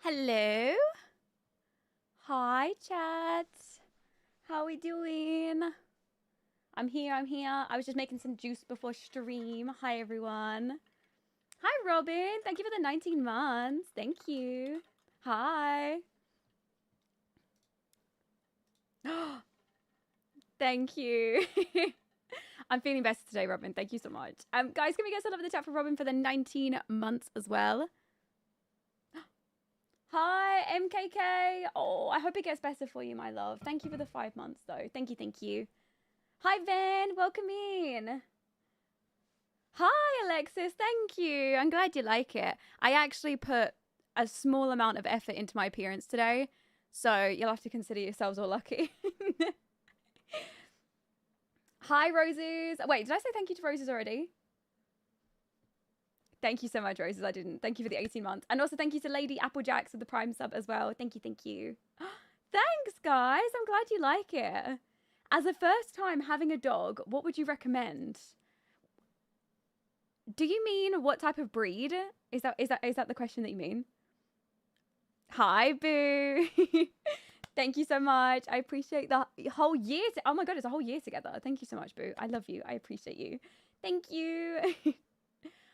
Hello. Hi, chat. How we doing? I'm here. I was just making some juice before stream. Hi, everyone. Hi, Robin. Thank you for the 19 months. Thank you. Hi. Thank you. I'm feeling better today, Robin. Thank you so much. Guys, can we get some love in the chat for Robin for the 19 months as well? Hi, MKK. Oh, I hope it gets better for you, my love. Thank you for the 5 months, though. Thank you. Hi, Van. Welcome in. Hi, Alexis. Thank you. I'm glad you like it. I actually put a small amount of effort into my appearance today, so you'll have to consider yourselves all lucky. Hi, Roses. Wait, did I say thank you to Roses already? Thank you so much, Roses. I didn't. Thank you for the 18 months. And also thank you to Lady Applejacks with the Prime sub as well. Thank you. Thanks, guys. I'm glad you like it. As a first time having a dog, what would you recommend? Do you mean what type of breed? Is that the question that you mean? Hi, Boo. Thank you so much. I appreciate the whole year. Oh my god, it's a whole year together. Thank you so much, Boo. I love you. I appreciate you. Thank you.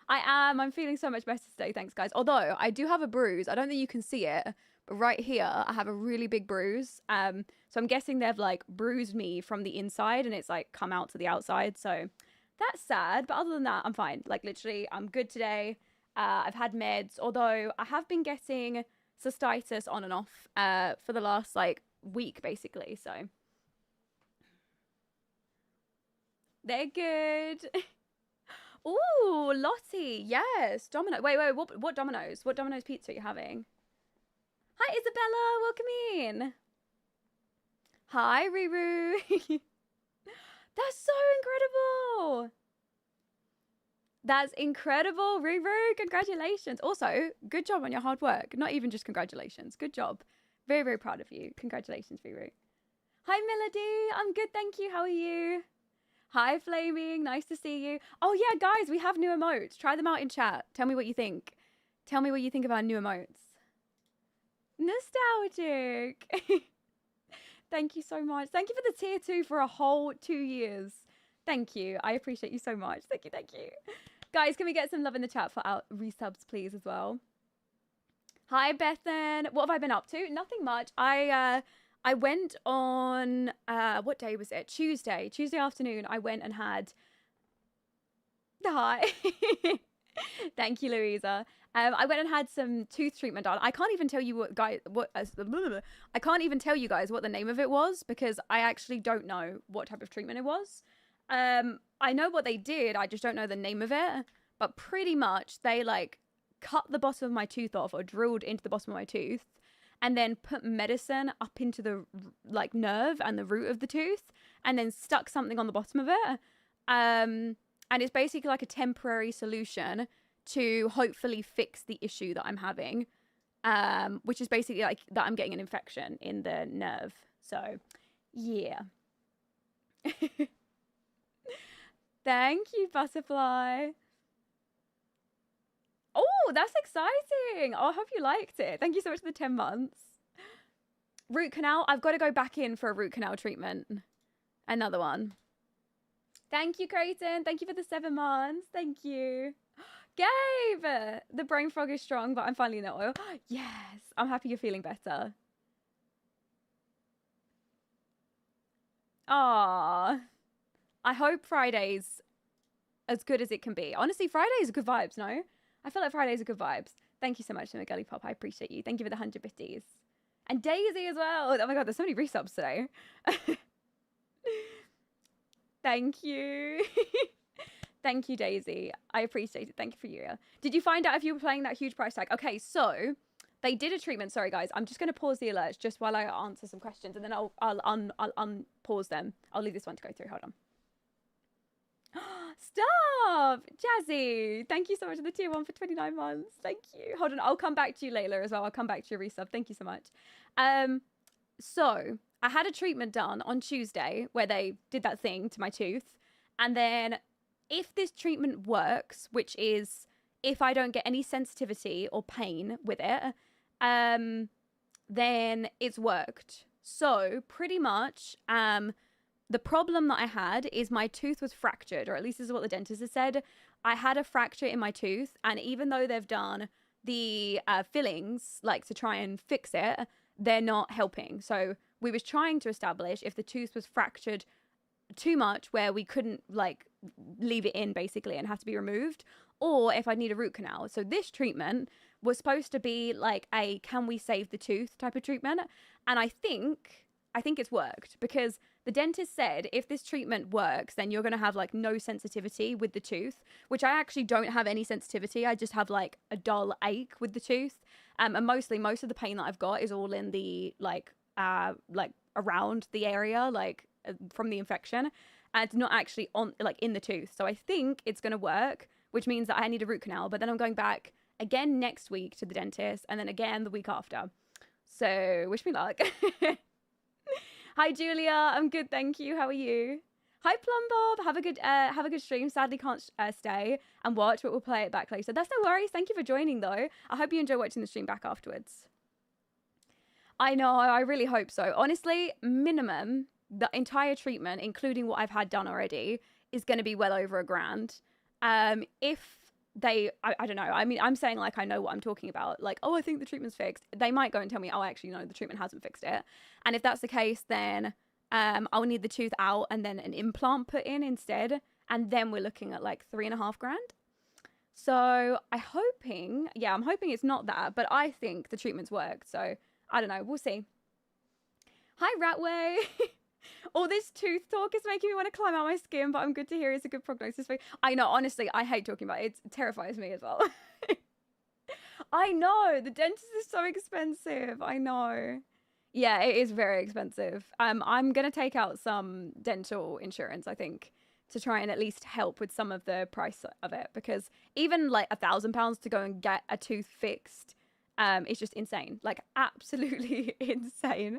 I am. I'm feeling so much better today. Thanks, guys. Although I do have a bruise. I don't think you can see it, but right here I have a really big bruise. So I'm guessing they've like bruised me from the inside and it's like come out to the outside. So that's sad. But other than that, I'm fine. Like literally, I'm good today. I've had meds. Although I have been getting cystitis on and off for the last like week, basically. So they're good. Ooh, Lottie, yes. Domino. Wait, what Domino's? What Domino's pizza are you having? Hi, Isabella. Welcome in. Hi, Riru. That's so incredible. That's incredible, Riru. Congratulations. Also, good job on your hard work. Not even just congratulations. Good job. Very, very proud of you. Congratulations, Riru. Hi, Melody. I'm good, thank you. How are you? Hi, Flaming. Nice to see you. Oh, yeah, guys, we have new emotes. Try them out in chat. Tell me what you think. Tell me what you think about new emotes. Nostalgic. Thank you so much. Thank you for the tier 2 for a whole 2 years. Thank you. I appreciate you so much. Thank you. Guys, can we get some love in the chat for our resubs, please, as well? Hi, Bethan. What have I been up to? Nothing much. I went on, what day was it? Tuesday afternoon, I went and had, hi. Thank you, Louisa. I went and had some tooth treatment done. I can't even tell you I can't even tell you guys what the name of it was because I actually don't know what type of treatment it was. I know what they did, I just don't know the name of it. But pretty much they like cut the bottom of my tooth off or drilled into the bottom of my tooth and then put medicine up into the like nerve and the root of the tooth and then stuck something on the bottom of it. And it's basically like a temporary solution to hopefully fix the issue that I'm having, which is basically like that I'm getting an infection in the nerve. So, yeah. Thank you, Butterfly. Oh, that's exciting. Oh, I hope you liked it. Thank you so much for the 10 months. Root canal. I've got to go back in for a root canal treatment. Another one. Thank you, Creighton. Thank you for the 7 months. Thank you. Gabe! The brain fog is strong, but I'm finally in the oil. Yes. I'm happy you're feeling better. Aww. I hope Friday's as good as it can be. Honestly, Fridays are good vibes, no? I feel like Fridays are good vibes. Thank you so much, Gullypop. I appreciate you. Thank you for the 100 bitties. And Daisy as well. Oh my god, there's so many resubs today. Thank you. Thank you, Daisy. I appreciate it. Thank you for you. Did you find out if you were playing that huge price tag? Okay, so they did a treatment. Sorry, guys. I'm just going to pause the alerts just while I answer some questions, and then I'll unpause them. I'll leave this one to go through. Hold on. Stop! Jazzy! Thank you so much for the tier 1 for 29 months. Thank you. Hold on. I'll come back to you later as well. I'll come back to your resub. Thank you so much. So I had a treatment done on Tuesday where they did that thing to my tooth. And then if this treatment works, which is if I don't get any sensitivity or pain with it, then it's worked. So pretty much, the problem that I had is my tooth was fractured, or at least this is what the dentist has said. I had a fracture in my tooth, and even though they've done the fillings, like to try and fix it, they're not helping. So we was trying to establish if the tooth was fractured too much where we couldn't like leave it in basically and have to be removed, or if I need a root canal. So this treatment was supposed to be like a can we save the tooth type of treatment, and I think it's worked, because the dentist said if this treatment works, then you're going to have like no sensitivity with the tooth, which I actually don't have any sensitivity. I just have like a dull ache with the tooth. And mostly most of the pain that I've got is all in the like around the area, like from the infection. And it's not actually on like in the tooth. So I think it's going to work, which means that I need a root canal. But then I'm going back again next week to the dentist, and then again the week after. So wish me luck. Hi Julia, I'm good, thank you. How are you? Hi Plum Bob, have a good stream. Sadly can't stay and watch, but we'll play it back later. That's no worries. Thank you for joining though. I hope you enjoy watching the stream back afterwards. I know, I really hope so. Honestly, minimum, the entire treatment, including what I've had done already, is going to be well over $1,000. If they, I don't know. I mean, I'm saying like I know what I'm talking about. Like, oh, I think the treatment's fixed. They might go and tell me, oh, actually, no, the treatment hasn't fixed it. And if that's the case, then I'll need the tooth out and then an implant put in instead. And then we're looking at like $3,500. So I'm hoping it's not that, but I think the treatment's worked. So I don't know. We'll see. Hi, Ratway. All this tooth talk is making me want to climb out my skin, but I'm good to hear it's a good prognosis for you. I know, honestly, I hate talking about it. It terrifies me as well. I know, the dentist is so expensive. I know. Yeah, it is very expensive. I'm going to take out some dental insurance, I think, to try and at least help with some of the price of it, because even like £1,000 to go and get a tooth fixed, it's just insane, like absolutely insane.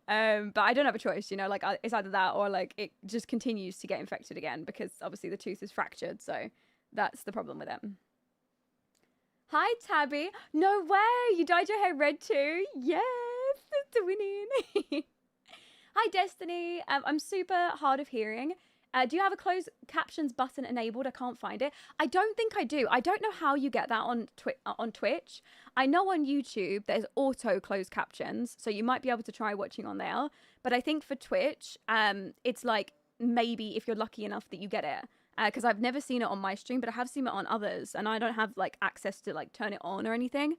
But I don't have a choice, you know, like it's either that or like it just continues to get infected again, because obviously the tooth is fractured. So that's the problem with it. Hi, Tabby. No way. You dyed your hair red too? Yes, it's winning. Hi, Destiny. I'm super hard of hearing. Do you have a closed captions button enabled? I can't find it. I don't think I do. I don't know how you get that on Twitch. I know on YouTube there's auto closed captions, so you might be able to try watching on there. But I think for Twitch, it's like maybe if you're lucky enough that you get it. Because I've never seen it on my stream, but I have seen it on others, and I don't have like access to like turn it on or anything.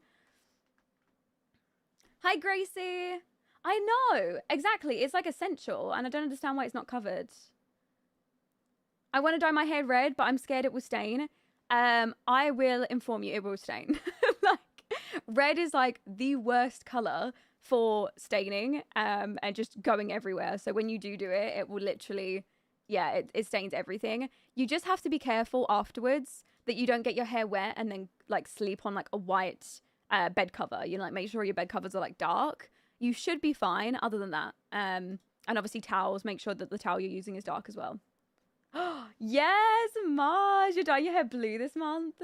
Hi, Gracie. I know, exactly. It's like essential, and I don't understand why it's not covered. I want to dye my hair red, but I'm scared it will stain. I will inform you it will stain. Like, red is like the worst color for staining and just going everywhere. So when you do it, it will literally, yeah, it stains everything. You just have to be careful afterwards that you don't get your hair wet and then like sleep on like a white bed cover. You know, like make sure your bed covers are like dark. You should be fine other than that. And obviously towels, make sure that the towel you're using is dark as well. Yes, Maj, you're dyeing your hair blue this month.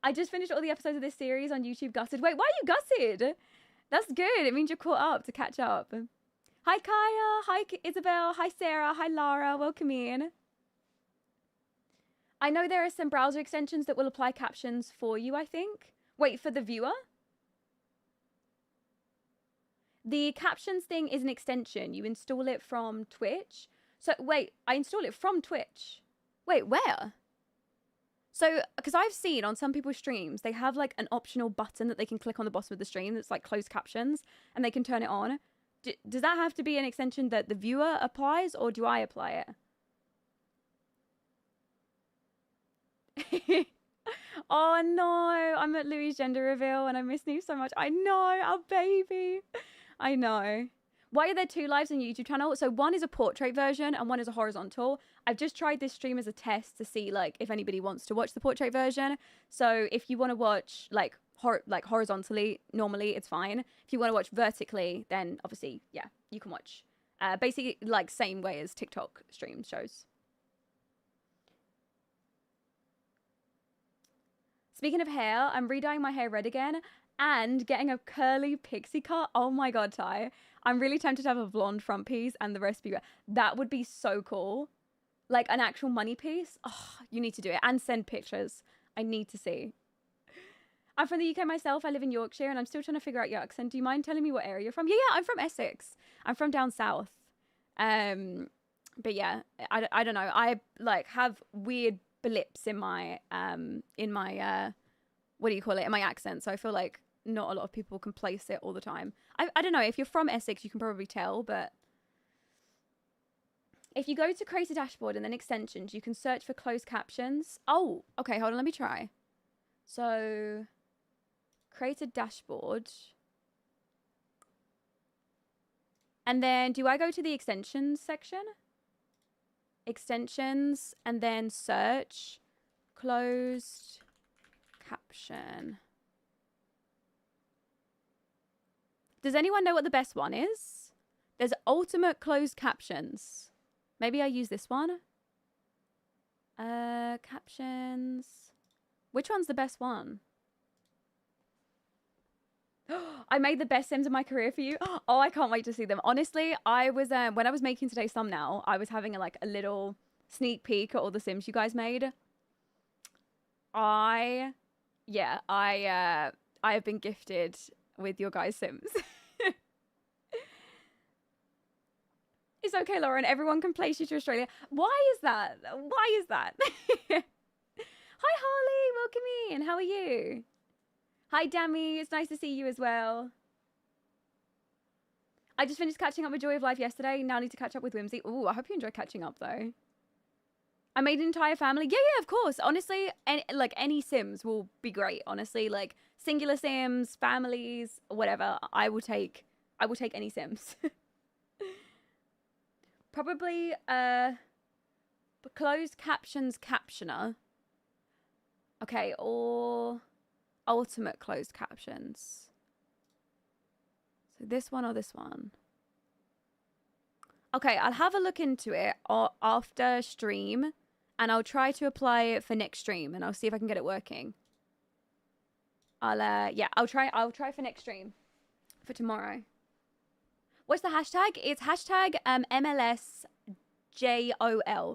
I just finished all the episodes of this series on YouTube gutted. Wait, why are you gutted? That's good. It means you're caught up to catch up. Hi, Kaya. Hi, Isabel. Hi, Sarah. Hi, Lara. Welcome in. I know there are some browser extensions that will apply captions for you, I think. Wait, for the viewer? The captions thing is an extension. You install it from Twitch. So, wait, I install it from Twitch. Wait, where? So, because I've seen on some people's streams, they have like an optional button that they can click on the bottom of the stream that's like closed captions, and they can turn it on. Does that have to be an extension that the viewer applies, or do I apply it? Oh no, I'm at Louis' gender reveal and I miss you so much. I know, our baby. I know. Why are there two lives on your YouTube channel? So one is a portrait version and one is a horizontal. I've just tried this stream as a test to see like if anybody wants to watch the portrait version. So if you want to watch like horizontally, normally it's fine. If you want to watch vertically, then obviously, yeah, you can watch. Basically like same way as TikTok stream shows. Speaking of hair, I'm re-dyeing my hair red again. and getting a curly pixie cut. Oh my god, Ty. I'm really tempted to have a blonde front piece and the rest be... That would be so cool. Like an actual money piece. Oh, you need to do it. And send pictures. I need to see. I'm from the UK myself. I live in Yorkshire and I'm still trying to figure out your accent. Do you mind telling me what area you're from? Yeah, I'm from Essex. I'm from down south. But yeah, I don't know. I like have weird blips in my what do you call it? In my accent. So I feel like not a lot of people can place it all the time. I don't know. If you're from Essex, you can probably tell, but if you go to create a dashboard and then extensions, you can search for closed captions. Oh, okay. Hold on. Let me try. So create a dashboard. And then do I go to the extensions section? Extensions and then search closed caption. Does anyone know what the best one is? There's ultimate closed captions. Maybe I use this one. Captions. Which one's the best one? I made the best Sims of my career for you. Oh, I can't wait to see them. Honestly, I was when I was making today's thumbnail, I was having a little sneak peek at all the Sims you guys made. I have been gifted with your guys' Sims. It's okay, Lauren. Everyone can place you to Australia. Why is that? Why is that? Hi, Harley. Welcome in. How are you? Hi, Dami. It's nice to see you as well. I just finished catching up with Joy of Life yesterday. Now I need to catch up with Whimsy. Ooh, I hope you enjoy catching up, though. I made an entire family. Yeah, of course. Honestly, any Sims will be great. Honestly, like singular Sims, families, whatever. I will take any Sims. Probably closed captions captioner. Okay, or ultimate closed captions. So this one or this one. Okay, I'll have a look into it after stream, and I'll try to apply it for next stream, and I'll see if I can get it working. I'll try for next stream for tomorrow. What's the hashtag? It's hashtag MLSJOL,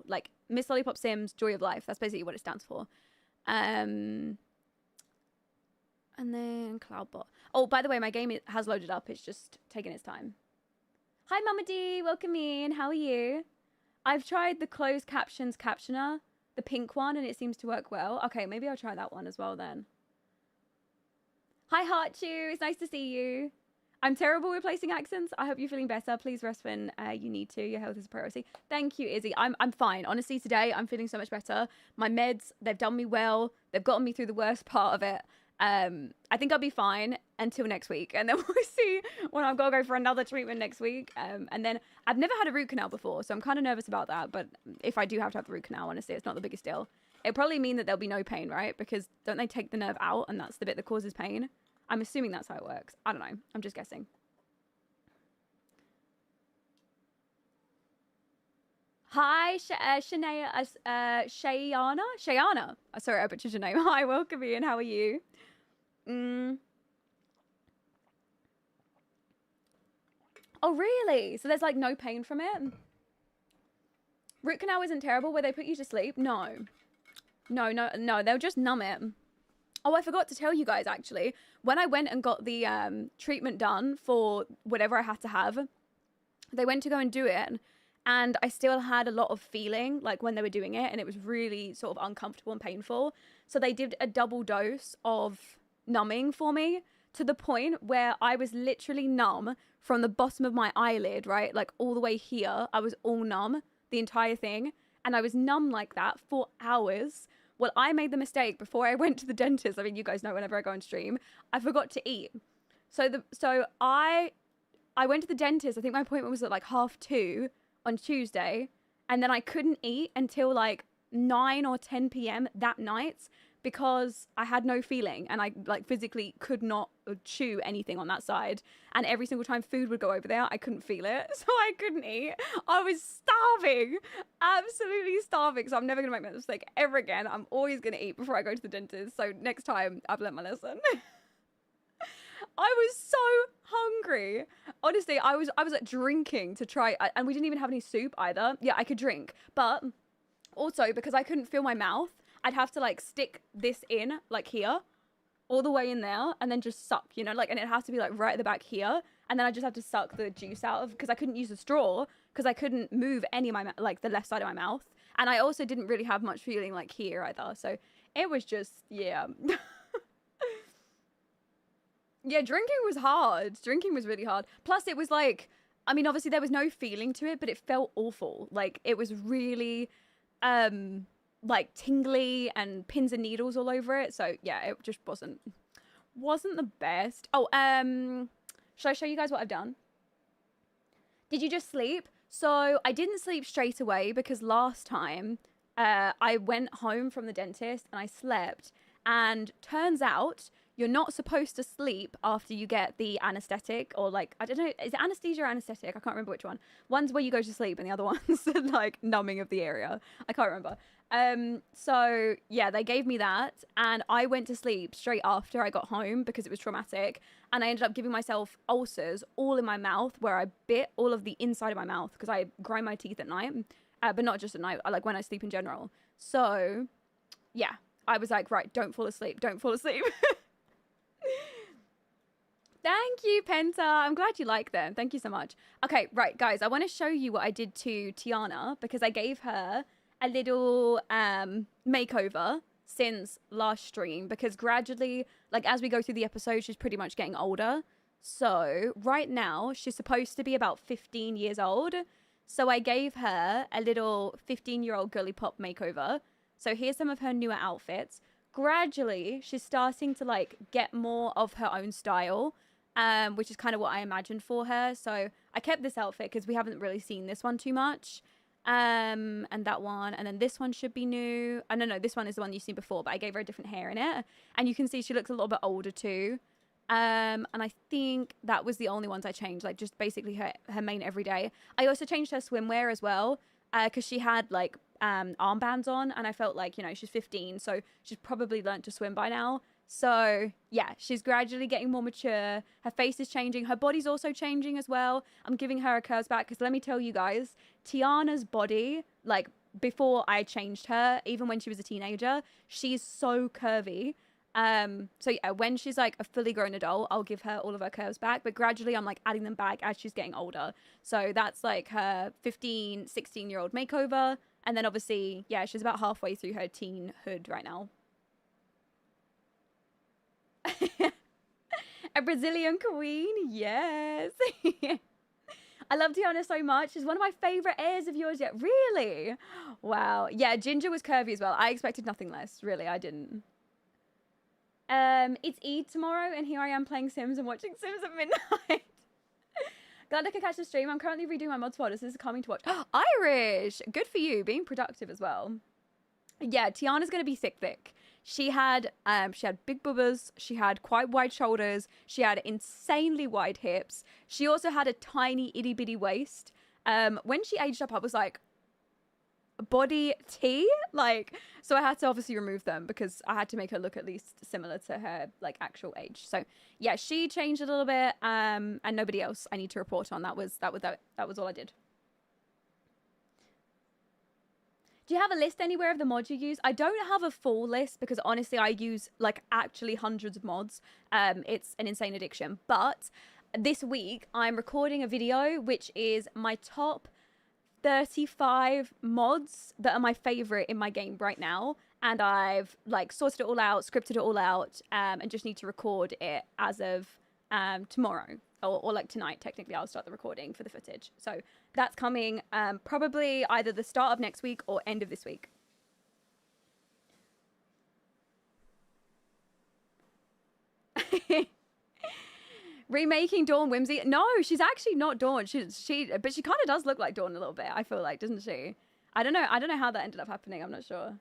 like MissLollypopSims Joy of Life. That's basically what it stands for. And then Cloudbot. Oh, by the way, my game has loaded up. It's just taking its time. Hi, Mama D. Welcome in. How are you? I've tried the closed captions captioner, the pink one, and it seems to work well. Okay, maybe I'll try that one as well then. Hi, Heartchew. It's nice to see you. I'm terrible with placing accents. I hope you're feeling better. Please rest when you need to. Your health is a priority. Thank you, Izzy. I'm fine. Honestly, today I'm feeling so much better. My meds, they've done me well. They've gotten me through the worst part of it. I think I'll be fine until next week. And then we'll see when I've got to go for another treatment next week. And then I've never had a root canal before, so I'm kind of nervous about that. But if I do have to have the root canal, honestly, it's not the biggest deal. It'll probably mean that there'll be no pain, right? Because don't they take the nerve out and that's the bit that causes pain? I'm assuming that's how it works. I don't know. I'm just guessing. Hi, Shayana. Shayana. Sorry, I butchered your name. Hi, welcome in. How are you? Oh, really? So there's like no pain from it? Root canal isn't terrible where they put you to sleep? No. No. They'll just numb it. Oh, I forgot to tell you guys, actually. When I went and got the treatment done for whatever I had to have, they went to go and do it, and I still had a lot of feeling, like, when they were doing it, and it was really sort of uncomfortable and painful. So they did a double dose of numbing for me, to the point where I was literally numb from the bottom of my eyelid, right? Like, all the way here, I was all numb, the entire thing, and I was numb like that for hours. Well, I made the mistake before I went to the dentist. I mean, you guys know whenever I go on stream, I forgot to eat. So I went to the dentist. I think my appointment was at like 2:30 on Tuesday. And then I couldn't eat until like 9 or 10 p.m. that night because I had no feeling. And I like physically could not chew anything on that side. And every single time food would go over there, I couldn't feel it. So I couldn't eat. I was starving. Absolutely starving. So I'm never going to make that mistake ever again. I'm always going to eat before I go to the dentist. So next time I've learned my lesson. I was so hungry. Honestly, I was like drinking to try, and we didn't even have any soup either. Yeah, I could drink, but also because I couldn't feel my mouth, I'd have to like stick this in like here, all the way in there, and then just suck, you know, like, and it has to be like right at the back here, and then I just have to suck the juice out of, because I couldn't use a straw because I couldn't move any of my like the left side of my mouth, and I also didn't really have much feeling like here either. So it was just, yeah. Yeah, drinking was hard. Drinking was really hard. Plus, it was like, I mean, obviously there was no feeling to it, but it felt awful. Like, it was really, like, tingly and pins and needles all over it. So, yeah, it just wasn't the best. Oh, should I show you guys what I've done? Did you just sleep? So, I didn't sleep straight away because last time, I went home from the dentist and I slept. And turns out you're not supposed to sleep after you get the anesthetic, or like, I don't know, is it anesthesia or anesthetic? I can't remember which one. One's where you go to sleep and the other one's like numbing of the area. I can't remember. So yeah, they gave me that and I went to sleep straight after I got home because it was traumatic, and I ended up giving myself ulcers all in my mouth where I bit all of the inside of my mouth because I grind my teeth at night, but not just at night, I like when I sleep in general. So yeah, I was like, right, don't fall asleep. Thank you, Penta. I'm glad you like them. Thank you so much. Okay, right, guys, I want to show you what I did to Tiana because I gave her a little makeover since last stream, because gradually, like, as we go through the episode, she's pretty much getting older. So right now, she's supposed to be about 15 years old. So I gave her a little 15-year-old girly pop makeover. So here's some of her newer outfits. Gradually, she's starting to like get more of her own style, which is kind of what I imagined for her. So I kept this outfit because we haven't really seen this one too much. And that one, and then this one should be new. No, this one is the one you've seen before, but I gave her a different hair in it. And you can see she looks a little bit older too. And I think that was the only ones I changed, like just basically her main everyday. I also changed her swimwear as well, because she had like armbands on, and I felt like, you know, she's 15, so she's probably learned to swim by now. So yeah, she's gradually getting more mature. Her face is changing. Her body's also changing as well. I'm giving her her curves back because let me tell you guys, Tiana's body, like before I changed her, even when she was a teenager, she's so curvy. So yeah, when she's like a fully grown adult, I'll give her all of her curves back, but gradually I'm like adding them back as she's getting older. So that's like her 15, 16-year-old makeover. And then obviously, yeah, she's about halfway through her teenhood right now. A Brazilian queen, yes. I love Tiana so much. She's one of my favorite airs of yours yet. Really? Wow. Yeah, Ginger was curvy as well. I expected nothing less. Really, I didn't. It's Eid tomorrow, and here I am playing Sims and watching Sims at midnight. Glad I could catch the stream. I'm currently redoing my mod squad. This is coming to watch. Irish! Good for you, being productive as well. Yeah, Tiana's gonna be thick. She had big boobas. She had quite wide shoulders. She had insanely wide hips. She also had a tiny itty bitty waist. When she aged up, I was like, body tea, like, so I had to obviously remove them because I had to make her look at least similar to her like actual age. So yeah, she changed a little bit, and nobody else I need to report on. That was all I did. Do you have a list anywhere of the mods you use? I don't have a full list because honestly I use like actually hundreds of mods. It's an insane addiction. But this week I'm recording a video which is my top 35 mods that are my favorite in my game right now, and I've like sorted it all out, scripted it all out, and just need to record it as of tomorrow or like tonight. Technically I'll start the recording for the footage, so that's coming probably either the start of next week or end of this week. Remaking Dawn Whimsy. No, she's actually not Dawn. But she kind of does look like Dawn a little bit, I feel like, doesn't she? I don't know how that ended up happening. I'm not sure.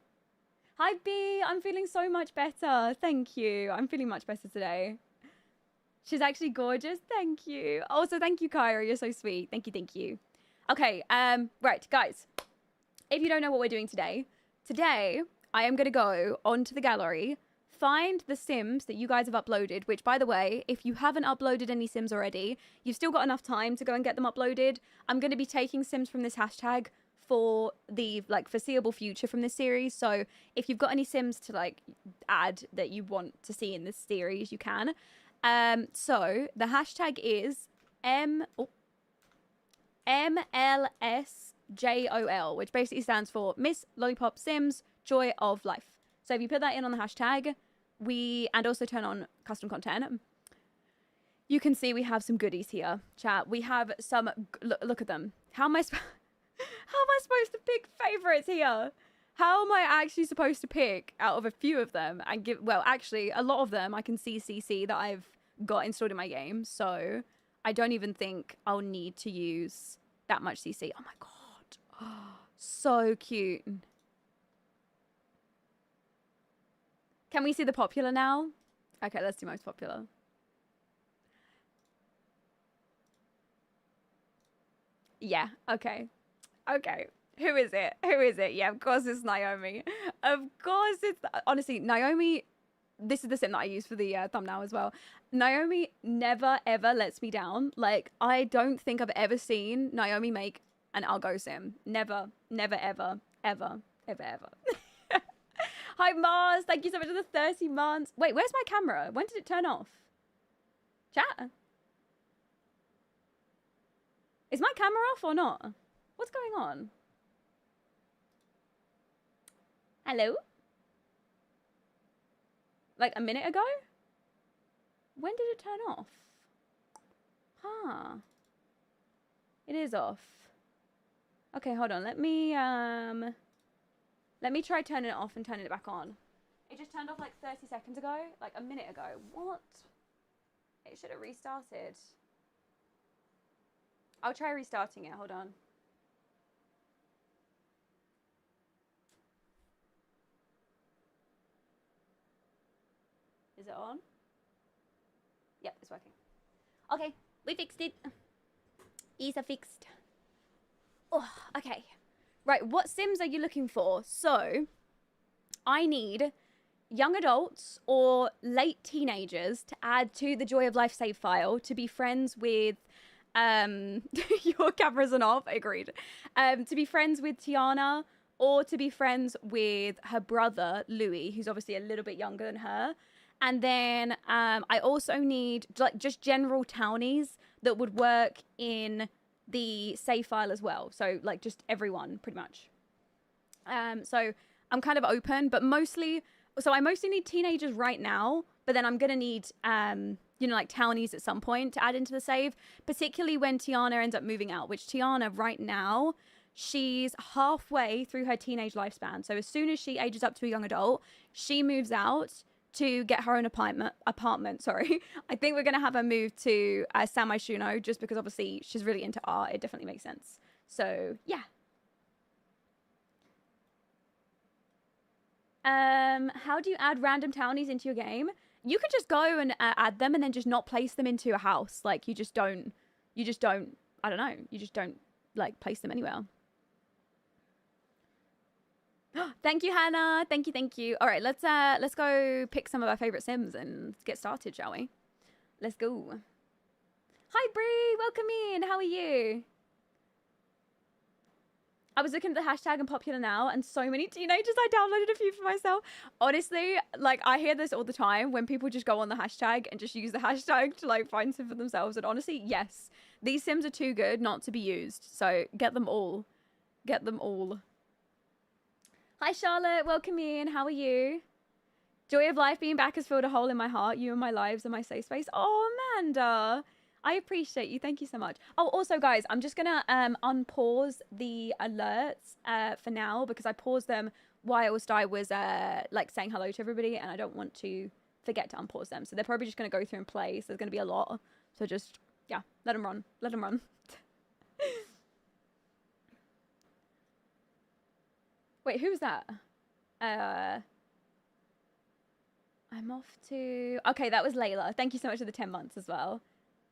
Hi B, I'm feeling so much better. Thank you. I'm feeling much better today. She's actually gorgeous. Thank you. Also, thank you, Kyra. You're so sweet. Thank you. Okay, right, guys. If you don't know what we're doing today I am going to go onto the gallery, find the Sims that you guys have uploaded, which, by the way, if you haven't uploaded any Sims already, you've still got enough time to go and get them uploaded. I'm going to be taking Sims from this hashtag for the like foreseeable future from this series. So if you've got any Sims to like add that you want to see in this series, you can. So the hashtag is MLSJOL, which basically stands for MissLollypopSims Joy of Life. So if you put that in on the hashtag, and also turn on custom content, you can see we have some goodies here, chat. We have some, look at them. How am I supposed to pick favorites here? How am I actually supposed to pick out of a few of them and give, well, actually, a lot of them I can see CC that I've got installed in my game, so I don't even think I'll need to use that much CC. Oh my god. Oh, so cute. Can we see the popular now? Okay, let's do most popular. Yeah, okay. Okay. Who is it? Who is it? Yeah, of course it's Naomi. Of course it's... Honestly, Naomi... This is the sim that I use for the thumbnail as well. Naomi never, ever lets me down. Like, I don't think I've ever seen Naomi make an algo sim. Never, never, ever, ever, ever, ever. Hi, Mars. Thank you so much for the 30 months. Wait, where's my camera? When did it turn off? Chat? Is my camera off or not? What's going on? Hello? Like a minute ago? When did it turn off? Huh. It is off. Okay, hold on. Let me try turning it off and turning it back on. It just turned off like 30 seconds ago, like a minute ago. What? It should have restarted. I'll try restarting it. Hold on. Is it on? Yep, it's working. Okay, we fixed it. Isa fixed. Oh, okay. Right, what Sims are you looking for? So, I need young adults or late teenagers to add to the Joy of Life save file to be friends with, your cameras are off, agreed. To be friends with Tiana or to be friends with her brother, Louis, who's obviously a little bit younger than her. And then I also need like just general townies that would work in the save file as well. So like just everyone pretty much. So I'm kind of open, but mostly, so I mostly need teenagers right now, but then I'm going to need, you know, like townies at some point to add into the save, particularly when Tiana ends up moving out, which Tiana right now, she's halfway through her teenage lifespan. So as soon as she ages up to a young adult, she moves out to get her own apartment, sorry. I think we're going to have her move to San Myshuno just because obviously she's really into art. It definitely makes sense. So, yeah. How do you add random townies into your game? You could just go and add them and then just not place them into your house. Like, you just don't, I don't know. You just don't, like, place them anywhere. Thank you, Hannah. Thank you, thank you. All right, let's go pick some of our favorite Sims and get started, shall we? Let's go. Hi, Bree. Welcome in. How are you? I was looking at the hashtag and popular now, and so many teenagers. I downloaded a few for myself. Honestly, like, I hear this all the time when people just go on the hashtag and just use the hashtag to, like, find Sim for themselves. And honestly, yes, these Sims are too good not to be used. So get them all. Get them all. Hi, Charlotte. Welcome in. How are you? Joy of life being back has filled a hole in my heart. You and my lives are my safe space. Oh, Amanda. I appreciate you. Thank you so much. Oh, also, guys, I'm just going to unpause the alerts for now because I paused them whilst I was, like, saying hello to everybody, and I don't want to forget to unpause them. So they're probably just going to go through and play, so there's going to be a lot. So just, yeah, let them run. Let them run. Wait, who's that? I'm off to... Okay, that was Layla. Thank you so much for the 10 months as well.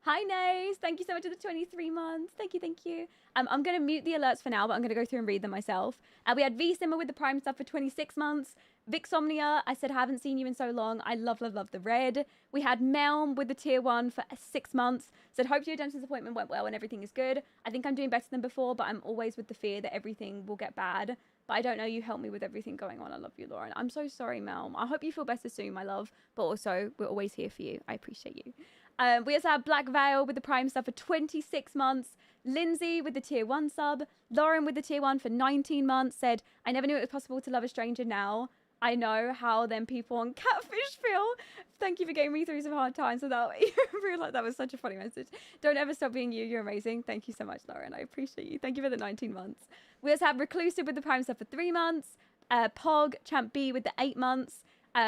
Hi, Nace. Thank you so much for the 23 months. Thank you, thank you. I'm going to mute the alerts for now, but I'm going to go through and read them myself. We had V Simmer with the Prime sub for 26 months. Vixomnia, I said, haven't seen you in so long. I love, love, love the red. We had Melm with the tier 1 for 6 months. Said, hope your dentist appointment went well and everything is good. I think I'm doing better than before, but I'm always with the fear that everything will get bad. But I don't know, you help me with everything going on. I love you, Lauren. I'm so sorry, Melm. I hope you feel better soon, my love. But also, we're always here for you. I appreciate you. We also have Black Veil with the Prime sub for 26 months. Lindsay with the tier 1 sub. Lauren with the tier 1 for 19 months said, I never knew it was possible to love a stranger now. I know how them people on Catfish feel. Thank you for getting me through some hard times without you. Realize that was such a funny message. Don't ever stop being you. You're amazing. Thank you so much, Lauren. I appreciate you. Thank you for the 19 months. We also have Reclusive with the Prime sub for 3 months. Pog, Champ B with the 8 months.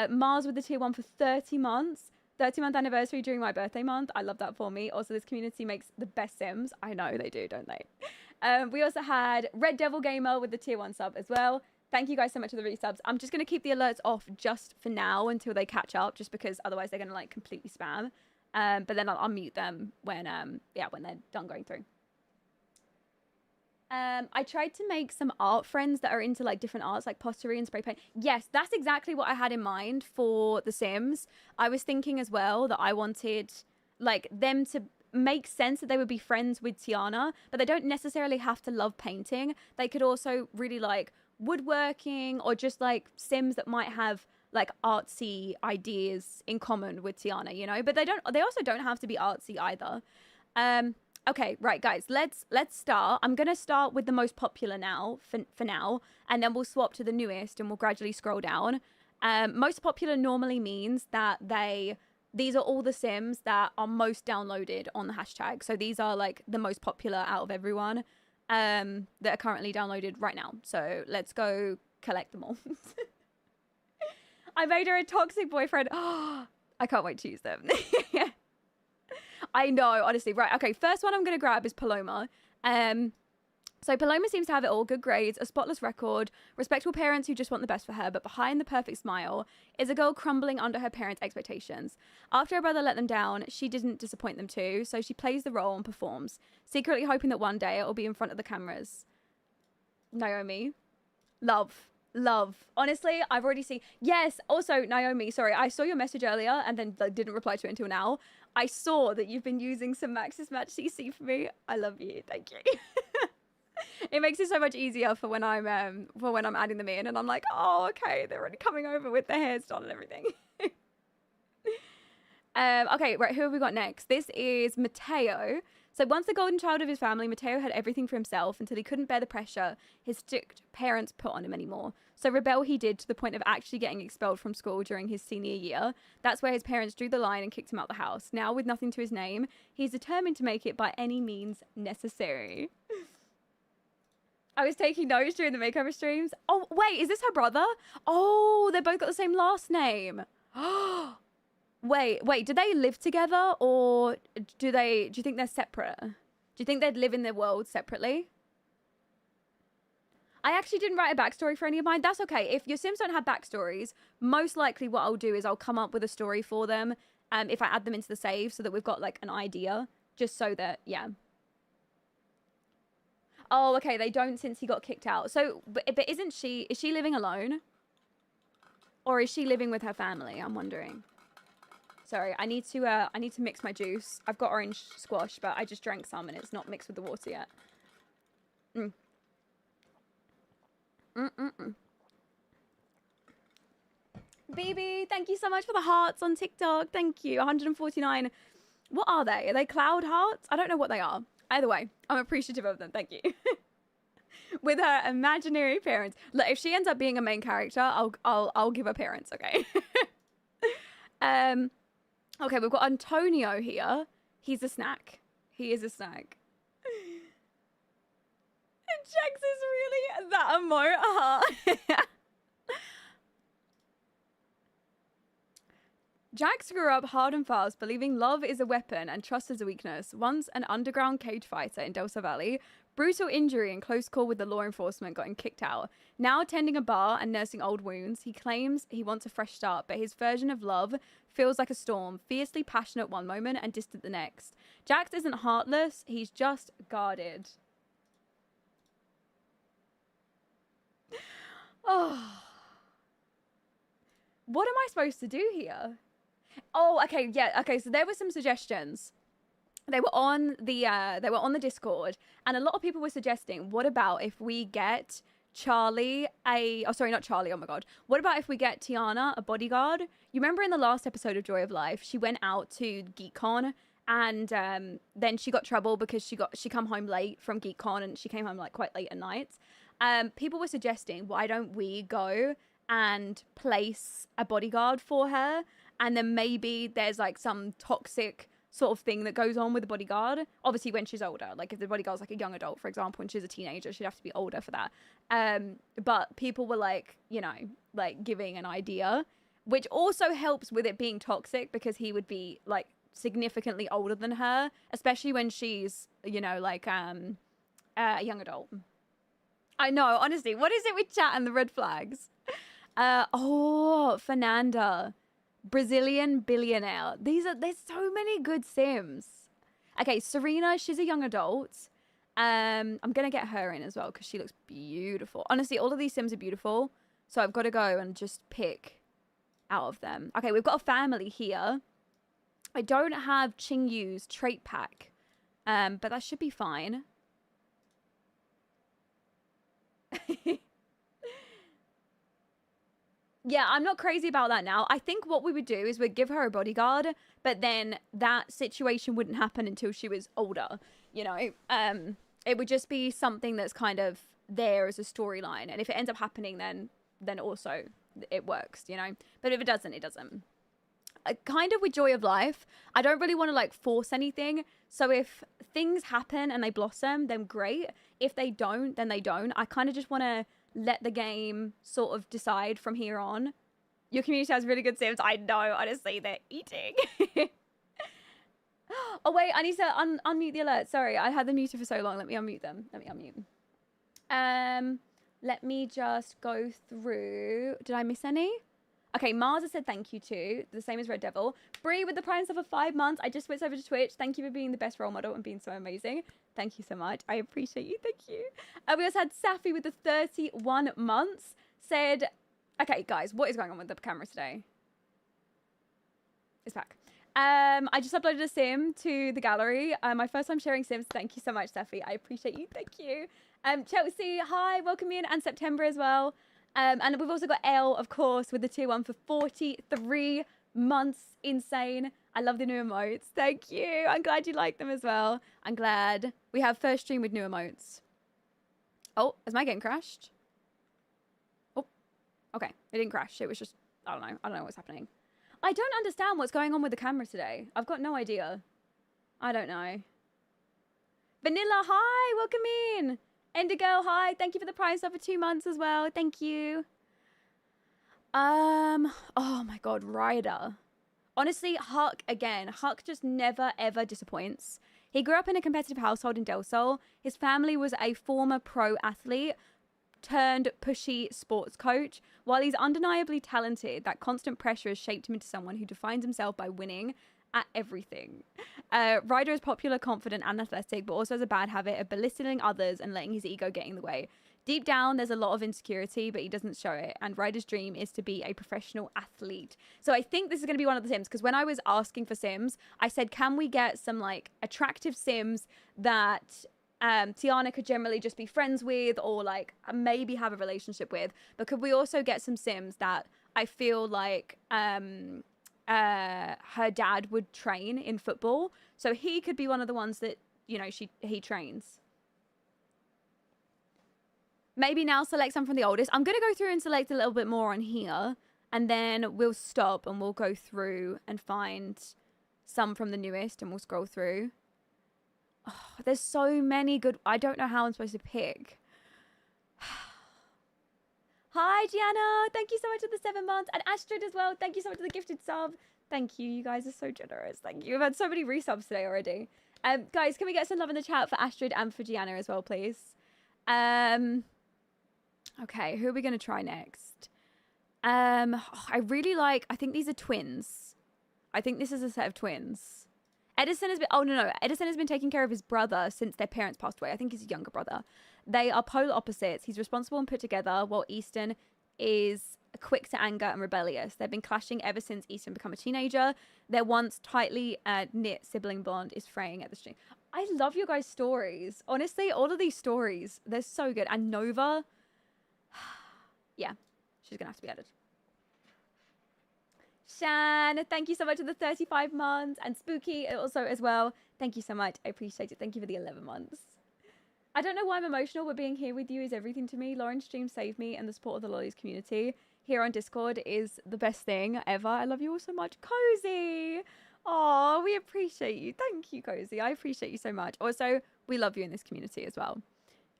Mars with the tier 1 for 30 months. 30-month anniversary during my birthday month. I love that for me. Also, this community makes the best Sims. I know they do, don't they? We also had Red Devil Gamer with the tier 1 sub as well. Thank you guys so much for the resubs. I'm just going to keep the alerts off just for now until they catch up, just because otherwise they're going to like completely spam. But then I'll mute them when they're done going through. I tried to make some art friends that are into like different arts, like pottery and spray paint. Yes, that's exactly what I had in mind for The Sims. I was thinking as well that I wanted like them to make sense that they would be friends with Tiana, but they don't necessarily have to love painting. They could also really like woodworking, or just like Sims that might have like artsy ideas in common with Tiana, you know? But they also don't have to be artsy either. Okay, right, guys, let's start. I'm going to start with the most popular now, for now, and then we'll swap to the newest and we'll gradually scroll down. Most popular normally means that these are all the Sims that are most downloaded on the hashtag. So these are like the most popular out of everyone that are currently downloaded right now. So let's go collect them all. I made her a toxic boyfriend. Oh, I can't wait to use them. I know, honestly. Right, okay, first one I'm going to grab is Paloma. So Paloma seems to have it all. Good grades, a spotless record, respectful parents who just want the best for her, but behind the perfect smile is a girl crumbling under her parents' expectations. After her brother let them down, she didn't disappoint them too, so she plays the role and performs, secretly hoping that one day it will be in front of the cameras. Naomi. Love. Honestly, I've already seen... Yes, also, Naomi, sorry, I saw your message earlier and then didn't reply to it until now. I saw that you've been using some Maxis Match CC for me. I love you. Thank you. It makes it so much easier for when I'm adding them in and I'm like, oh, okay, they're already coming over with their hair's done and everything. Okay, right, who have we got next? This is Mateo. So once the golden child of his family, Mateo had everything for himself until he couldn't bear the pressure his strict parents put on him anymore. So rebel he did to the point of actually getting expelled from school during his senior year. That's where his parents drew the line and kicked him out the house. Now, with nothing to his name, he's determined to make it by any means necessary. I was taking notes during the makeover streams. Oh, wait, is this her brother? Oh, they both got the same last name. Wait, do they live together, or do you think they're separate? Do you think they'd live in their world separately? I actually didn't write a backstory for any of mine. That's okay. If your Sims don't have backstories, most likely what I'll do is I'll come up with a story for them if I add them into the save so that we've got like an idea, just so that, yeah. Oh, okay, they don't since he got kicked out. So, but is she living alone? Or is she living with her family? I'm wondering. Sorry, I need to mix my juice. I've got orange squash, but I just drank some and it's not mixed with the water yet. BB, thank you so much for the hearts on TikTok. Thank you. 149. What are they? Are they cloud hearts? I don't know what they are. Either way, I'm appreciative of them. Thank you. With her imaginary parents. Look, if she ends up being a main character, I'll give her parents, okay? Okay, we've got Antonio here. He's a snack. He is a snack. And Jax is really that emote, Jax grew up hard and fast, believing love is a weapon and trust is a weakness. Once an underground cage fighter in Delta Valley, brutal injury and close call with the law enforcement got him kicked out. Now tending a bar and nursing old wounds, he claims he wants a fresh start, but his version of love feels like a storm, fiercely passionate one moment and distant the next. Jax isn't heartless, he's just guarded. Oh. What am I supposed to do here? Oh, okay, yeah, okay, so there were some suggestions. They were on the Discord, and a lot of people were suggesting, what about if we get Charlie what about if we get Tiana a bodyguard? You remember in the last episode of Joy of Life, she went out to GeekCon, and then she got trouble because she come home late from GeekCon, and she came home like quite late at night. People were suggesting, why don't we go and place a bodyguard for her, and then maybe there's like some toxic sort of thing that goes on with the bodyguard, obviously when she's older. Like if the bodyguard's like a young adult, for example, and she's a teenager, she'd have to be older for that. But people were like, you know, like giving an idea, which also helps with it being toxic, because he would be like significantly older than her, especially when she's, you know, like a young adult. I know, honestly, what is it with chat and the red flags? Fernanda, Brazilian billionaire. There's so many good Sims. Okay, Serena, she's a young adult. I'm gonna get her in as well because she looks beautiful. Honestly, all of these Sims are beautiful, so I've got to go and just pick out of them. Okay, we've got a family here. I don't have Chingyu's trait pack, but that should be fine. Yeah, I'm not crazy about that now. I think what we would do is we'd give her a bodyguard, but then that situation wouldn't happen until she was older, you know? It would just be something that's kind of there as a storyline. And if it ends up happening, then also it works, you know? But if it doesn't, it doesn't. Kind of with Joy of Life, I don't really want to like force anything. So if things happen and they blossom, then great. If they don't, then they don't. I kind of just want to let the game sort of decide from here on. Your community has really good Sims. I know, honestly, they're eating. Oh wait, I need to unmute the alert. Sorry, I had them muted for so long. Let me unmute them. Let me just go through. Did I miss any? Okay, Mars has said thank you too. The same as Red Devil. Bree with the Prime sub for 5 months. I just switched over to Twitch. Thank you for being the best role model and being so amazing. Thank you so much. I appreciate you. Thank you. We also had Safi with the 31 months. Said, okay, guys, what is going on with the camera today? It's back. I just uploaded a sim to the gallery. My first time sharing Sims. Thank you so much, Safi. I appreciate you. Thank you. Chelsea, hi. Welcome in. And September as well. And we've also got Elle, of course, with the tier 1 for 43 months. Insane. I love the new emotes. Thank you. I'm glad you like them as well. I'm glad. We have first stream with new emotes. Oh, is my game crashed? Oh, okay. It didn't crash. It was just, I don't know what's happening. I don't understand what's going on with the camera today. I've got no idea. I don't know. Vanilla, hi. Welcome in. Endergirl, hi. Thank you for the Prime sub for 2 months as well. Thank you. Oh my God, Ryder. Honestly, Huck, again. Huck just never, ever disappoints. He grew up in a competitive household in Del Sol. His family was a former pro athlete turned pushy sports coach. While he's undeniably talented, that constant pressure has shaped him into someone who defines himself by winning at everything. Ryder is popular, confident, and athletic, but also has a bad habit of belittling others and letting his ego get in the way. Deep down, there's a lot of insecurity, but he doesn't show it. And Ryder's dream is to be a professional athlete. So I think this is going to be one of the Sims, because when I was asking for Sims, I said, can we get some like attractive Sims that Tiana could generally just be friends with, or like maybe have a relationship with? But could we also get some Sims that I feel like her dad would train in football, so he could be one of the ones that, you know, he trains. Maybe now select some from the oldest. I'm gonna go through and select a little bit more on here, and then we'll stop and we'll go through and find some from the newest, and we'll scroll through. Oh, there's so many good. I don't know how I'm supposed to pick. Hi, Gianna. Thank you so much for the 7 months. And Astrid as well. Thank you so much for the gifted sub. Thank you. You guys are so generous. Thank you. We've had so many resubs today already. Guys, can we get some love in the chat for Astrid and for Gianna as well, please? Okay, who are we going to try next? I really like... I think these are twins. I think this is a set of twins. Edison has been... Oh, no. Edison has been taking care of his brother since their parents passed away. I think he's a younger brother. They are polar opposites. He's responsible and put together, while Easton is quick to anger and rebellious. They've been clashing ever since Easton became a teenager. Their once tightly knit sibling bond is fraying at the string. I love your guys' stories. Honestly, all of these stories, they're so good. And Nova, yeah, she's going to have to be added. Shan, thank you so much for the 35 months. And Spooky also as well. Thank you so much. I appreciate it. Thank you for the 11 months. I don't know why I'm emotional, but being here with you is everything to me. Lauren's stream saved me, and the support of the Lollies community here on Discord is the best thing ever. I love you all so much. Cozy! Oh, we appreciate you. Thank you, Cozy. I appreciate you so much. Also, we love you in this community as well.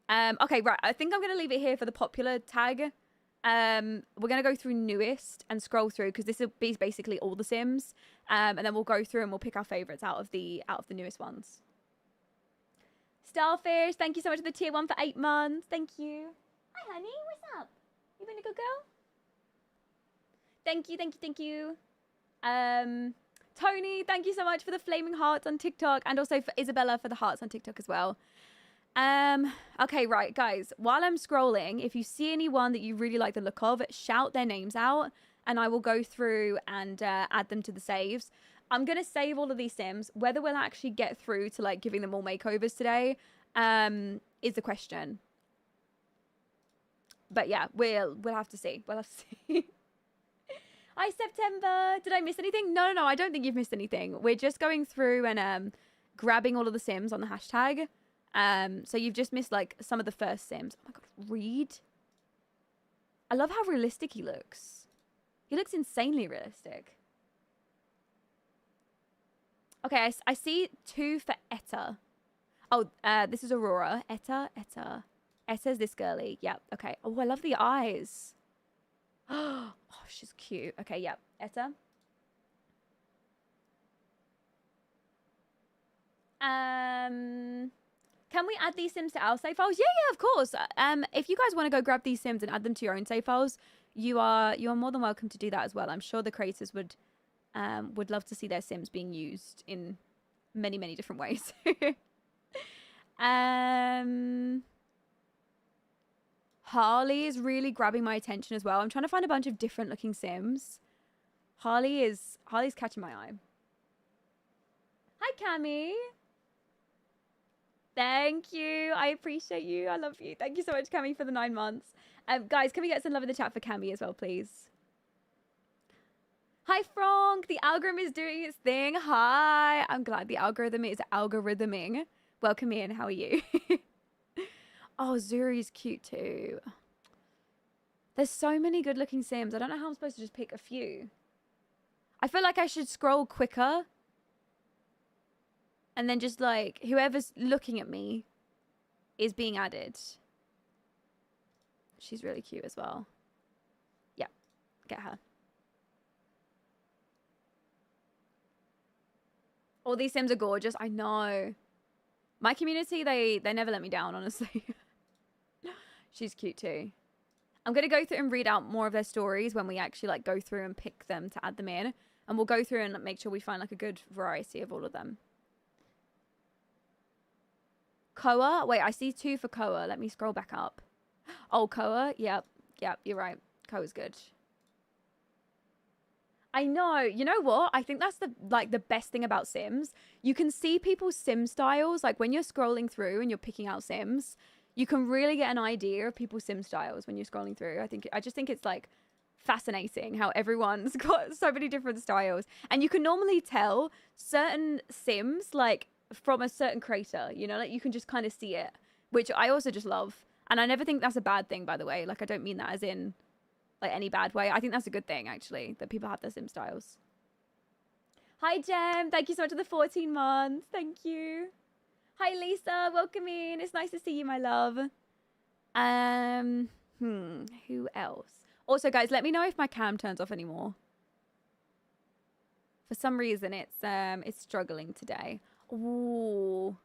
Okay, right. I think I'm going to leave it here for the popular tag. We're going to go through newest and scroll through, because this will be basically all the Sims. And then we'll go through and we'll pick our favorites out of the newest ones. Starfish, thank you so much for the tier 1 for 8 months. Thank you. Hi, honey. What's up? You been a good girl? Thank you, thank you, thank you. Tony, thank you so much for the flaming hearts on TikTok, and also for Isabella for the hearts on TikTok as well. Okay, right, guys. While I'm scrolling, if you see anyone that you really like the look of, shout their names out, and I will go through and add them to the saves. I'm going to save all of these Sims. Whether we'll actually get through to, like, giving them all makeovers today is the question. But, yeah, we'll have to see. We'll have to see. Hi, September. Did I miss anything? No, I don't think you've missed anything. We're just going through and grabbing all of the Sims on the hashtag. So you've just missed, like, some of the first Sims. Oh, my God. Reed. I love how realistic he looks. He looks insanely realistic. Okay, I see 2 for Etta. Oh, this is Aurora. Etta. Etta's this girly. Yep, okay. Oh, I love the eyes. Oh, she's cute. Okay, yep. Etta. Can we add these Sims to our save files? Yeah, of course. If you guys want to go grab these Sims and add them to your own save files, you are more than welcome to do that as well. I'm sure the creators would love to see their Sims being used in many, many different ways. Harley is really grabbing my attention as well. I'm trying to find a bunch of different looking Sims. Harley's catching my eye. Hi, Cammy. Thank you. I appreciate you. I love you. Thank you so much, Cammy, for the 9 months. Guys, can we get some love in the chat for Cammy as well, please? Hi, Frank. The algorithm is doing its thing. Hi. I'm glad the algorithm is algorithming. Welcome in. How are you? Oh, Zuri's cute too. There's so many good-looking Sims. I don't know how I'm supposed to just pick a few. I feel like I should scroll quicker. And then just, like, whoever's looking at me is being added. She's really cute as well. Yeah, get her. All these Sims are gorgeous. I know. My community, they never let me down, honestly. She's cute too. I'm going to go through and read out more of their stories when we actually, like, go through and pick them to add them in. And we'll go through and make sure we find, like, a good variety of all of them. Koa? Wait, I see 2 for Koa. Let me scroll back up. Oh, Koa? Yep, you're right. Koa's good. I know. You know what? I think that's the best thing about Sims. You can see people's Sim styles. Like, when you're scrolling through and you're picking out Sims, you can really get an idea of people's Sim styles when you're scrolling through. I just think it's, like, fascinating how everyone's got so many different styles. And you can normally tell certain Sims, like, from a certain creator, you know, like, you can just kind of see it, which I also just love. And I never think that's a bad thing, by the way. Like, I don't mean that as in, like, any bad way. I think that's a good thing, actually, that people have their Sim styles. Hi, Jem. Thank you so much for the 14 months. Thank you. Hi, Lisa. Welcome in. It's nice to see you, my love. Who else? Also, guys, let me know if my cam turns off anymore. For some reason, it's struggling today. Ooh.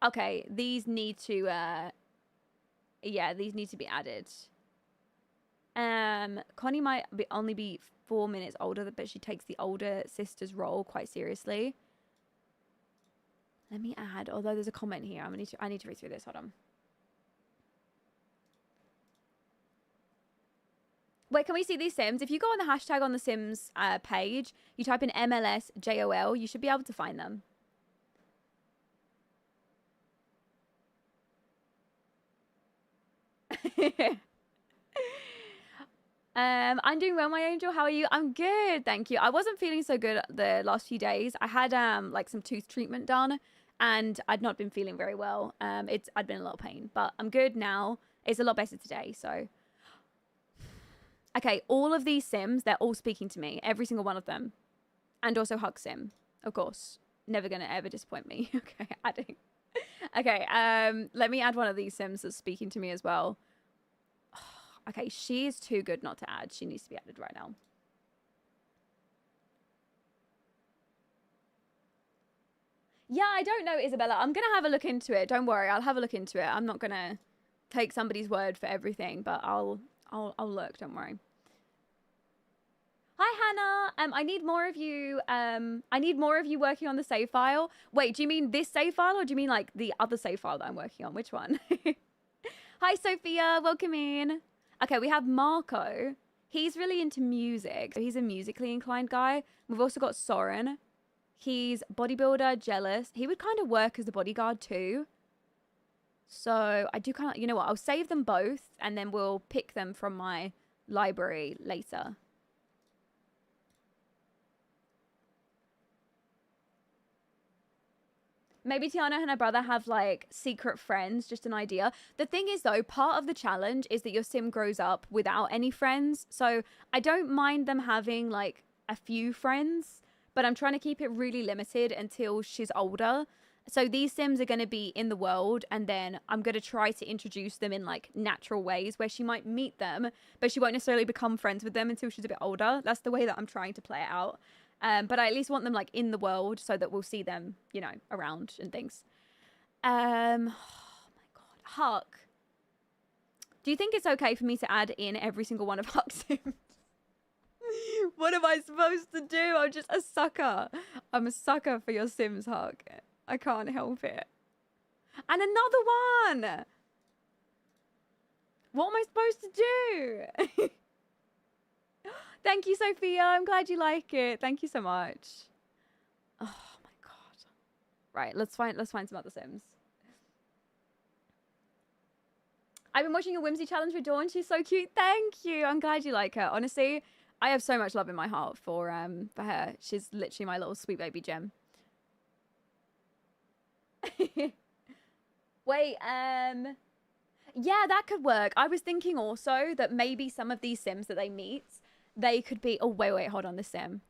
Okay, these need to, yeah, these need to be added. Connie might only be 4 minutes older, but she takes the older sister's role quite seriously. Let me add, although there's a comment here. I need to read through this. Hold on. Wait, can we see these Sims? If you go on the hashtag on the Sims page, you type in MLSJOL, you should be able to find them. I'm doing well, my angel. How are you? I'm good, thank you. I wasn't feeling so good the last few days. I had like some tooth treatment done, and I'd not been feeling very well. I'd been in a lot of pain, but I'm good now. It's a lot better today, so. Okay, all of these Sims, they're all speaking to me. Every single one of them. And also Hug Sim, of course. Never gonna ever disappoint me. Okay, adding. Okay, let me add one of these Sims that's speaking to me as well. Okay, she is too good not to add. She needs to be added right now. Yeah, I don't know, Isabella. I'm going to have a look into it. Don't worry. I'll have a look into it. I'm not going to take somebody's word for everything, but I'll look. Don't worry. Hi, Hannah. I need more of you. I need more of you working on the save file. Wait, do you mean this save file or do you mean like the other save file that I'm working on? Which one? Hi, Sophia. Welcome in. Okay, we have Marco. He's really into music. He's a musically inclined guy. We've also got Soren. He's bodybuilder, jealous. He would kind of work as a bodyguard too. So I do kind of, you know what? I'll save them both and then we'll pick them from my library later. Maybe Tiana and her brother have like secret friends, just an idea. The thing is though, part of the challenge is that your sim grows up without any friends. So I don't mind them having like a few friends, but I'm trying to keep it really limited until she's older. So these sims are going to be in the world and then I'm going to try to introduce them in like natural ways where she might meet them, but she won't necessarily become friends with them until she's a bit older. That's the way that I'm trying to play it out. But I at least want them like in the world so that we'll see them, you know, around and things. Oh my God. Huck. Do you think it's okay for me to add in every single one of Huck's Sims? What am I supposed to do? I'm just a sucker. I'm a sucker for your Sims, Huck. I can't help it. And another one. What am I supposed to do? Thank you, Sophia. I'm glad you like it. Thank you so much. Oh my God. Right, let's find some other Sims. I've been watching your Whimsy challenge with Dawn. She's so cute. Thank you. I'm glad you like her. Honestly, I have so much love in my heart for her. She's literally my little sweet baby gem. Wait, yeah, that could work. I was thinking also that maybe some of these Sims that they meet, they could be... Oh, wait, hold on, this Sim.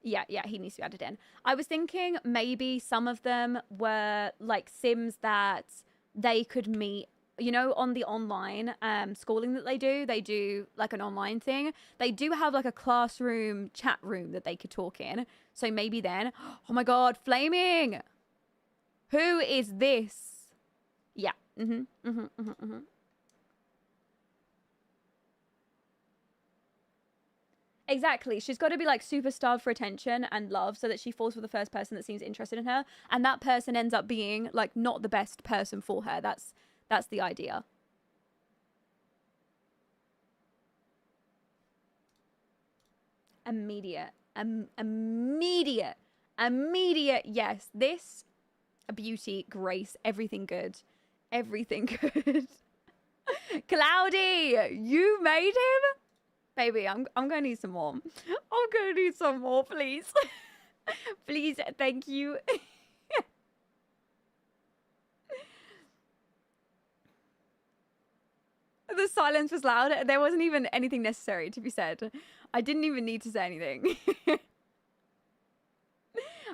Yeah, he needs to be added in. I was thinking maybe some of them were like Sims that they could meet, you know, on the online schooling that they do like an online thing. They do have like a classroom chat room that they could talk in. So maybe then, oh my God, flaming. Who is this? Yeah. Exactly. She's got to be like super starved for attention and love so that she falls for the first person that seems interested in her. And that person ends up being like not the best person for her. That's the idea. Immediate. Immediate. Yes. This, a beauty, grace, everything good. Everything good. Cloudy, you made him? Baby, I'm gonna need some more. I'm gonna need some more, please. Please, thank you. The silence was loud. There wasn't even anything necessary to be said. I didn't even need to say anything.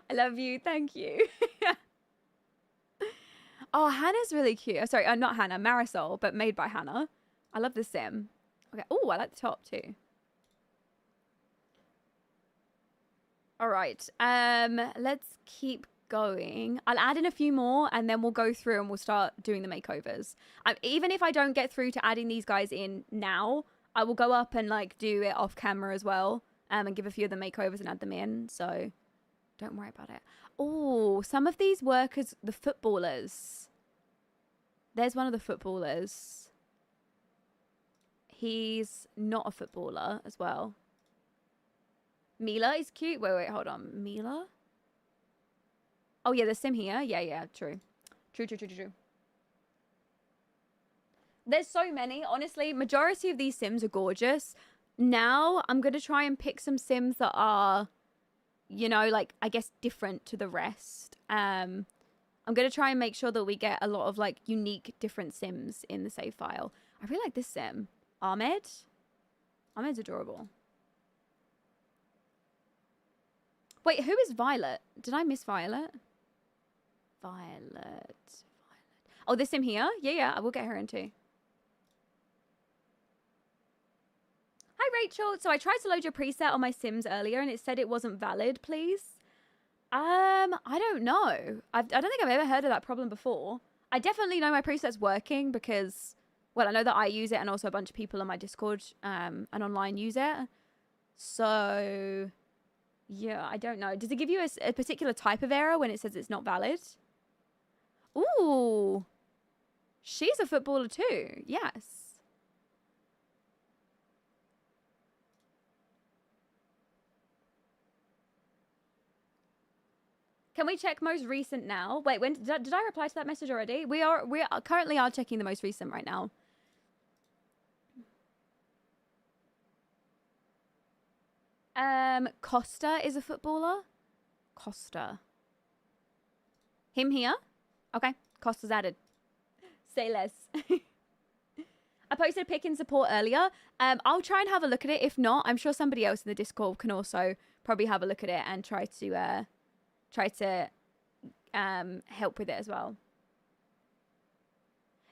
I love you. Thank you. Oh, Hannah's really cute. Sorry, not Hannah, Marisol, but made by Hannah. I love this sim. Okay. Oh, I like the top too. All right. Let's keep going. I'll add in a few more and then we'll go through and we'll start doing the makeovers. Even if I don't get through to adding these guys in now, I will go up and like do it off camera as well. And give a few of the makeovers and add them in. So don't worry about it. Oh, some of these workers, the footballers. There's one of the footballers. He's not a footballer as well. Mila is cute. Wait, hold on. Mila? Oh, yeah, there's sim here. Yeah, true. True. There's so many. Honestly, majority of these sims are gorgeous. Now, I'm going to try and pick some sims that are, you know, like, I guess different to the rest. I'm going to try and make sure that we get a lot of, like, unique, different sims in the save file. I really like this sim. Ahmed's adorable. Wait, who is Violet? Did I miss Violet? Violet. Oh, this sim here? Yeah, I will get her in too. Hi, Rachel. So I tried to load your preset on my Sims earlier and it said it wasn't valid, please. I don't know. I don't think I've ever heard of that problem before. I definitely know my preset's working because, well, I know that I use it and also a bunch of people on my Discord and online use it. So, yeah, I don't know. Does it give you a particular type of error when it says it's not valid? Ooh. She's a footballer too. Yes. Can we check most recent now? Wait, when did I reply to that message already? We are currently checking the most recent right now. Costa is a footballer. Costa. Him here? Okay. Costa's added. Say less. I posted a pic in support earlier. I'll try and have a look at it. If not, I'm sure somebody else in the Discord can also probably have a look at it and try to help with it as well.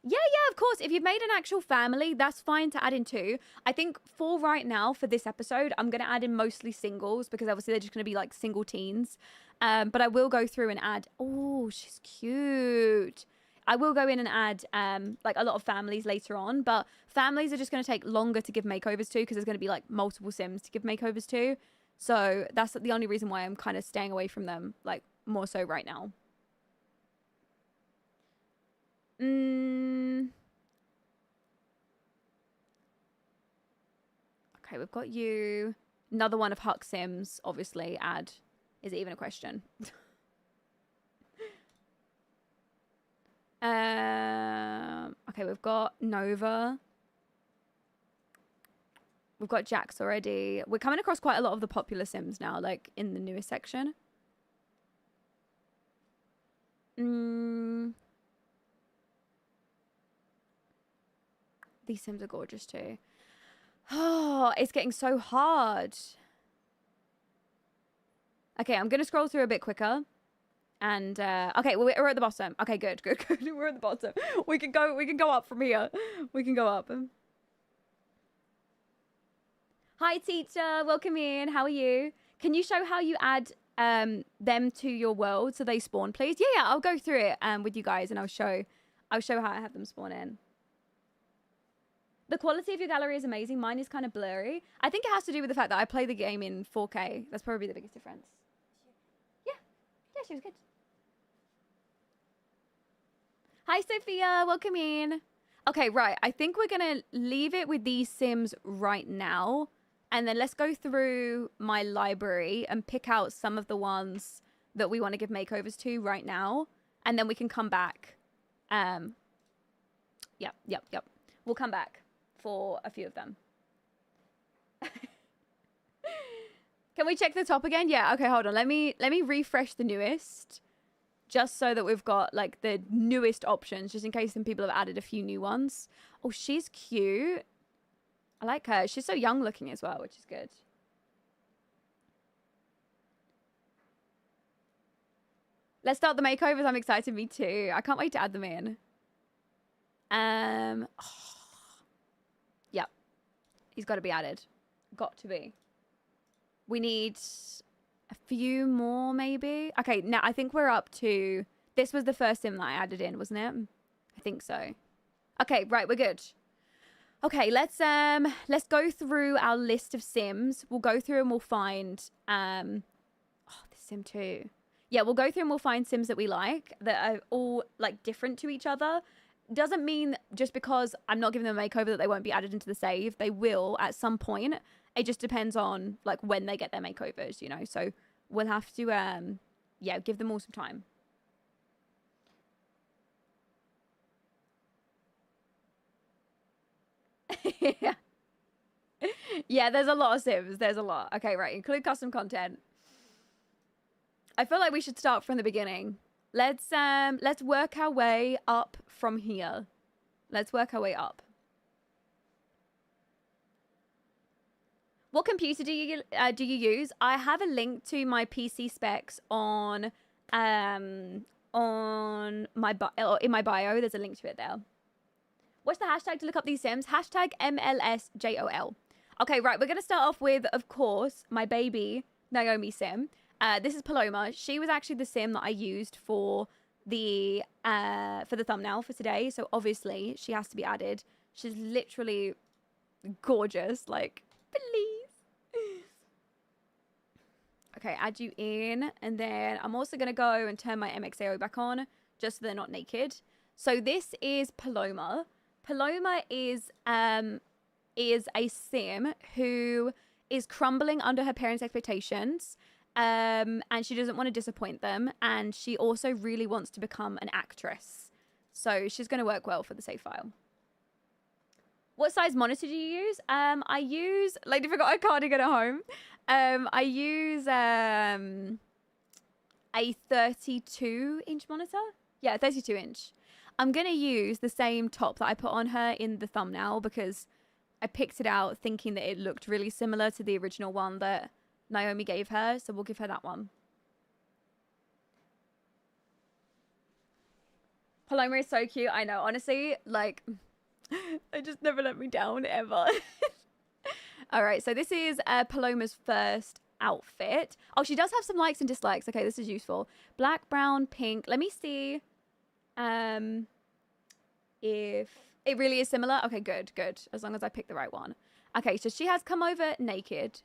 Yeah, of course. If you've made an actual family, that's fine to add in too. I think for right now, for this episode, I'm going to add in mostly singles because obviously they're just going to be like single teens. But I will go through and add... Oh, she's cute. I will go in and add like a lot of families later on. But families are just going to take longer to give makeovers to because there's going to be like multiple Sims to give makeovers to. So that's the only reason why I'm kind of staying away from them, like more so right now. Okay, we've got you. Another one of Huck Sims, obviously, add. Is it even a question? Okay, we've got Nova. We've got Jax already. We're coming across quite a lot of the popular Sims now, like in the newest section. These Sims are gorgeous too. Oh, it's getting so hard. Okay, I'm going to scroll through a bit quicker. And, okay, well, we're at the bottom. Okay, good. We're at the bottom. We can go up from here. We can go up. Hi, teacher. Welcome in. How are you? Can you show how you add them to your world so they spawn, please? Yeah, I'll go through it with you guys and I'll show how I have them spawn in. The quality of your gallery is amazing. Mine is kind of blurry. I think it has to do with the fact that I play the game in 4K. That's probably the biggest difference. Yeah, she was good. Hi, Sophia. Welcome in. Okay, right. I think we're going to leave it with these Sims right now. And then let's go through my library and pick out some of the ones that we want to give makeovers to right now. And then we can come back. Yep. We'll come back for a few of them. Can we check the top again? Yeah, okay, hold on. Let me refresh the newest. Just so that we've got like the newest options, just in case some people have added a few new ones. Oh, she's cute. I like her. She's so young looking as well, which is good. Let's start the makeovers. I'm excited. Me too. I can't wait to add them in. Oh, yep. He's got to be added. Got to be. We need a few more, maybe. Okay, now I think we're up to... This was the first sim that I added in, wasn't it? I think so. Okay, right, we're good. Okay, let's go through our list of sims. We'll go through and we'll find oh, this sim too. Yeah, we'll go through and we'll find sims that we like that are all like different to each other. Doesn't mean just because I'm not giving them a makeover that they won't be added into the save. They will at some point. It just depends on like when they get their makeovers, you know. So we'll have to yeah, give them all some time. Yeah. Yeah, there's a lot of sims. There's a lot. Okay, right. Include custom content. I feel like we should start from the beginning. Let's work our way up from here. Let's work our way up. What computer do you use? I have a link to my PC specs on my in my bio. There's a link to it there. What's the hashtag to look up these sims? Hashtag MLSJOL. Okay, right. We're going to start off with, of course, my baby Naomi sim. This is Paloma. She was actually the sim that I used for the thumbnail for today. So obviously she has to be added. She's literally gorgeous. Like, please. Okay, add you in. And then I'm also going to go and turn my MXAO back on just so they're not naked. So this is Paloma. Paloma is a sim who is crumbling under her parents' expectations, and she doesn't want to disappoint them, and she also really wants to become an actress. So she's going to work well for the save file. What size monitor do you use? I use, Lady Forgot a cardigan at home. I use a 32-inch monitor. Yeah, 32-inch. I'm going to use the same top that I put on her in the thumbnail because I picked it out thinking that it looked really similar to the original one that Naomi gave her. So we'll give her that one. Paloma is so cute. I know. Honestly, like, they just never let me down ever. All right. So this is Paloma's first outfit. Oh, she does have some likes and dislikes. Okay, this is useful. Black, brown, pink. Let me see. If it really is similar. Okay, good. As long as I pick the right one. Okay, so she has come over naked.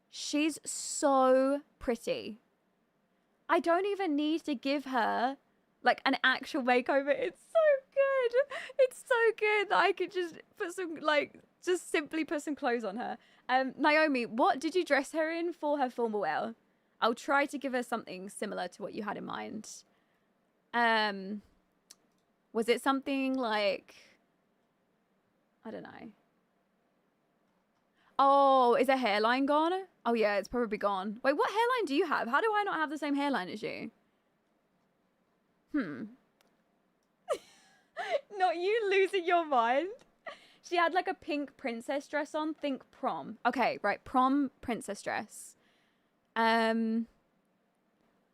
She's so pretty. I don't even need to give her like an actual makeover. It's so good. It's so good that I could just put some just simply put some clothes on her. Naomi, what did you dress her in for her formal wear? I'll try to give her something similar to what you had in mind. Was it something like, I don't know. Oh, is her hairline gone? Oh yeah, it's probably gone. Wait, what hairline do you have? How do I not have the same hairline as you? Not you losing your mind. She had like a pink princess dress on. Think prom. Okay, right. Prom princess dress.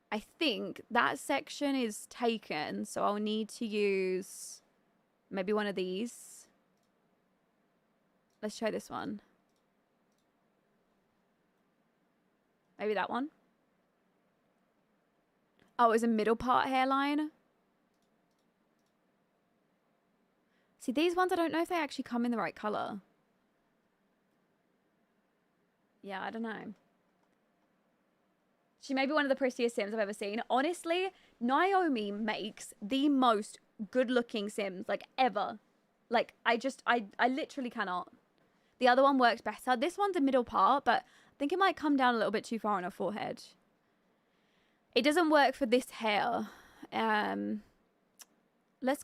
I think that section is taken, so I'll need to use maybe one of these. Let's try this one. Maybe that one. Oh, it's a middle part hairline. See, these ones, I don't know if they actually come in the right color. Yeah, I don't know. She may be one of the prettiest Sims I've ever seen. Honestly, Naomi makes the most good-looking Sims, like, ever. Like, I literally cannot. The other one works better. This one's a middle part, but I think it might come down a little bit too far on her forehead. It doesn't work for this hair. Let's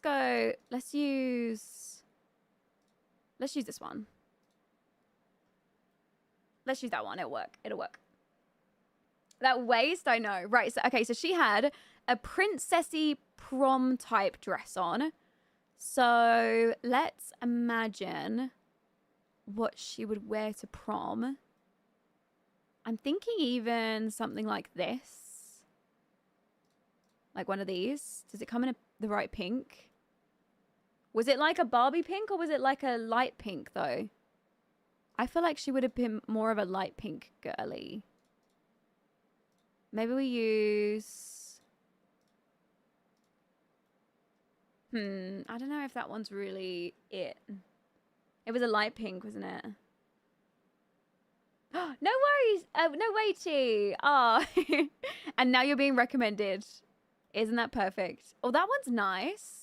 use this one. Let's use that one. It'll work. That waist, I know. Right, so okay, so she had a princessy prom type dress on. So let's imagine what she would wear to prom. I'm thinking even something like this. Like one of these. Does it come in the right pink? Was it like a Barbie pink or was it like a light pink though? I feel like she would have been more of a light pink girly. Maybe we use... I don't know if that one's really it. It was a light pink, wasn't it? No worries. No way, Chi. Oh. And now you're being recommended. Isn't that perfect? Oh, that one's nice.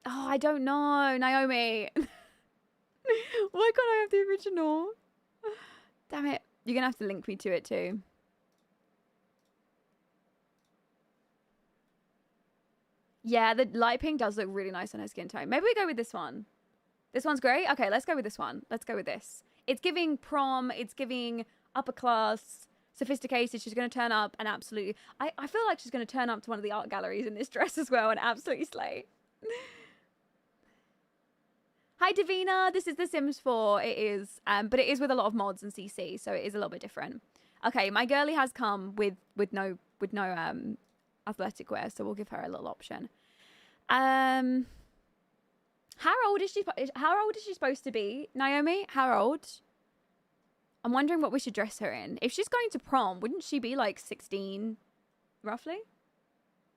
Oh, I don't know, Naomi. Why can't I have the original? Damn it. You're going to have to link me to it too. Yeah, the light pink does look really nice on her skin tone. Maybe we go with this one. This one's great. Okay, let's go with this one. Let's go with this. It's giving prom. It's giving upper class, sophisticated. She's going to turn up and absolutely... I feel like she's going to turn up to one of the art galleries in this dress as well and absolutely slay. Hi, Davina. This is The Sims 4. It is, but it is with a lot of mods and CC, so it is a little bit different. Okay, my girlie has come with no athletic wear, so we'll give her a little option. How old is she supposed to be, Naomi? How old? I'm wondering what we should dress her in. If she's going to prom, wouldn't she be like 16, roughly?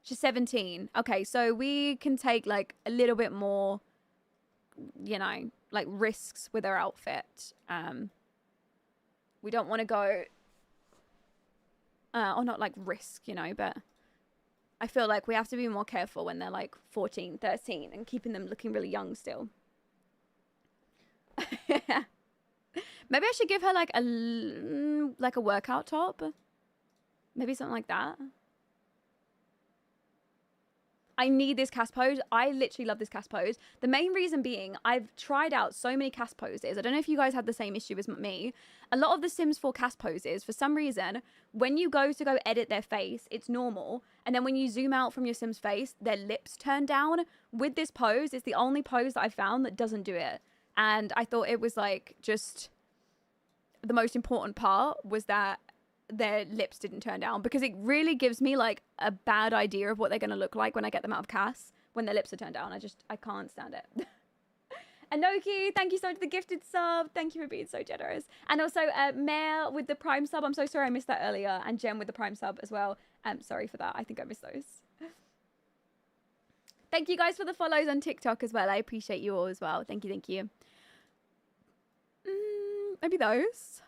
She's 17. Okay, so we can take like a little bit more, you know, like risks with her outfit. We don't want to go, or not like risk, you know, but I feel like we have to be more careful when they're like 14, 13 and keeping them looking really young still. Maybe I should give her like a workout top. Maybe something like that. I need this cast pose. I literally love this cast pose. The main reason being, I've tried out so many cast poses. I don't know if you guys had the same issue as me. A lot of the Sims 4 cast poses, for some reason, when you go edit their face, it's normal. And then when you zoom out from your Sim's face, their lips turn down. With this pose, it's the only pose that I found that doesn't do it. And I thought it was like just the most important part was that their lips didn't turn down, because it really gives me like a bad idea of what they're going to look like when I get them out of cast when their lips are turned down. I can't stand it. Anoki, thank you so much for the gifted sub. Thank you for being so generous. And also Mare with the Prime sub. I'm so sorry I missed that earlier. And Jem with the Prime sub as well. Sorry for that. I think I missed those. Thank you guys for the follows on TikTok as well. I appreciate you all as well. Thank you, thank you. Maybe those.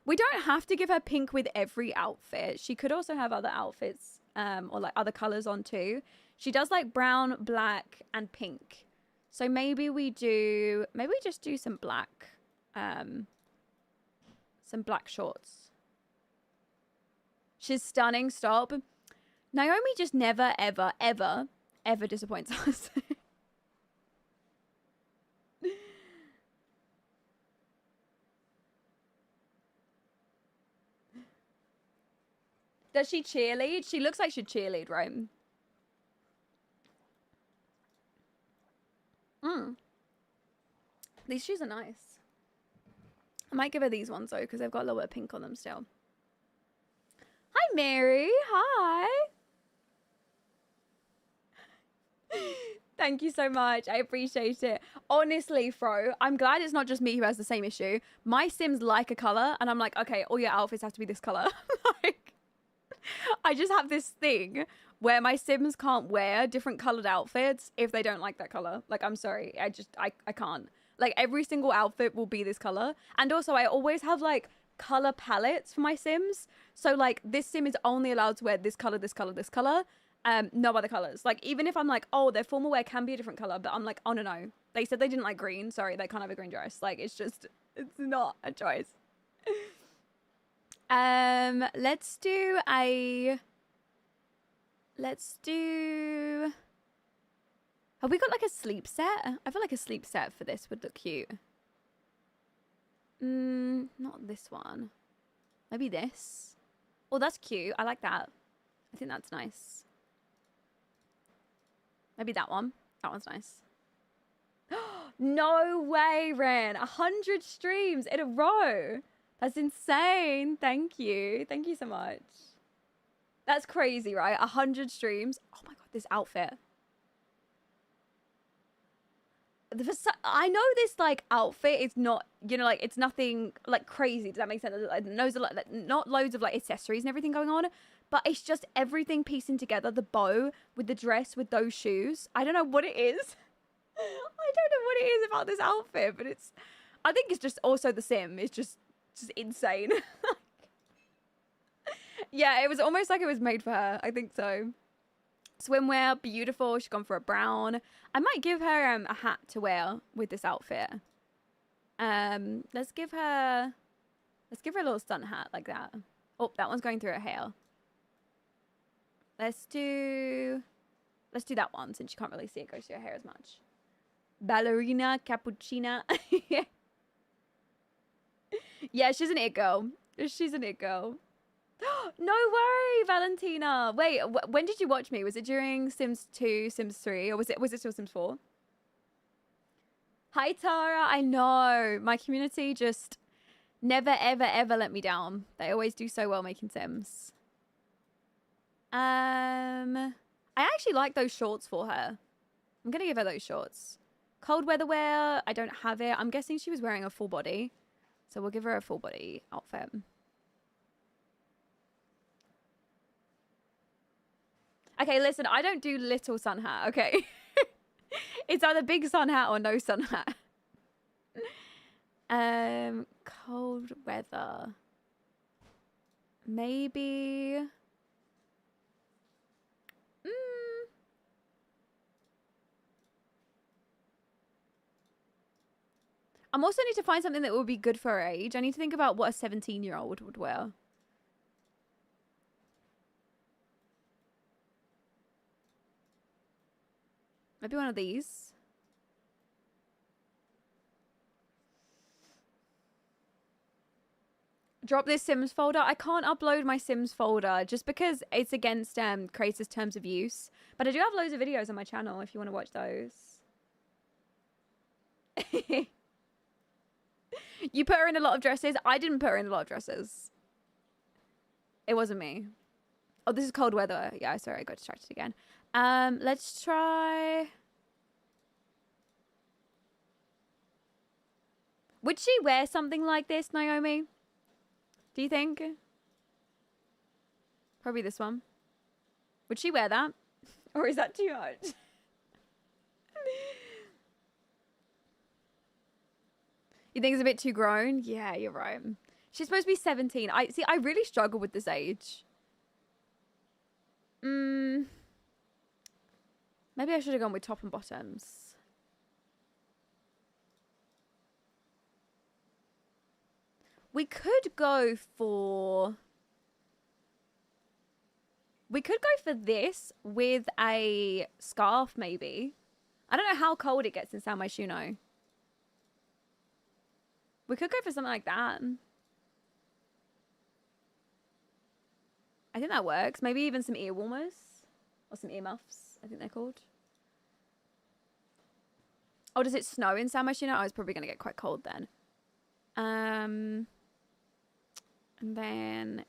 We don't have to give her pink with every outfit. She could also have other outfits or like other colors on too. She does like brown, black, and pink. So maybe we just do some black shorts. She's stunning. Stop. Naomi just never, ever, ever, ever disappoints us. Does she cheerlead? She looks like she'd cheerlead, right? These shoes are nice. I might give her these ones, though, because they've got a little bit of pink on them still. Hi, Mary. Hi. Thank you so much. I appreciate it. Honestly, Fro, I'm glad it's not just me who has the same issue. My Sims like a color, and I'm like, okay, all your outfits have to be this color. Like, I just have this thing where my Sims can't wear different colored outfits if they don't like that color. Like, I'm sorry. I can't. Like, every single outfit will be this color. And also, I always have, like, color palettes for my Sims. So, like, this Sim is only allowed to wear this color, this color, this color. No other colors. Like, even if I'm like, oh, their formal wear can be a different color, but I'm like, oh, no. They said they didn't like green. Sorry, they can't have a green dress. Like, it's not a choice. Let's do have we got like a sleep set? I feel like a sleep set for this would look cute. Not this one. Maybe this. Oh, that's cute. I like that. I think that's nice. Maybe that one. That one's nice. No way, Ren. 100 streams in a row. That's insane. Thank you. Thank you so much. That's crazy, right? 100 streams. Oh my god, this outfit. I know this like outfit is not, you know, like it's nothing like crazy. Does that make sense? Like, not loads of like accessories and everything going on, but it's just everything piecing together. The bow with the dress with those shoes. I don't know what it is. I don't know what it is about this outfit, but it's. I think it's just also the sim. It's just insane. Yeah, it was almost like it was made for her. I think so. Swimwear, beautiful. She's gone for a brown. I might give her a hat to wear with this outfit. Let's give her a little stunt hat like that. Oh, that one's going through her hair. Let's do that one since you can't really see it goes through her hair as much. Ballerina cappuccina. Yeah, she's an it girl. She's an it girl. No way, Valentina. Wait, when did you watch me? Was it during Sims 2, Sims 3, or was it still Sims 4? Hi, Tara. I know. My community just never, ever, ever let me down. They always do so well making Sims. I actually like those shorts for her. I'm going to give her those shorts. Cold weather wear. I don't have it. I'm guessing she was wearing a full body. So we'll give her a full body outfit. Okay, listen, I don't do little sun hat, okay? It's either big sun hat or no sun hat. Cold weather. Maybe... I'm also need to find something that would be good for her age. I need to think about what a 17-year-old would wear. Maybe one of these. Drop this Sims folder. I can't upload my Sims folder just because it's against creators' terms of use. But I do have loads of videos on my channel if you want to watch those. You put her in a lot of dresses. I didn't put her in a lot of dresses. It wasn't me. Oh, this is cold weather. Yeah, sorry, I got distracted again. Let's try... Would she wear something like this, Naomi? Do you think? Probably this one. Would she wear that? Or is that too much? You think it's a bit too grown? Yeah, you're right. She's supposed to be 17. I really struggle with this age. Maybe I should have gone with top and bottoms. We could go for... We could go for this with a scarf, maybe. I don't know how cold it gets in San Myshuno. We could go for something like that. I think that works. Maybe even some ear warmers. Or some ear muffs, I think they're called. Oh, does it snow in San Myshuno? Oh, it's probably going to get quite cold then. And then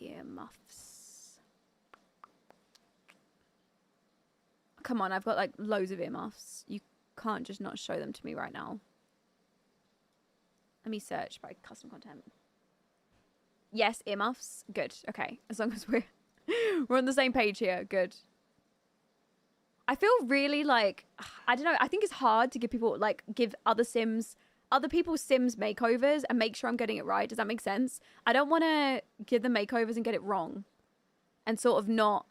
ear muffs. Come on, I've got like loads of ear muffs. You can't just not show them to me right now. Let me search by custom content. Yes, earmuffs. Good. Okay. As long as we're on the same page here. Good. I feel really like, I don't know. I think it's hard to give people, like, give other people's Sims makeovers and make sure I'm getting it right. Does that make sense? I don't want to give them makeovers and get it wrong. And sort of not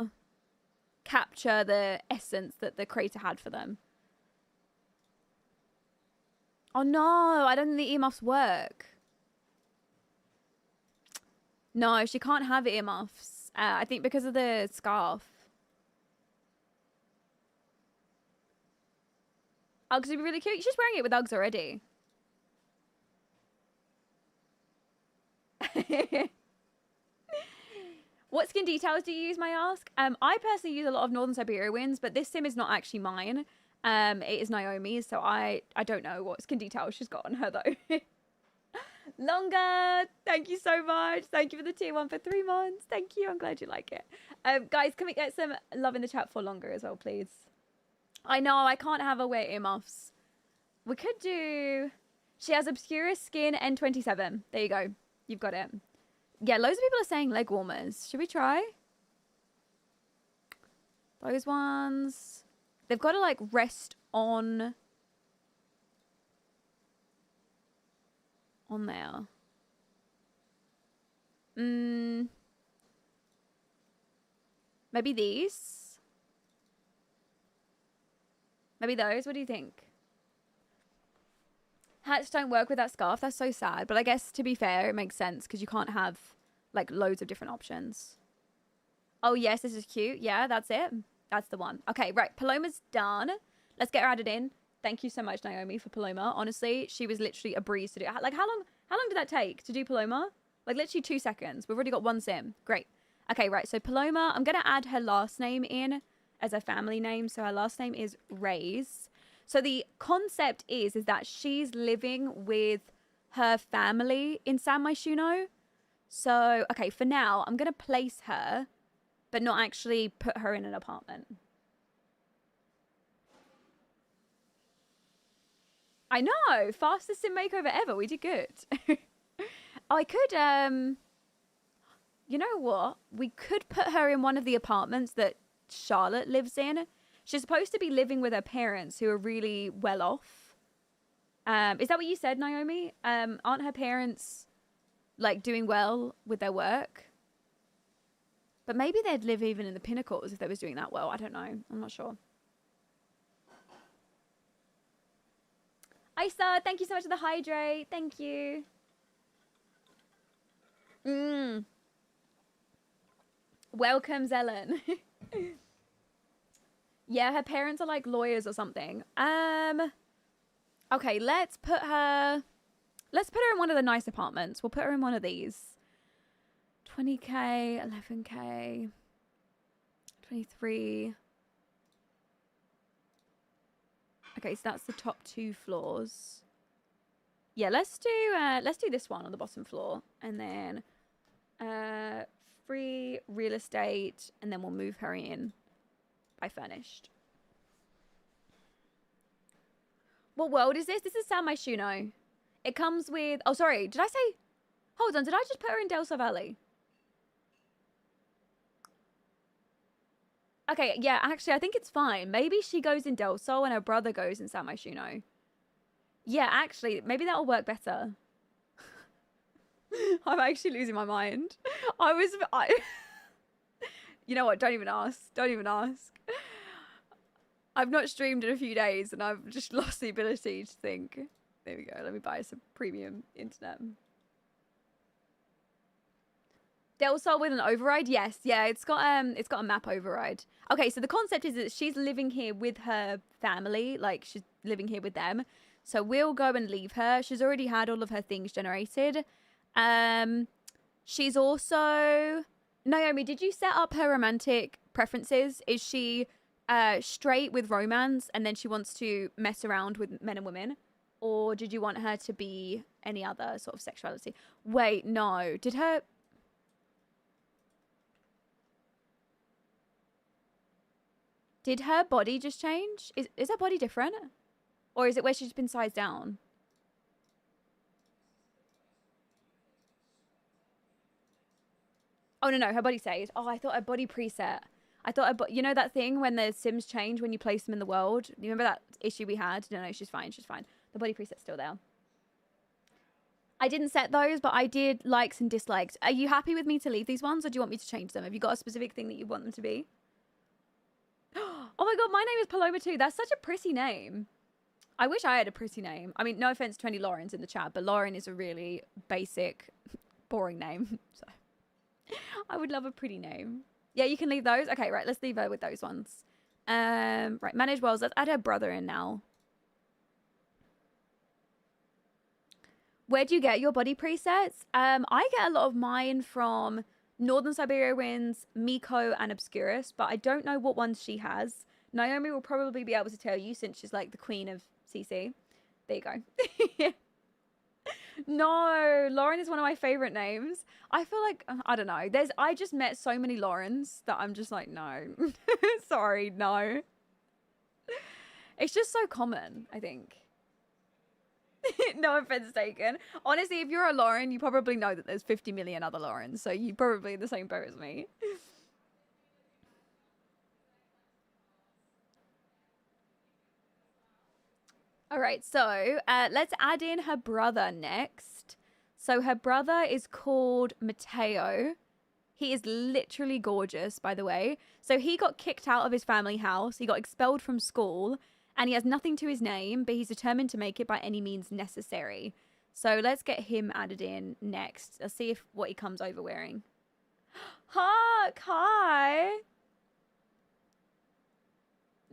capture the essence that the creator had for them. Oh no, I don't think the earmuffs work. No, she can't have earmuffs. I think because of the scarf. Uggs would be really cute. She's wearing it with Uggs already. What skin details do you use, may I ask? I personally use a lot of Northern Siberia winds, but this sim is not actually mine. It is Naomi's, so I don't know what skin details she's got on her, though. Longer. Thank you so much. Thank you for the tier 1 for 3 months. Thank you. I'm glad you like it. Guys, can we get some love in the chat for longer as well, please? I know I can't have her wear earmuffs. We could do... She has obscure skin N27. There you go. You've got it. Yeah, loads of people are saying leg warmers. Should we try? Those ones. They've got to like rest on there. Maybe these. Maybe those. What do you think? Hats don't work with that scarf. That's so sad. But I guess to be fair, it makes sense because you can't have like loads of different options. Oh, yes, this is cute. Yeah, that's it. That's the one. Okay, right. Paloma's done. Let's get her added in. Thank you so much, Naomi, for Paloma. Honestly, she was literally a breeze to do. Like, how long did that take to do Paloma? Like, literally 2 seconds. We've already got 1 sim. Great. Okay, right. So Paloma, I'm going to add her last name in as a family name. So her last name is Reyes. So the concept is that she's living with her family in San Myshuno. So, okay, for now, I'm going to place her, but not actually put her in an apartment. I know! Fastest sim makeover ever. We did good. I could, you know what? We could put her in one of the apartments that Charlotte lives in. She's supposed to be living with her parents who are really well off. Is that what you said, Naomi? Aren't her parents, like, doing well with their work? But maybe they'd live even in the pinnacles if they was doing that well. I don't know. I'm not sure. Isa, thank you so much for the hydrate. Thank you. Welcome, Zelen. Yeah, her parents are like lawyers or something. Okay, let's put her in one of the nice apartments. We'll put her in one of these. 20k, 11k, 23. Okay, so that's the top 2 floors. Yeah, let's do this one on the bottom floor, and then free real estate, and then we'll move her in by furnished. What world is this? This is San Myshuno. It comes with... Oh, sorry. Did I say... Hold on. Did I just put her in Del Sol Valley? Okay, yeah, actually, I think it's fine. Maybe she goes in Del Sol and her brother goes in San Myshuno. Yeah, actually, maybe that'll work better. I'm actually losing my mind. You know what? Don't even ask. Don't even ask. I've not streamed in a few days and I've just lost the ability to think. There we go. Let me buy some premium internet. Del Sol with an override? Yes. Yeah, it's got a map override. Okay, so the concept is that she's living here with her family. Like, she's living here with them. So we'll go and leave her. She's already had all of her things generated. She's also... Naomi, did you set up her romantic preferences? Is she straight with romance and then she wants to mess around with men and women? Or did you want her to be any other sort of sexuality? Wait, no. Did her body just change? Is her body different? Or is it where she's been sized down? Oh, no, her body stayed. Oh, I thought her body preset. I thought, you know that thing when the Sims change when you place them in the world? You remember that issue we had? No, she's fine. She's fine. The body preset's still there. I didn't set those, but I did likes and dislikes. Are you happy with me to leave these ones, or do you want me to change them? Have you got a specific thing that you want them to be? Oh my god, my name is Paloma too. That's such a pretty name. I wish I had a pretty name. I mean, no offense to any Laurens in the chat, but Lauren is a really basic, boring name. So I would love a pretty name. Yeah, you can leave those. Okay, right. Let's leave her with those ones. Right. Manage worlds. Let's add her brother in now. Where do you get your body presets? I get a lot of mine from Northern Siberia Winds, Miko, and Obscurus, but I don't know what ones she has. Naomi will probably be able to tell you since she's like the queen of CC. There you go. No, Lauren is one of my favorite names. I feel like I don't know. I just met so many Laurens that I'm just like, no. Sorry, no. It's just so common, I think. No offense taken. Honestly, if you're a Lauren, you probably know that there's 50 million other Laurens, so you probably in the same boat as me. All right, so let's add in her brother next. So her brother is called Matteo. He is literally gorgeous, by the way. So he got kicked out of his family house. He got expelled from school, and he has nothing to his name, but he's determined to make it by any means necessary. So let's get him added in next. Let's see if what he comes over wearing. Hi.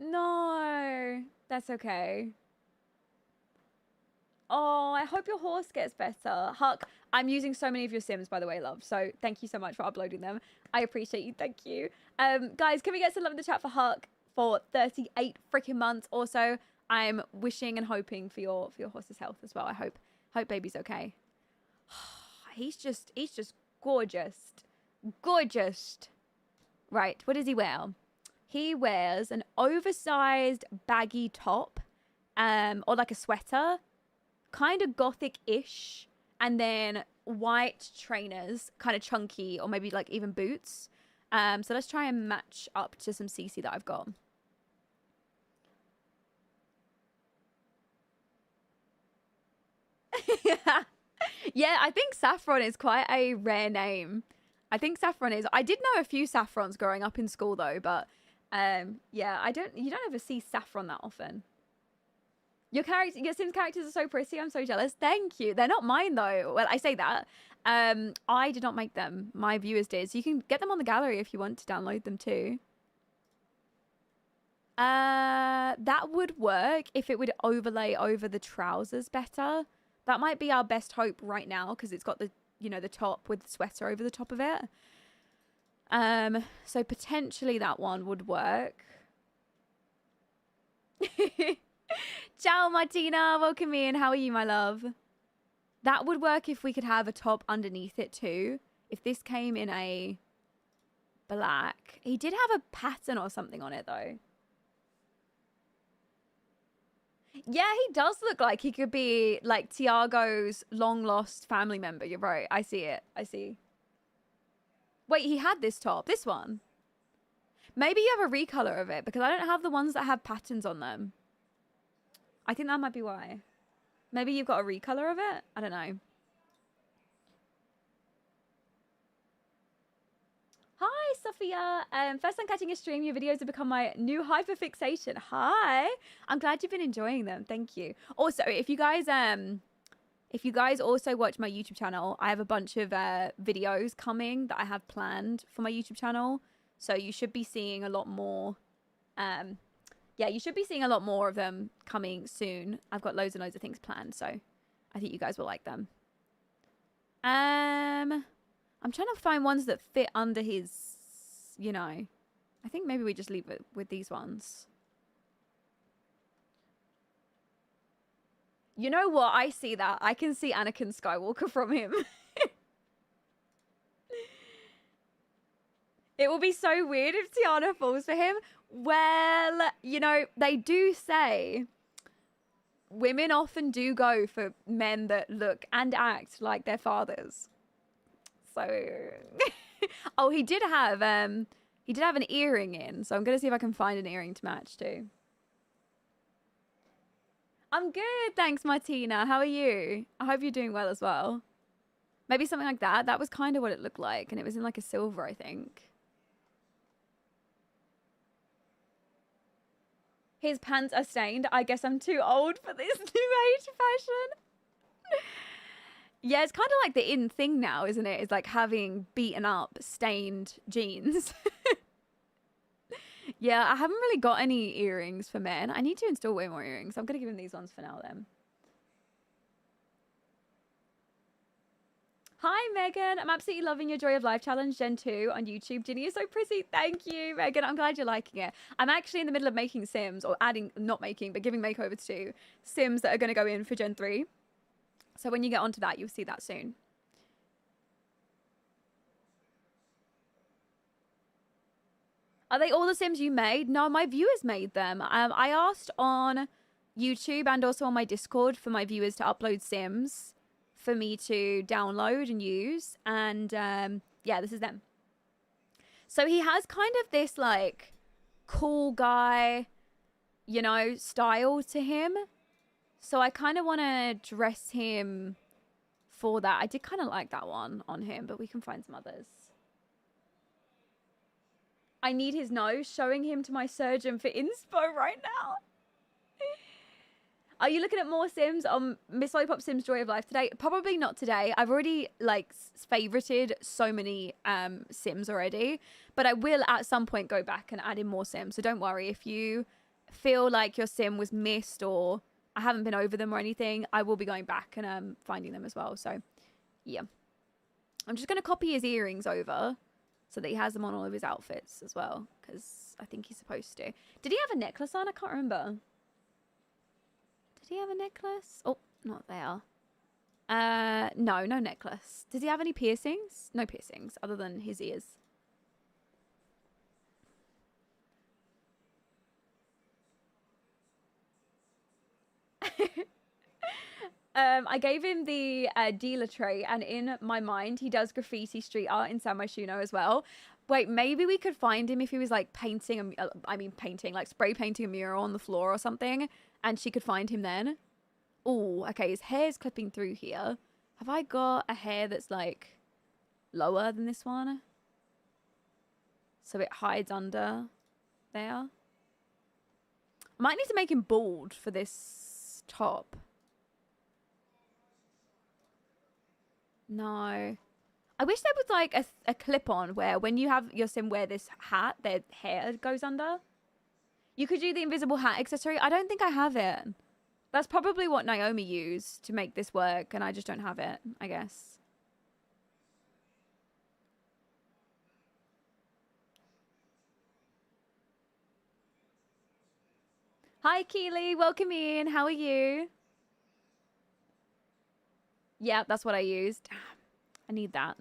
No, that's okay. Oh, I hope your horse gets better. Huck, I'm using so many of your Sims, by the way, love. So thank you so much for uploading them. I appreciate you. Thank you. Guys, can we get some love in the chat for Huck for 38 freaking months? Also, I'm wishing and hoping for your horse's health as well. I hope baby's okay. He's just gorgeous. Gorgeous. Right, what does he wear? He wears an oversized baggy top, or like a sweater. Kind of gothic-ish, and then white trainers, kind of chunky, or maybe like even boots. So let's try and match up to some CC that I've got. Yeah, I think Saffron is quite a rare name. I think Saffron is. I did know a few Saffrons growing up in school though, but yeah, you don't ever see Saffron that often. Your Sims characters are so pretty. I'm so jealous. Thank you. They're not mine though. Well, I say that. I did not make them. My viewers did. So you can get them on the gallery if you want to download them too. That would work if it would overlay over the trousers better. That might be our best hope right now because it's got the, you know, the top with the sweater over the top of it. So potentially that one would work. Ciao, Martina. Welcome in. How are you, my love? That would work if we could have a top underneath it too. If this came in a black. He did have a pattern or something on it though. Yeah, he does look like he could be like Tiago's long lost family member. You're right. I see it. I see. Wait, he had this top. This one. Maybe you have a recolor of it because I don't have the ones that have patterns on them. I think that might be why. Maybe you've got a recolor of it? I don't know. Hi, Sophia. First time catching a stream. Your videos have become my new hyperfixation. Hi. I'm glad you've been enjoying them. Thank you. Also, if you guys also watch my YouTube channel, I have a bunch of videos coming that I have planned for my YouTube channel. So you should be seeing a lot more. Yeah, you should be seeing a lot more of them coming soon. I've got loads and loads of things planned, so I think you guys will like them. I'm trying to find ones that fit under his, you know. I think maybe we just leave it with these ones. You know what? I see that. I can see Anakin Skywalker from him. It will be so weird if Tiana falls for him. Well, you know, they do say women often do go for men that look and act like their fathers. So, oh, he did have an earring in. So I'm going to see if I can find an earring to match too. I'm good. Thanks, Martina. How are you? I hope you're doing well as well. Maybe something like that. That was kind of what it looked like. And it was in like a silver, I think. His pants are stained. I guess I'm too old for this new age fashion. Yeah, it's kind of like the in thing now, isn't it? It's like having beaten up, stained jeans. Yeah, I haven't really got any earrings for men. I need to install way more earrings. I'm going to give him these ones for now then. Hi, Megan. I'm absolutely loving your Joy of Life Challenge Gen 2 on YouTube. Ginny is so pretty. Thank you, Megan. I'm glad you're liking it. I'm actually in the middle of making Sims, or adding, not making, but giving makeovers to Sims that are going to go in for Gen 3. So when you get onto that, you'll see that soon. Are they all the Sims you made? No, my viewers made them. I asked on YouTube and also on my Discord for my viewers to upload Sims for me to download and use. And yeah, this is them. So he has kind of this like cool guy, you know, style to him. So I kind of want to dress him for that. I did kind of like that one on him, but we can find some others. I need his nose, showing him to my surgeon for inspo right now. Are you looking at more Sims on MissLollypopSims Joy of Life today? Probably not today. I've already like favorited so many Sims already, but I will at some point go back and add in more Sims. So don't worry if you feel like your Sim was missed or I haven't been over them or anything. I will be going back and finding them as well. So yeah, I'm just gonna copy his earrings over so that he has them on all of his outfits as well, because I think he's supposed to. Did he have a necklace on? I can't remember. Did he have a necklace? Oh, not there. No necklace. Does he have any piercings? No piercings, other than his ears. I gave him the dealer trait, and in my mind, he does graffiti street art in San Myshuno as well. Wait, maybe we could find him if he was like painting, like spray painting a mural on the floor or something, and she could find him then. Oh, okay, his hair's clipping through here. Have I got a hair that's like lower than this one? So it hides under there. I might need to make him bald for this top. No. I wish there was like a clip-on where when you have your Sim wear this hat, their hair goes under. You could do the invisible hat accessory. I don't think I have it. That's probably what Naomi used to make this work, and I just don't have it, I guess. Hi, Keely. Welcome in. How are you? Yeah, that's what I used. I need that.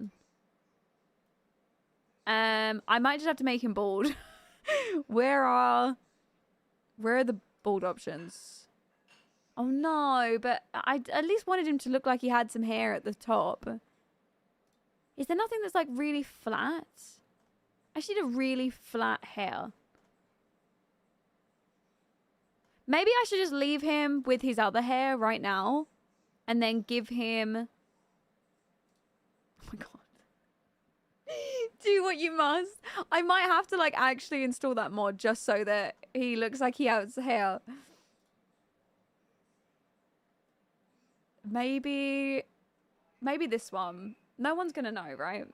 I might just have to make him bald. Where are the bald options? Oh no, but I at least wanted him to look like he had some hair at the top. Is there nothing that's like really flat? I just need a really flat hair. Maybe I should just leave him with his other hair right now and then give him... Oh my god. Do what you must. I might have to like actually install that mod just so that he looks like he has hair. Maybe this one. No one's gonna know, right?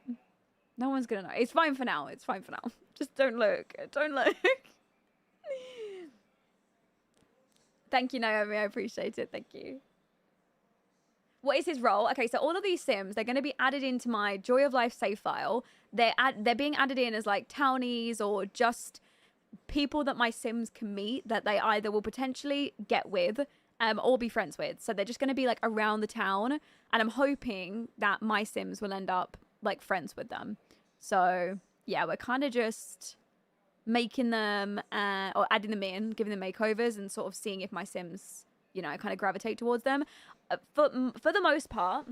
No one's gonna know. It's fine for now. It's fine for now. Just don't look. Don't look. Thank you, Naomi. I appreciate it. Thank you. What is his role? Okay, so all of these Sims, they're going to be added into my Joy of Life save file. They're being added in as like townies or just people that my Sims can meet that they either will potentially get with or be friends with. So they're just going to be like around the town, and I'm hoping that my Sims will end up like friends with them. So yeah, we're kind of just making them or adding them in, giving them makeovers, and sort of seeing if my Sims, you know, kind of gravitate towards them. For the most part,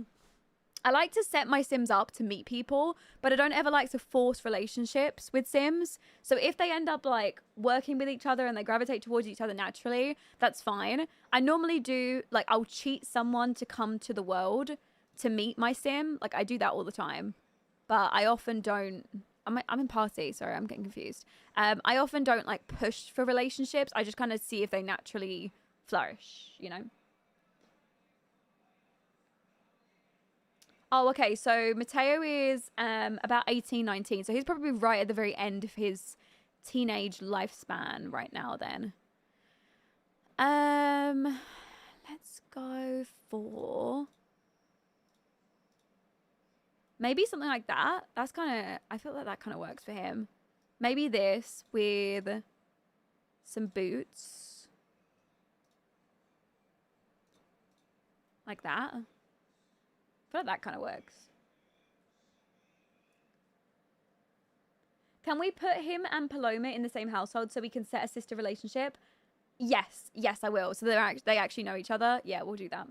I like to set my Sims up to meet people, but I don't ever like to force relationships with Sims. So if they end up like working with each other and they gravitate towards each other naturally, that's fine. I normally do like, I'll cheat someone to come to the world to meet my Sim. Like I do that all the time, but I often don't. I'm in party. Sorry, I'm getting confused. I often don't like push for relationships. I just kind of see if they naturally flourish, you know? Oh, okay. So Mateo is about 18, 19. So he's probably right at the very end of his teenage lifespan right now then. Let's go for... maybe something like that. That's kind of... I feel like that kind of works for him. Maybe this with some boots. Like that. I feel like that kind of works. Can we put him and Paloma in the same household so we can set a sister relationship? Yes. Yes, I will. So they actually know each other. Yeah, we'll do that.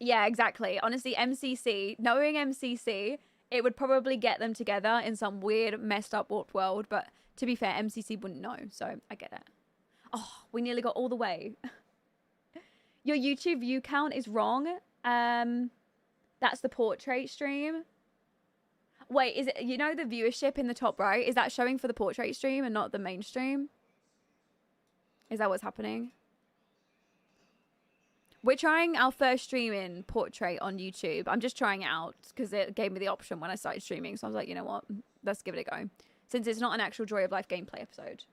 Yeah, exactly. Honestly, MCC, knowing MCC, it would probably get them together in some weird, messed up, warped world. But to be fair, MCC wouldn't know. So I get it. Oh, we nearly got all the way. Your YouTube view count is wrong. That's the portrait stream. Wait, is it, you know, the viewership in the top right? Is that showing for the portrait stream and not the mainstream? Is that what's happening? We're trying our first stream in portrait on YouTube. I'm just trying it out because it gave me the option when I started streaming. So I was like, you know what? Let's give it a go. Since it's not an actual Joy of Life gameplay episode.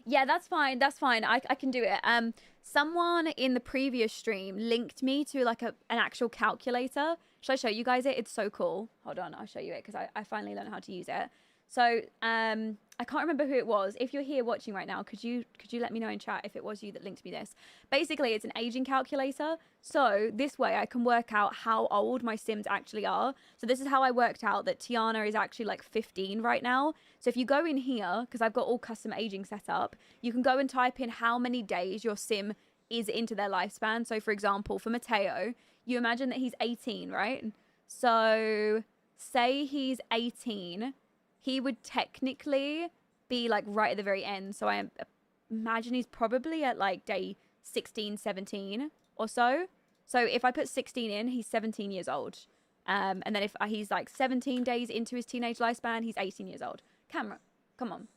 Yeah, that's fine. That's fine. I can do it. Someone in the previous stream linked me to like an actual calculator. Should I show you guys it? It's so cool. Hold on, I'll show you it because I finally learned how to use it. So I can't remember who it was. If you're here watching right now, could you let me know in chat if it was you that linked me this? Basically, it's an aging calculator. So this way I can work out how old my Sims actually are. So this is how I worked out that Tiana is actually like 15 right now. So if you go in here, because I've got all custom aging set up, you can go and type in how many days your Sim is into their lifespan. So for example, for Mateo, you imagine that he's 18, right? So say he's 18, he would technically be like right at the very end. So I imagine he's probably at like day 16, 17 or so. So if I put 16 in, he's 17 years old. And then if he's like 17 days into his teenage lifespan, he's 18 years old. Camera, come on.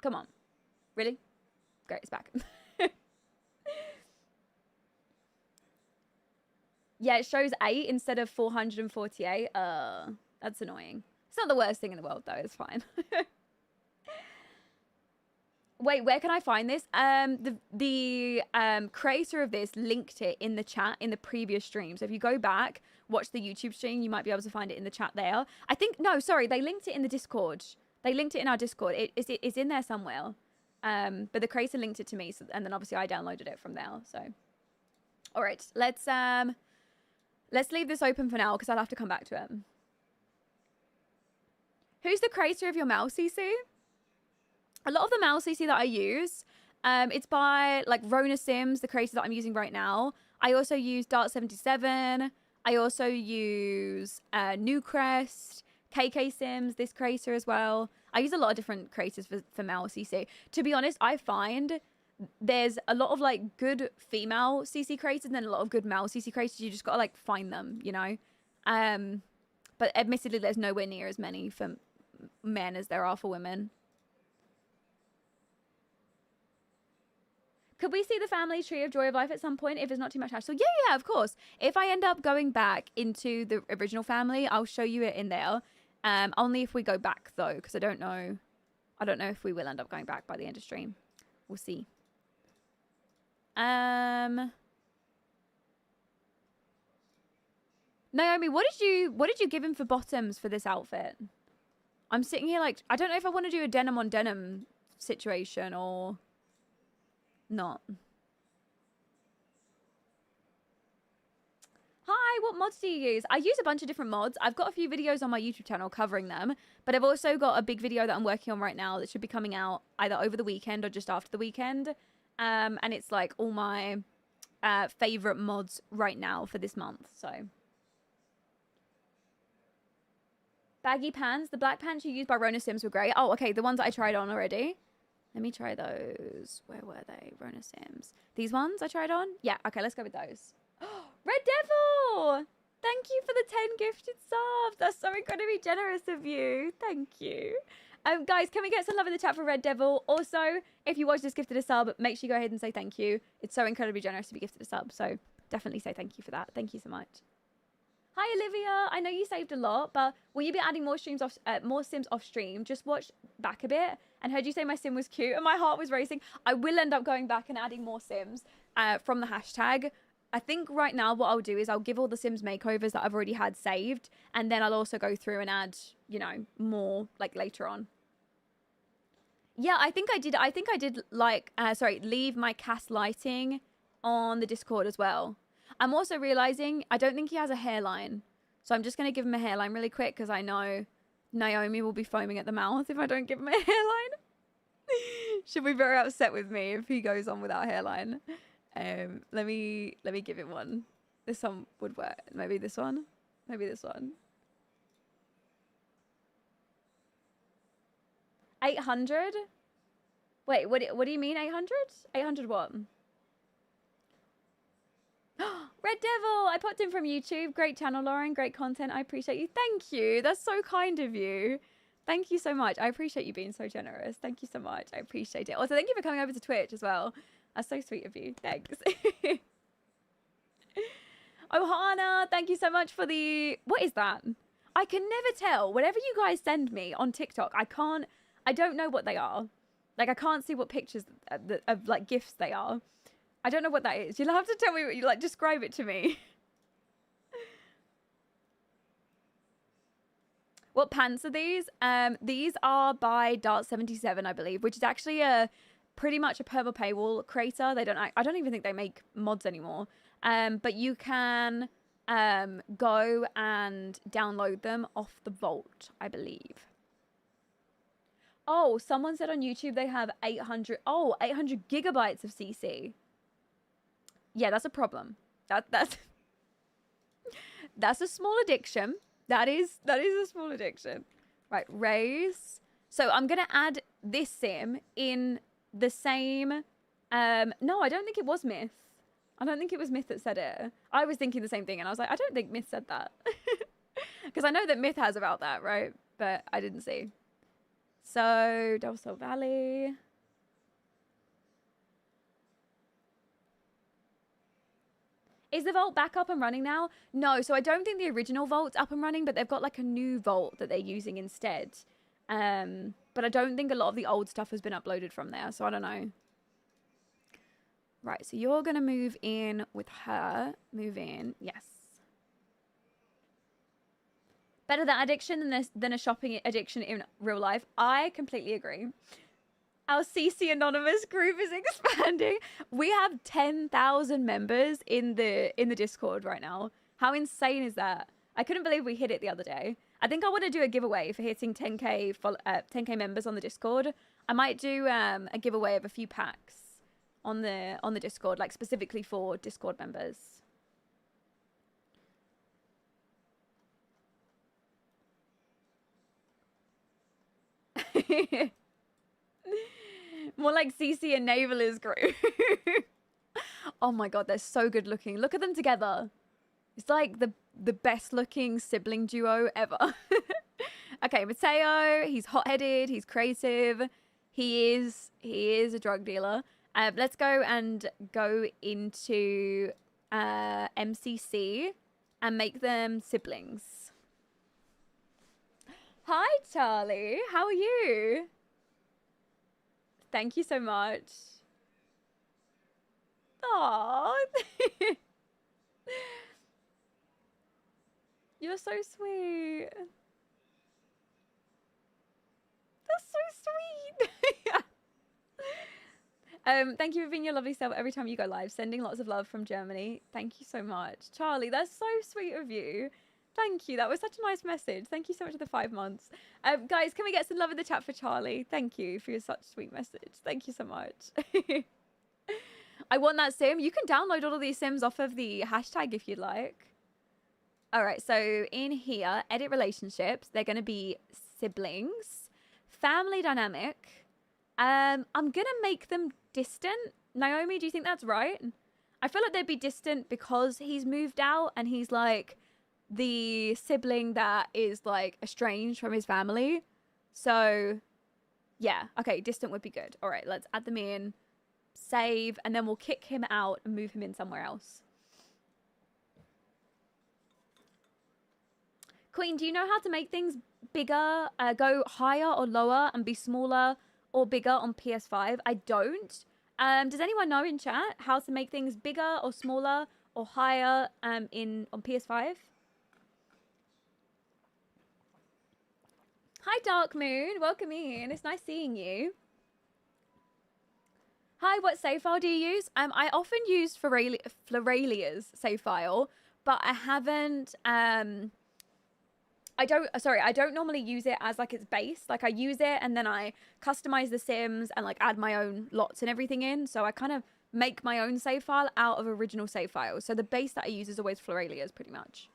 Come on. Really? Great, it's back. Yeah, it shows 8 instead of 448. That's annoying. It's not the worst thing in the world, though. It's fine. Wait, where can I find this? The creator of this linked it in the chat in the previous stream. So if you go back, watch the YouTube stream, you might be able to find it in the chat there. I think, no, sorry, they linked it in the Discord. They linked it in our Discord. It's in there somewhere. But the creator linked it to me, so, and then obviously I downloaded it from there. So, all right, let's leave this open for now because I'll have to come back to it. Who's the creator of your mouse CC? A lot of the mouse CC that I use, it's by like Rona Sims, the creator that I'm using right now. I also use Dart77. I also use Newcrest, KK Sims, this creator as well. I use a lot of different creators for mouse CC. To be honest, I find there's a lot of like good female CC creators and then a lot of good male CC creators. You just gotta like find them, you know. But admittedly, there's nowhere near as many for men as there are for women. Could we see the family tree of Joy of Life at some point if it's not too much hassle? Yeah, of course. If I end up going back into the original family, I'll show you it in there. Only if we go back though, because I don't know if we will end up going back by the end of stream. We'll see. Naomi, what did you give him for bottoms for this outfit? I'm sitting here like, I don't know if I want to do a denim on denim situation or not. Hi, what mods do you use? I use a bunch of different mods. I've got a few videos on my YouTube channel covering them, but I've also got a big video that I'm working on right now that should be coming out either over the weekend or just after the weekend. And it's like all my favorite mods right now for this month. So baggy pants. The black pants you used by Rona Sims were great. Oh, okay. The ones that I tried on already. Let me try those. Where were they? Rona Sims. These ones I tried on? Yeah. Okay, let's go with those. Red Devil! Thank you for the 10 gifted subs. That's so incredibly generous of you. Thank you. Guys, can we get some love in the chat for Red Devil? Also, if you watch this gifted a sub, make sure you go ahead and say thank you. It's so incredibly generous to be gifted a sub. So definitely say thank you for that. Thank you so much. Hi, Olivia. I know you saved a lot, but will you be adding more Sims off stream? Just watch back a bit and heard you say my Sim was cute and my heart was racing. I will end up going back and adding more Sims from the hashtag. I think right now what I'll do is I'll give all the Sims makeovers that I've already had saved, and then I'll also go through and add, you know, more like later on. Yeah, I think I did like, leave my cast lighting on the Discord as well. I'm also realizing I don't think he has a hairline. So I'm just going to give him a hairline really quick because I know Naomi will be foaming at the mouth if I don't give him a hairline. She'll be very upset with me if he goes on without a hairline. Let me give him one. This one would work. Maybe this one. Maybe this one. 800? Wait, what do you mean 800? 800 what? Red Devil, I popped in from YouTube. Great channel, Lauren. Great content. I appreciate you. Thank you. That's so kind of you. Thank you so much. I appreciate you being so generous. Thank you so much. I appreciate it. Also, thank you for coming over to Twitch as well. That's so sweet of you. Thanks. Ohana, thank you so much for the... What is that? I can never tell. Whatever you guys send me on TikTok, I don't know what they are. Like, I can't see what pictures of like, GIFs they are. I don't know what that is. You'll have to tell me what you like. Describe it to me. What pants are these? These are by Dart77, I believe, which is actually pretty much a perma paywall creator. I don't even think they make mods anymore. But you can go and download them off the vault, I believe. Oh, someone said on YouTube they have 800 gigabytes of CC. Yeah, that's a problem. That's a small addiction. That is a small addiction. Right, raise. So I'm gonna add this sim in the same. No, I don't think it was Myth. I don't think it was Myth that said it. I was thinking the same thing, and I was like, I don't think Myth said that, because I know that Myth has about that, right? But I didn't see. So Del Sol Valley. Is the vault back up and running now? No, so I don't think the original vault's up and running, but they've got like a new vault that they're using instead. But I don't think a lot of the old stuff has been uploaded from there, so I don't know. Right, so you're going to move in with her. Move in, yes. Better that addiction than a shopping addiction in real life. I completely agree. Our CC Anonymous group is expanding. We have 10,000 members in the Discord right now. How insane is that? I couldn't believe we hit it the other day. I think I want to do a giveaway for hitting 10k members on the Discord. I might do a giveaway of a few packs on the Discord, like specifically for Discord members. More like CC and Naval's group. Oh my god, they're so good looking. Look at them together. It's like the best looking sibling duo ever. Okay, Mateo, he's hot-headed, he's creative. He is a drug dealer. Let's go into MCC and make them siblings. Hi, Charlie. How are you? Thank you so much. Aww. You're so sweet. That's so sweet. Thank you for being your lovely self every time you go live. Sending lots of love from Germany. Thank you so much. Charlie, that's so sweet of you. Thank you. That was such a nice message. Thank you so much for the 5 months. Guys, can we get some love in the chat for Charlie? Thank you for your such sweet message. Thank you so much. I want that sim. You can download all of these sims off of the hashtag if you'd like. All right, so in here, edit relationships. They're going to be siblings. Family dynamic. I'm going to make them distant. Naomi, do you think that's right? I feel like they'd be distant because he's moved out and he's like the sibling that is like estranged from his family. So yeah, okay, distant would be good. All right, let's add them in, save, and then we'll kick him out and move him in somewhere else. Queen, do you know how to make things bigger, go higher or lower and be smaller or bigger on PS5? I don't. Does anyone know in chat how to make things bigger or smaller or higher on PS5? Hi, Dark Moon. Welcome in. It's nice seeing you. Hi, what save file do you use? I often use Floralia's save file, but I haven't, I don't normally use it as like its base. Like I use it and then I customize the Sims and like add my own lots and everything in. So I kind of make my own save file out of original save files. So the base that I use is always Floralia's pretty much.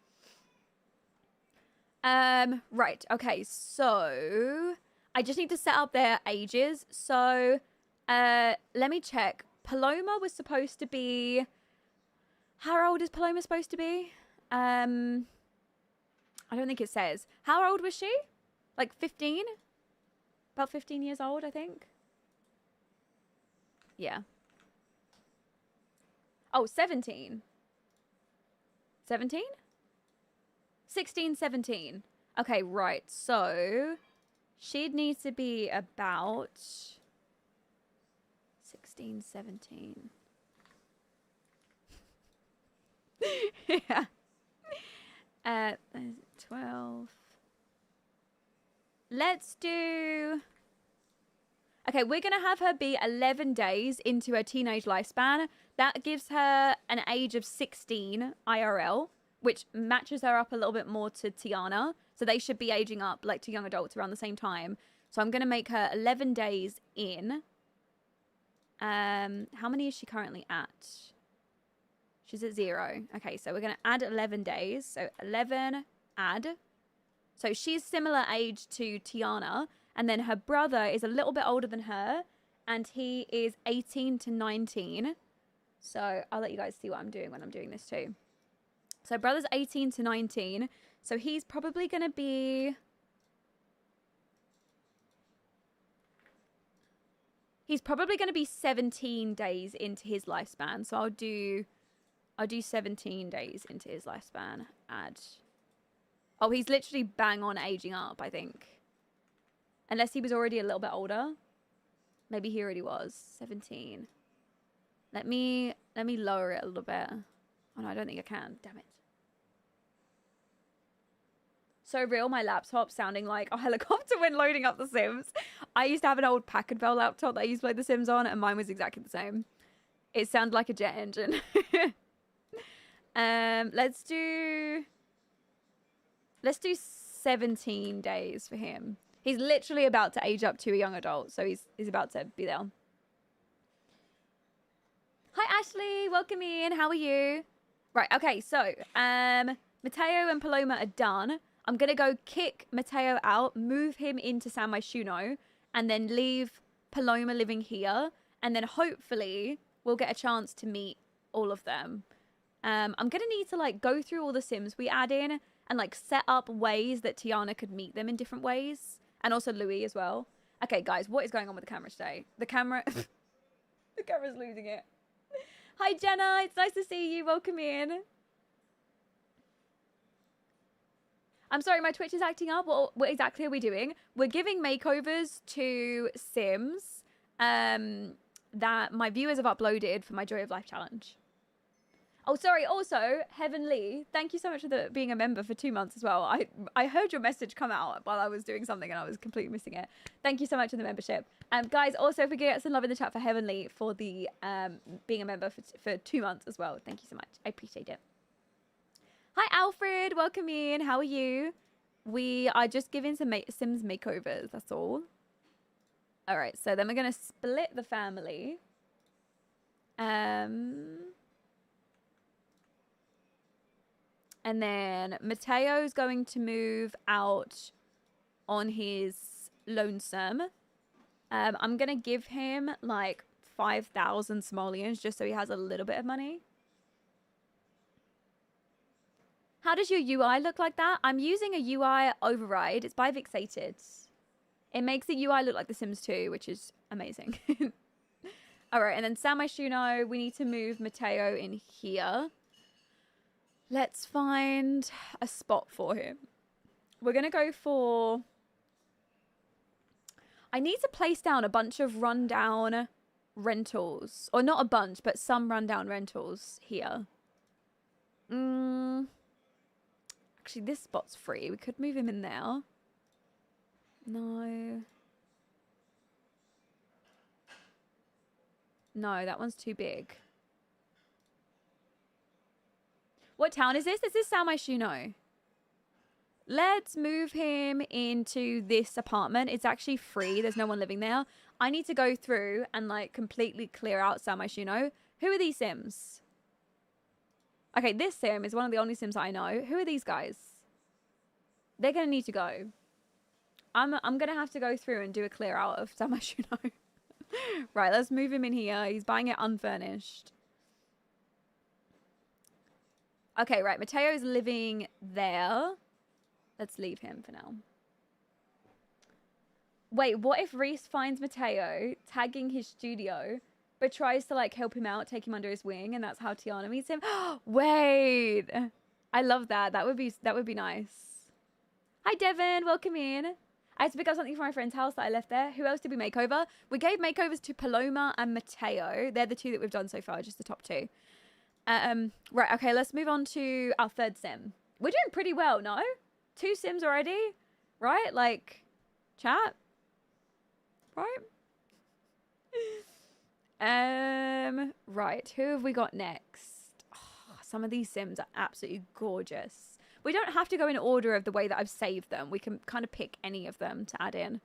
Right. Okay. So I just need to set up their ages. So, let me check. Paloma was supposed to be, how old is Paloma supposed to be? I don't think it says. How old was she? Like 15? About 15 years old, I think. Yeah. Oh, 17. 17? 16, 17. Okay, right. So she'd need to be about 16, 17. Yeah. 12. Let's do... Okay, we're going to have her be 11 days into her teenage lifespan. That gives her an age of 16 IRL, which matches her up a little bit more to Tiana. So they should be aging up like to young adults around the same time. So I'm going to make her 11 days in. How many is she currently at? She's at 0. Okay, so we're going to add 11 days. So 11, add. So she's similar age to Tiana. And then her brother is a little bit older than her. And he is 18 to 19. So I'll let you guys see what I'm doing when I'm doing this too. So brother's 18 to 19. So he's probably going to be... He's probably going to be 17 days into his lifespan. So I'll do 17 days into his lifespan. Add. Oh, he's literally bang on aging up, I think. Unless he was already a little bit older. Maybe he already was. 17. Let me lower it a little bit. Oh no, I don't think I can. Damn it. So real, my laptop sounding like a helicopter when loading up The Sims. I used to have an old Packard-Bell laptop that I used to play The Sims on, and mine was exactly the same. It sounded like a jet engine. Let's do 17 days for him. He's literally about to age up to a young adult, so he's about to be there. Hi Ashley, welcome in. How are you? Right, okay, so Mateo and Paloma are done. I'm gonna go kick Mateo out, move him into San Myshuno, and then leave Paloma living here, and then hopefully we'll get a chance to meet all of them. I'm gonna need to like go through all the Sims we add in and like set up ways that Tiana could meet them in different ways, and also Louis as well. Okay, guys, what is going on with the camera today? The camera, the camera's losing it. Hi Jenna, it's nice to see you. Welcome in. I'm sorry, my Twitch is acting up. What exactly are we doing? We're giving makeovers to Sims that my viewers have uploaded for my Joy of Life challenge. Oh, sorry. Also, Heavenly, thank you so much for being a member for 2 months as well. I heard your message come out while I was doing something and I was completely missing it. Thank you so much for the membership. Guys, also, if we get some love in the chat for Heavenly for the being a member for 2 months as well. Thank you so much. I appreciate it. Hi, Alfred. Welcome in. How are you? We are just giving some Sims makeovers. That's all. All right. So then we're going to split the family. And then Mateo's going to move out on his lonesome. I'm going to give him like 5,000 simoleons just so he has a little bit of money. How does your UI look like that? I'm using a UI override. It's by Vixated. It makes the UI look like The Sims 2, which is amazing. All right, and then San Myshuno, we need to move Mateo in here. Let's find a spot for him. We're going to go for... I need to place down a bunch of rundown rentals. Or not a bunch, but some rundown rentals here. Actually, this spot's free. We could move him in there. No. No, that one's too big. What town is this? This is Sao Maishuno. Let's move him into this apartment. It's actually free. There's no one living there. I need to go through and like completely clear out Sao Maishuno. Who are these Sims? Okay, this Sim is one of the only Sims I know. Who are these guys? They're going to need to go. I'm going to have to go through and do a clear out of Sao Maishuno. Right, let's move him in here. He's buying it unfurnished. Okay, right. Mateo's living there. Let's leave him for now. Wait, what if Reese finds Mateo tagging his studio, but tries to like help him out, take him under his wing, and that's how Tiana meets him? Wait, I love that. That would be nice. Hi, Devin. Welcome in. I had to pick up something from my friend's house that I left there. Who else did we make over? We gave makeovers to Paloma and Mateo. They're the two that we've done so far, just the top two. Right, okay, let's move on to our third sim. We're doing pretty well, no? 2 sims already, right? Like, chat, right? Right, who have we got next? Oh, some of these sims are absolutely gorgeous. We don't have to go in order of the way that I've saved them. We can kind of pick any of them to add in.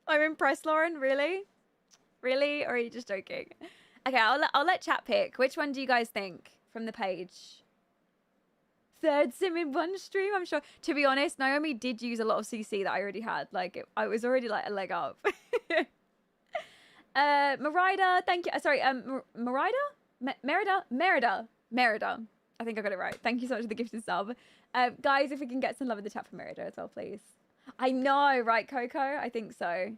I'm impressed, Lauren. Really? Really? Or are you just joking? Okay, I'll let chat pick. Which one do you guys think from the page? Third sim in one stream, I'm sure. To be honest, Naomi did use a lot of CC that I already had. Like, I was already like a leg up. Merida, thank you. Sorry, Merida? Merida. I think I got it right. Thank you so much for the gifted sub. Guys, if we can get some love in the chat for Merida as well, please. I know, right, Coco? I think so.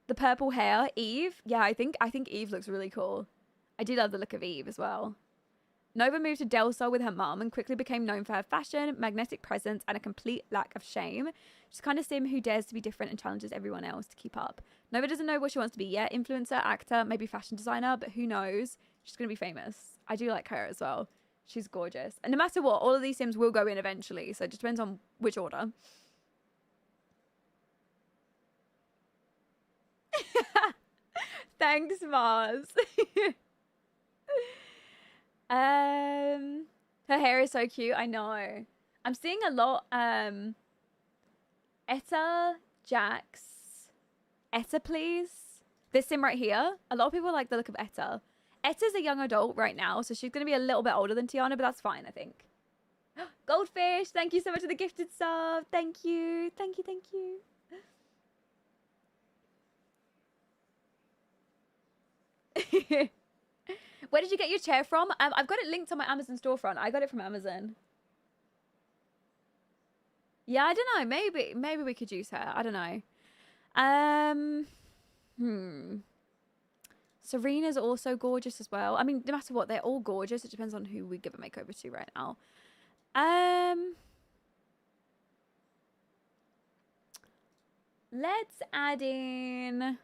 The purple hair, Eve. Yeah, I think Eve looks really cool. I do love the look of Eve as well. Nova moved to Del Sol with her mum and quickly became known for her fashion, magnetic presence, and a complete lack of shame. She's kind of sim who dares to be different and challenges everyone else to keep up. Nova doesn't know what she wants to be yet. Influencer, actor, maybe fashion designer, but who knows? She's going to be famous. I do like her as well. She's gorgeous. And no matter what, all of these sims will go in eventually. So it just depends on which order. Thanks, Mars. Her hair is so cute. I know. I'm seeing a lot. Etta, Jax. Etta, please. This sim right here. A lot of people like the look of Etta. Etta's a young adult right now, so she's going to be a little bit older than Tiana, but that's fine, I think. Goldfish, thank you so much for the gifted sub. Thank you. Thank you, thank you. Where did you get your chair from? I've got it linked on my Amazon storefront. I got it from Amazon. Yeah, I don't know. Maybe we could use her. I don't know. Serena's also gorgeous as well. I mean, no matter what, they're all gorgeous. It depends on who we give a makeover to right now. Let's add in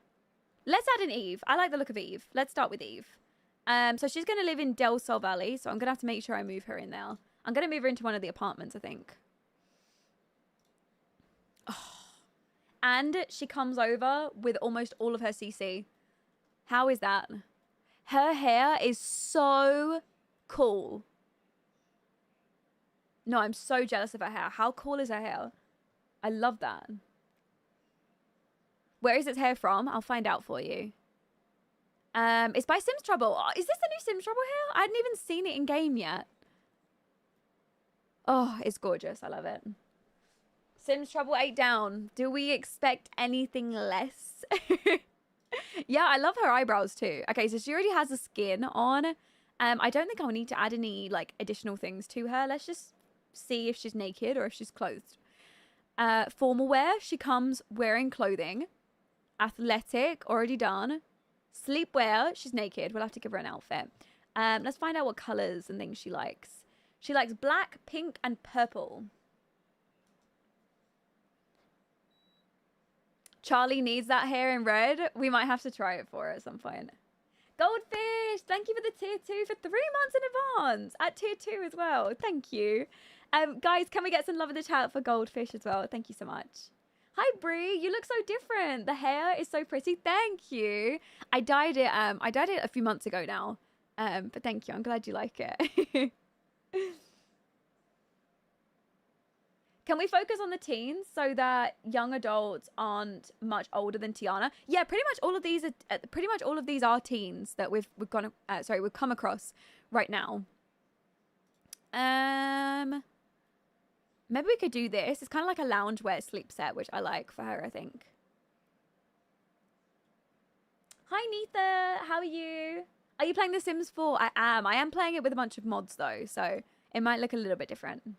Eve. I like the look of Eve. Let's start with Eve. So she's going to live in Del Sol Valley, so I'm going to have to make sure I move her in there. I'm going to move her into one of the apartments, I think. Oh. And she comes over with almost all of her CC. How is that? Her hair is so cool. No, I'm so jealous of her hair. How cool is her hair? I love that. Where is its hair from? I'll find out for you. It's by Sims Trouble. Oh, is this the new Sims Trouble hair? I hadn't even seen it in game yet. Oh, it's gorgeous. I love it. Sims Trouble 8 down. Do we expect anything less? Yeah, I love her eyebrows too. Okay, so she already has the skin on. I don't think I'll need to add any like additional things to her. Let's just see if she's naked or if she's clothed. Formal wear, she comes wearing clothing. Athletic, already done. Sleepwear, she's naked. We'll have to give her an outfit. Let's find out what colors and things she likes. She likes black, pink, and purple. Charlie needs that hair in red. We might have to try it for her at some point. Goldfish, thank you for the tier 2 for 3 months in advance. At tier 2 as well. Thank you. Guys, can we get some love in the chat for Goldfish as well? Thank you so much. Hi Brie, you look so different. The hair is so pretty. Thank you. I dyed it a few months ago now. But thank you. I'm glad you like it. Can we focus on the teens so that young adults aren't much older than Tiana? Yeah, pretty much all of these are teens that we've come across right now. Maybe we could do this. It's kind of like a loungewear sleep set, which I like for her, I think. Hi, Neetha. How are you? Are you playing The Sims 4? I am. I am playing it with a bunch of mods, though, so it might look a little bit different.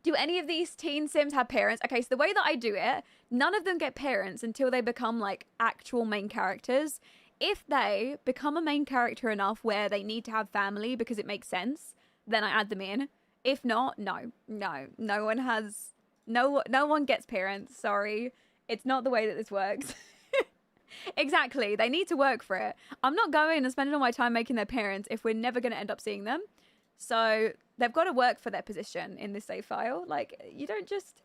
Do any of these teen Sims have parents? Okay, so the way that I do it, none of them get parents until they become, like, actual main characters. If they become a main character enough where they need to have family because it makes sense, then I add them in. If not, no one gets parents. Sorry. It's not the way that this works. Exactly. They need to work for it. I'm not going and spending all my time making their parents if we're never going to end up seeing them. So they've got to work for their position in this save file. Like, you don't just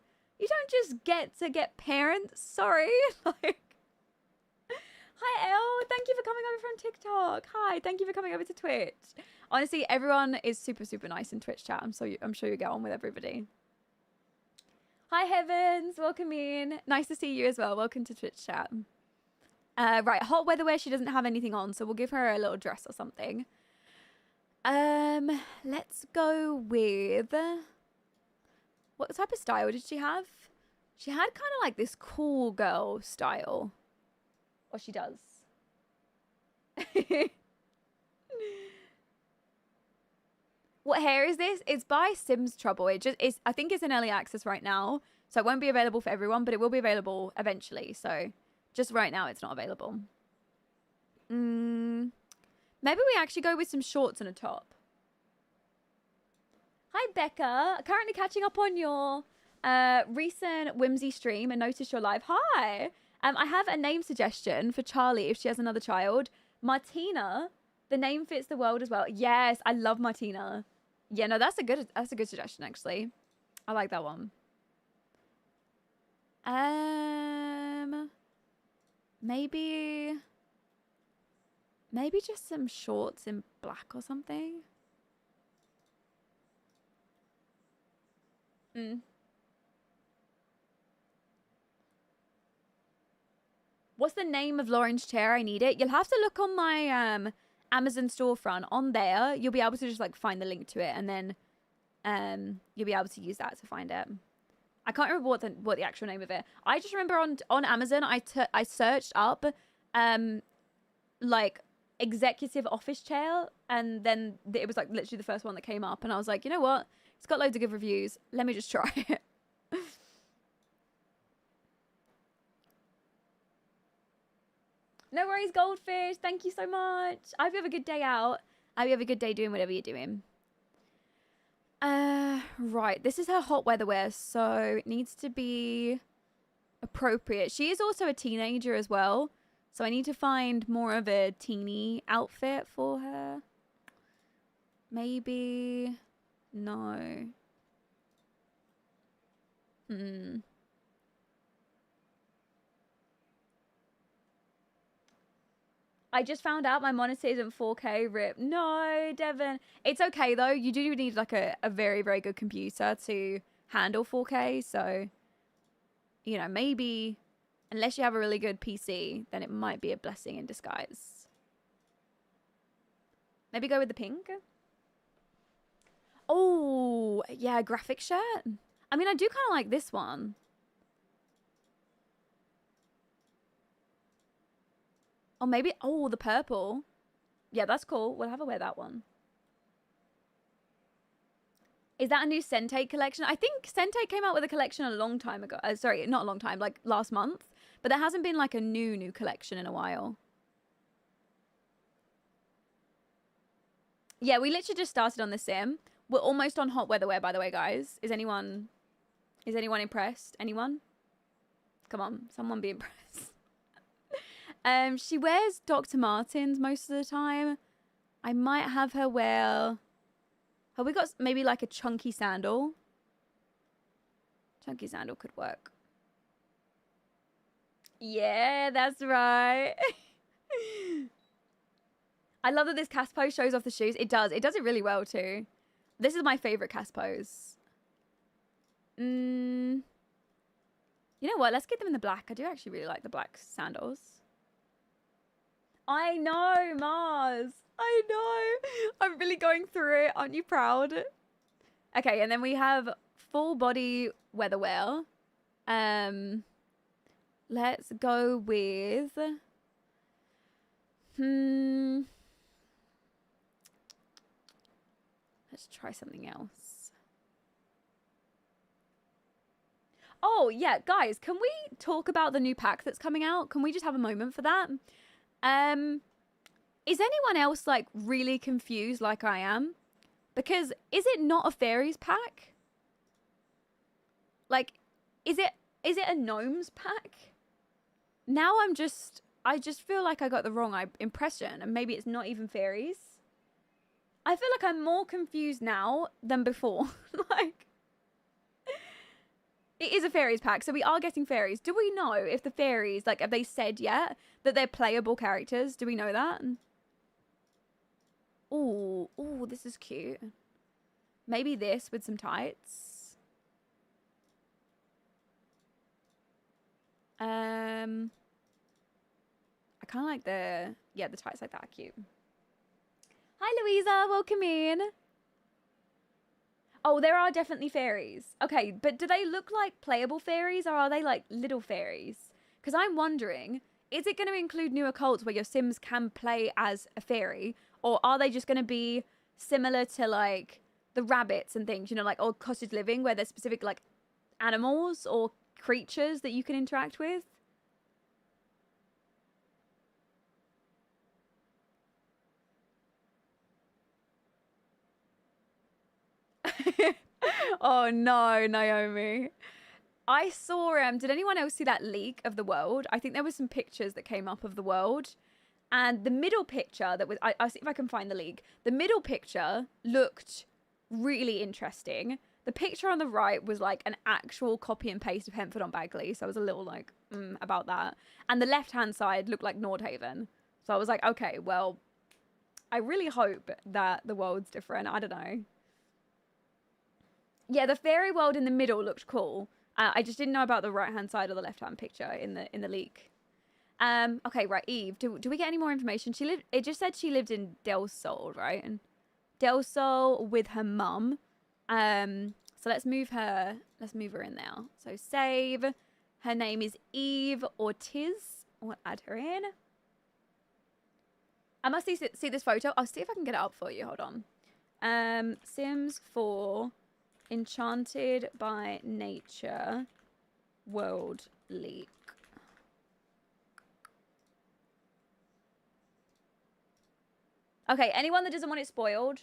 get to get parents. Sorry. Like, hi, Elle. Thank you for coming over from TikTok. Hi. Thank you for coming over to Twitch. Honestly, everyone is super, super nice in Twitch chat. I'm sure you get on with everybody. Hi, Heavens. Welcome in. Nice to see you as well. Welcome to Twitch chat. Right. Hot weather wear. She doesn't have anything on, so we'll give her a little dress or something. Let's go with... What type of style did she have? She had kind of like this cool girl style. Or she does. What hair is this? It's by Sims Trouble. It just is. I think it's in early access right now, so it won't be available for everyone, but it will be available eventually. So just right now, it's not available. Maybe we actually go with some shorts and a top. Hi, Becca. Currently catching up on your recent Whimsy stream and noticed you're live. Hi. I have a name suggestion for Charlie if she has another child. Martina. The name fits the world as well. Yes, I love Martina. Yeah, no, that's a good suggestion actually. I like that one. Maybe just some shorts in black or something. What's the name of Lauren's chair? I need it. You'll have to look on my Amazon storefront. On there, you'll be able to just like find the link to it, and then you'll be able to use that to find it. I can't remember what the actual name of it. I just remember on Amazon, I searched up like executive office chair, and then it was like literally the first one that came up, and I was like, you know what? It's got loads of good reviews. Let me just try it. No worries, Goldfish. Thank you so much. I hope you have a good day out. I hope you have a good day doing whatever you're doing. Right. This is her hot weather wear, so it needs to be appropriate. She is also a teenager as well, so I need to find more of a teeny outfit for her. Maybe... No. I just found out my monitor isn't 4K. RIP. No, Devin. It's okay, though. You do need, like, a very, very good computer to handle 4K. So, you know, maybe, unless you have a really good PC, then it might be a blessing in disguise. Maybe go with the pink. Oh, yeah, graphic shirt. I mean, I do kind of like this one. Or maybe, oh, the purple. Yeah, that's cool. We'll have her wear that one. Is that a new Sentake collection? I think Sentake came out with a collection a long time ago. Sorry, not a long time, like last month. But there hasn't been like a new collection in a while. Yeah, we literally just started on the sim. We're almost on hot weather wear, by the way, guys. Is anyone impressed? Anyone? Come on, someone be impressed. She wears Dr. Martens most of the time. I might have her wear... Have we got maybe like a chunky sandal? Chunky sandal could work. Yeah, that's right. I love that this cast pose shows off the shoes. It does. It does it really well too. This is my favorite cast pose. You know what? Let's get them in the black. I do actually really like the black sandals. I know, Mars. I know. I'm really going through it. Aren't you proud? Okay, and then we have full body weatherwear. Let's go with... Let's try something else. Oh, yeah, guys, can we talk about the new pack that's coming out? Can we just have a moment for that? Is anyone else, like, really confused like I am? Because is it not a fairies pack? Like, is it a gnomes pack? Now I just feel like I got the wrong impression, and maybe it's not even fairies. I feel like I'm more confused now than before. Like, it is a fairies pack, so we are getting fairies. Do we know if the fairies, like, have they said yet that they're playable characters? Do we know that? Ooh, this is cute. Maybe this with some tights. I kind of like the tights like that are cute. Hi, Louisa. Welcome in. Oh, there are definitely fairies. Okay, but do they look like playable fairies or are they like little fairies? Because I'm wondering, is it going to include new occults where your Sims can play as a fairy? Or are they just going to be similar to like the rabbits and things, you know, like old cottage living where there's specific like animals or creatures that you can interact with? Oh no, Naomi. I saw did anyone else see that leak of the world? I think there were some pictures that came up of the world. And the middle picture that was I'll see if I can find the leak. The middle picture looked really interesting. The picture on the right was like an actual copy and paste of Hempford on Bagley. So I was a little like, about that. And the left-hand side looked like Nordhaven. So I was like, okay, well, I really hope that the world's different. I don't know. Yeah, the fairy world in the middle looked cool. I just didn't know about the right-hand side or the left-hand picture in the leak. Okay, right, Eve. Do we get any more information? It just said she lived in Del Sol, right? And Del Sol with her mum. So let's move her in now. So save. Her name is Eve Ortiz. We'll add her in. I must see this photo. I'll see if I can get it up for you. Hold on. Sims 4 Enchanted by Nature World Leak. Okay, anyone that doesn't want it spoiled,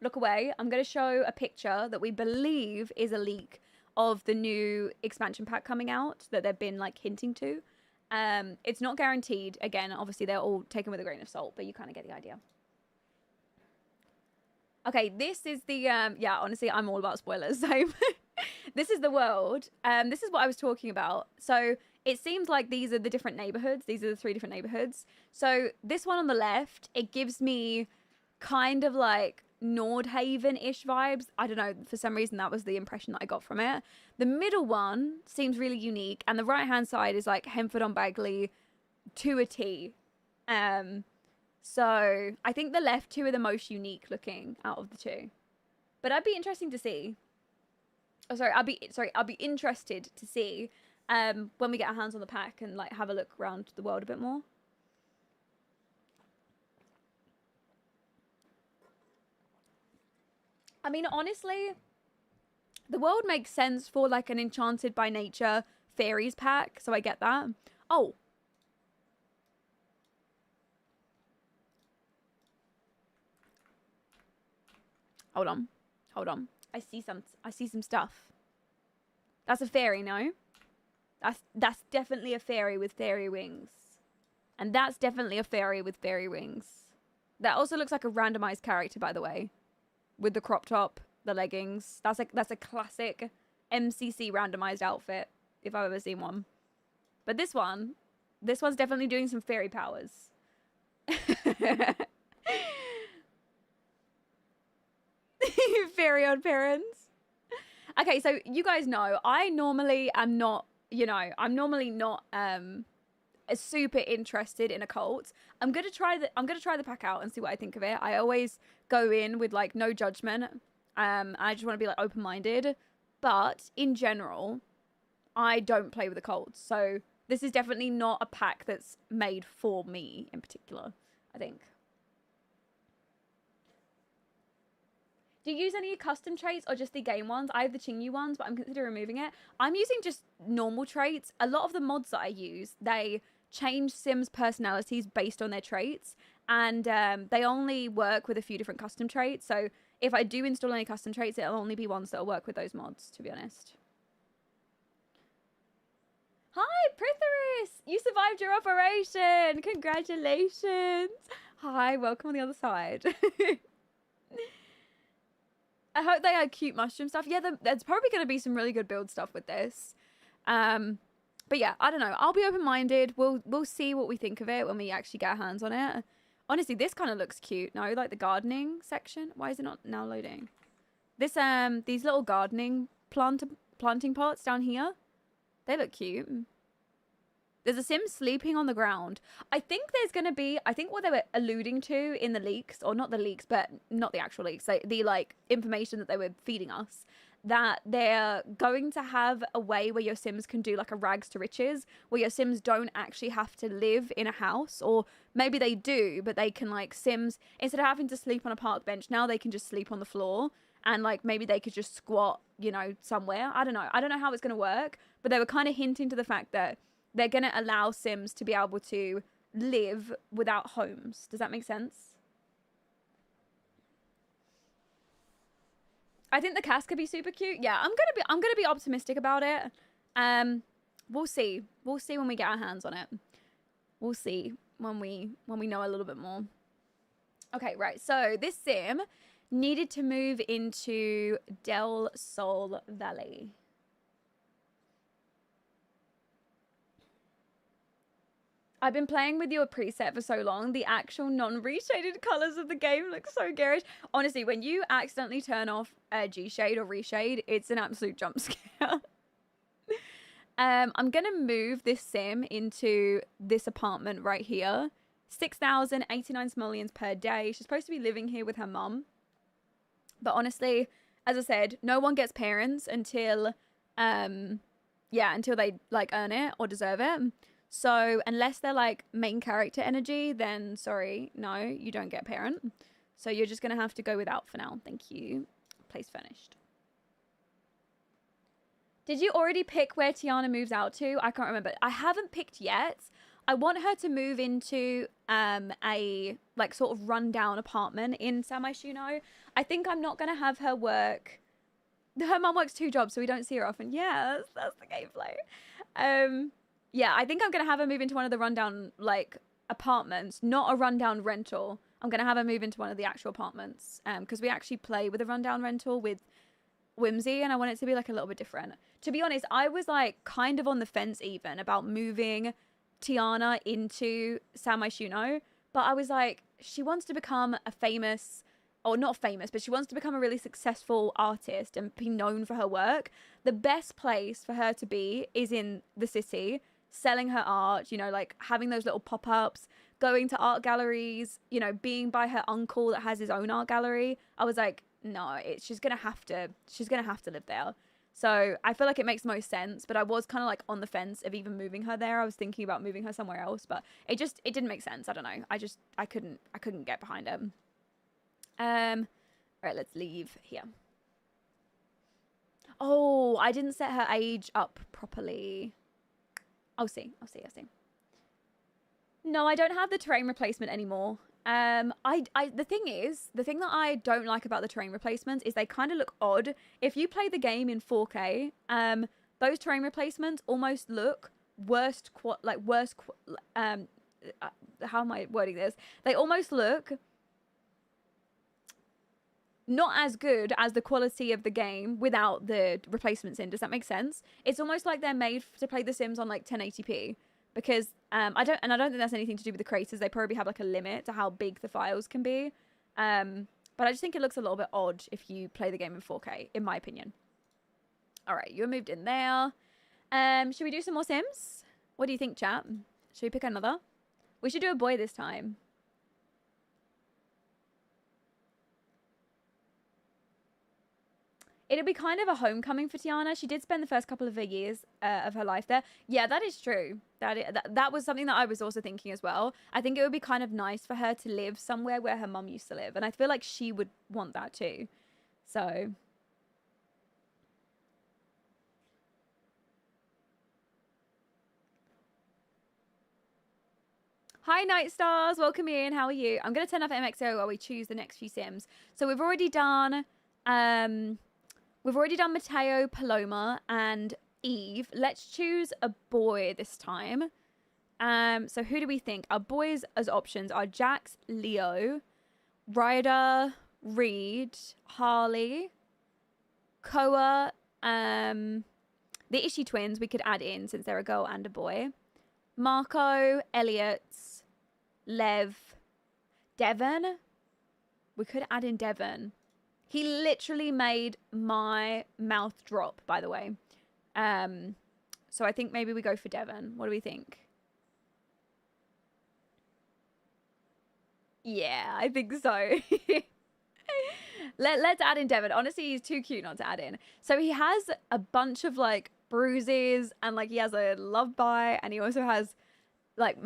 look away. I'm going to show a picture that we believe is a leak of the new expansion pack coming out that they've been like hinting to. It's not guaranteed. Again, obviously they're all taken with a grain of salt, but you kind of get the idea. Okay, this is the, yeah, honestly, I'm all about spoilers. So this is the world. This is what I was talking about. So it seems like these are the different neighborhoods. These are the 3 different neighborhoods. So this one on the left, it gives me kind of like Nordhaven-ish vibes. I don't know, for some reason that was the impression that I got from it. The middle one seems really unique. And the right-hand side is like Hempford on Bagley to a T. So I think the left 2 are the most unique looking out of the 2. But I'd be interesting to see. Oh, sorry, I'll be interested to see when we get our hands on the pack and like have a look around the world a bit more. I mean, honestly, the world makes sense for like an Enchanted by Nature fairies pack, so I get that. Oh. Hold on. I see some stuff. That's a fairy, no? That's definitely a fairy with fairy wings. And that's definitely a fairy with fairy wings. That also looks like a randomized character, by the way. With the crop top, the leggings. That's a classic MCC randomized outfit, if I've ever seen one. But this one's definitely doing some fairy powers. Very odd parents. Okay, so you guys know I normally am not, you know, I'm normally not super interested in occults. I'm gonna try the pack out and see what I think of it. I always go in with like no judgment. I just want to be like open-minded. But in general, I don't play with occults. So this is definitely not a pack that's made for me in particular, I think. Do you use any custom traits or just the game ones? I have the Chingy ones, but I'm considering removing it. I'm using just normal traits. A lot of the mods that I use, they change Sims' personalities based on their traits. And they only work with a few different custom traits. So if I do install any custom traits, it'll only be ones that'll work with those mods, to be honest. Hi, Prithorus! You survived your operation! Congratulations! Hi, welcome on the other side. I hope they had cute mushroom stuff. Yeah, there's probably going to be some really good build stuff with this. But yeah, I don't know. I'll be open-minded. We'll see what we think of it when we actually get our hands on it. Honestly, this kind of looks cute. No, like the gardening section. Why is it not now loading? This these little gardening planting pots down here. They look cute. There's a sim sleeping on the ground. I think there's going to be, I think what they were alluding to in the leaks, or not the leaks, but not the actual leaks, like the like information that they were feeding us, that they're going to have a way where your sims can do like a rags to riches, where your sims don't actually have to live in a house, or maybe they do, but they can like sims, instead of having to sleep on a park bench, now they can just sleep on the floor. And like maybe they could just squat, you know, somewhere. I don't know. I don't know how it's going to work, but they were kind of hinting to the fact that they're going to allow Sims to be able to live without homes. Does that make sense? I think the cast could be super cute. Yeah, I'm gonna be optimistic about it. We'll see. We'll see when we get our hands on it. We'll see when we know a little bit more. Okay, right. So this sim needed to move into Del Sol Valley. I've been playing with your preset for so long. The actual non-reshaded colors of the game look so garish. Honestly, when you accidentally turn off G-shade or reshade, it's an absolute jump scare. I'm going to move this sim into this apartment right here. 6,089 simoleons per day. She's supposed to be living here with her mum. But honestly, as I said, no one gets parents until, until they like earn it or deserve it. So unless they're like main character energy, then sorry, no, you don't get parent. So you're just going to have to go without for now. Thank you. Place furnished. Did you already pick where Tiana moves out to? I can't remember. I haven't picked yet. I want her to move into a like sort of rundown apartment in San Myshuno. I think I'm not going to have her work. Her mum works 2 jobs, so we don't see her often. Yeah, that's the gameplay. Yeah, I think I'm going to have her move into one of the rundown, like, apartments. Not a rundown rental. I'm going to have her move into one of the actual apartments. Because we actually play with a rundown rental with Whimsy, and I want it to be, like, a little bit different. To be honest, I was, like, kind of on the fence even about moving Tiana into San Myshuno. But I was like, she wants to become a famous... or not famous, but she wants to become a really successful artist and be known for her work. The best place for her to be is in the city, selling her art, you know, like having those little pop-ups, going to art galleries, you know, being by her uncle that has his own art gallery. I was like, no, she's gonna have to live there. So I feel like it makes the most sense, but I was kind of like on the fence of even moving her there. I was thinking about moving her somewhere else, but it didn't make sense. I don't know. I couldn't get behind it. All right, let's leave here. Oh, I didn't set her age up properly. I'll see. No, I don't have the terrain replacement anymore. The thing that I don't like about the terrain replacements is they kind of look odd. If you play the game in 4K, those terrain replacements almost look how am I wording this? They almost look not as good as the quality of the game without the replacements in. Does that make sense? It's almost like they're made to play The Sims on like 1080p, because I don't think that's anything to do with the creators. They probably have like a limit to how big the files can be. But I just think it looks a little bit odd if you play the game in 4K, in my opinion. All right, you're moved in there. Should we do some more Sims? What do you think, chat? Should we pick another? We should do a boy this time. It'll be kind of a homecoming for Tiana. She did spend the first couple of her years of her life there. Yeah, that is true. That was something that I was also thinking as well. I think it would be kind of nice for her to live somewhere where her mum used to live. And I feel like she would want that too. So... Hi, Night Stars. Welcome in. How are you? I'm going to turn off MXO while we choose the next few Sims. So we've already done... We've already done Matteo, Paloma, and Eve. Let's choose a boy this time. So who do we think? Our boys as options are Jax, Leo, Ryder, Reed, Harley, Koa, the Ishi twins we could add in since they're a girl and a boy. Marco, Elliot, Lev, Devon. We could add in Devon. He literally made my mouth drop, by the way. So I think maybe we go for Devon. What do we think? Yeah, I think so. Let's add in Devon. Honestly, he's too cute not to add in. So he has a bunch of like bruises and like he has a love bite and he also has like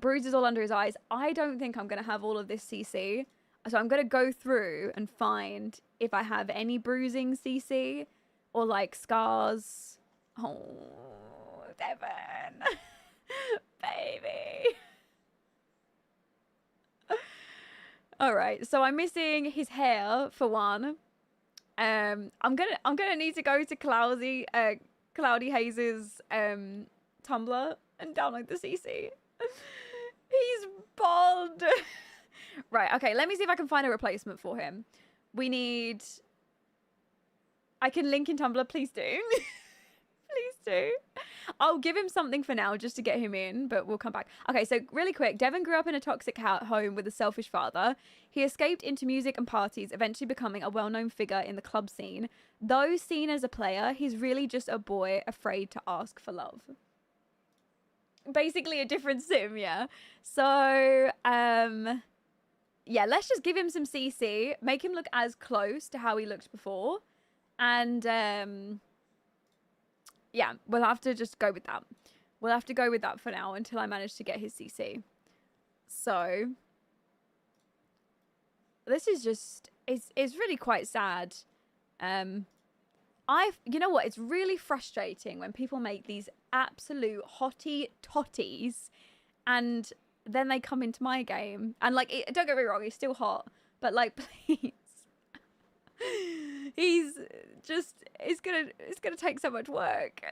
bruises all under his eyes. I don't think I'm going to have all of this CC. So I'm going to go through and find if I have any bruising CC or like scars. Oh, Devon. Baby. All right. So I'm missing his hair for one. I'm gonna need to go to Cloudy Hayes's Tumblr and download the CC. He's bald. Right, okay, let me see if I can find a replacement for him. We need... I can link in Tumblr, please do. Please do. I'll give him something for now just to get him in, but we'll come back. Okay, so really quick, Devon grew up in a toxic home with a selfish father. He escaped into music and parties, eventually becoming a well-known figure in the club scene. Though seen as a player, he's really just a boy afraid to ask for love. Basically a different Sim, yeah. So, yeah, let's just give him some CC, make him look as close to how he looked before. And, yeah, we'll have to just go with that. We'll have to go with that for now until I manage to get his CC. So, this is just, it's really quite sad. You know what, it's really frustrating when people make these absolute hottie totties and then they come into my game and like don't get me wrong, he's still hot, but like please. He's just it's gonna take so much work.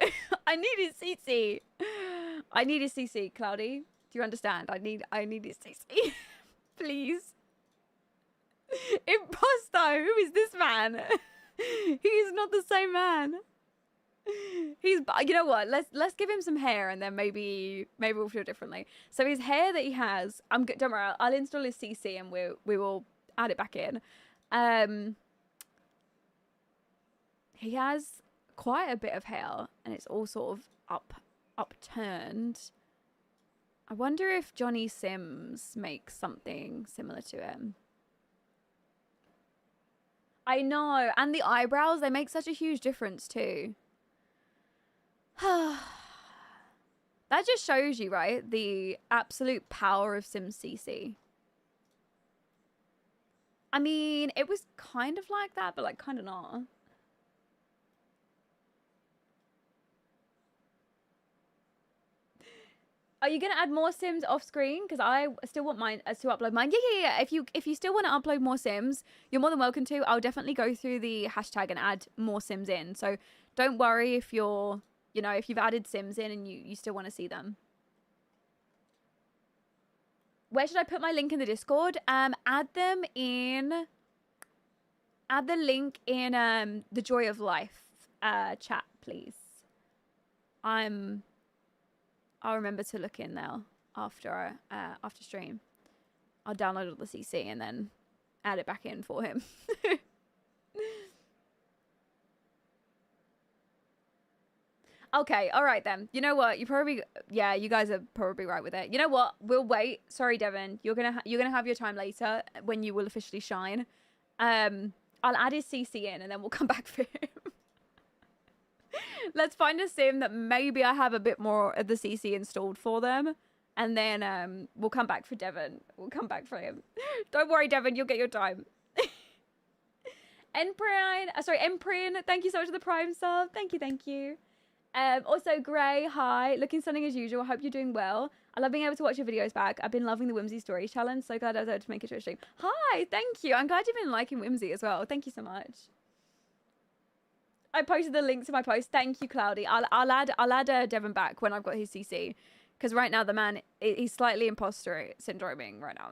I need his CC. I need his CC, Cloudy. Do you understand? I need his CC. Please. Imposter, who is this man? He's not the same man. He's, you know what? Let's give him some hair, and then maybe we'll feel differently. So his hair that he has, don't worry, I'll install his CC, and we will add it back in. He has quite a bit of hair, and it's all sort of upturned. I wonder if Johnny Sims makes something similar to him. I know, and the eyebrows, they make such a huge difference too. That just shows you, right? The absolute power of SimCC. I mean, it was kind of like that, but like kind of not. Are you gonna add more Sims off screen? Because I still want mine to upload mine. Yeah. If you still want to upload more Sims, you're more than welcome to. I'll definitely go through the hashtag and add more Sims in. So don't worry if you're, you know, if you've added Sims in and you still want to see them. Where should I put my link in the Discord? Add them in Add the link in the Joy of Life chat, please. I'll remember to look in there after stream. I'll download all the CC and then add it back in for him. Okay, all right then. You know what? You guys are probably right with it. You know what? We'll wait. Sorry, Devin. You're gonna have your time later when you will officially shine. I'll add his CC in and then we'll come back for him. Let's find a sim that maybe I have a bit more of the CC installed for them. And then we'll come back for Devin. We'll come back for him. Don't worry, Devin. You'll get your time. Emprin. Thank you so much for the Prime sub. Thank you. Also, Gray, hi. Looking stunning as usual. Hope you're doing well. I love being able to watch your videos back. I've been loving the Whimsy Stories Challenge. So glad I was able to make it to a stream. Hi, thank you. I'm glad you've been liking Whimsy as well. Thank you so much. I posted the link to my post. Thank you, Cloudy. I'll add Devin back when I've got his CC. Because right now the man, he's slightly imposter syndroming right now.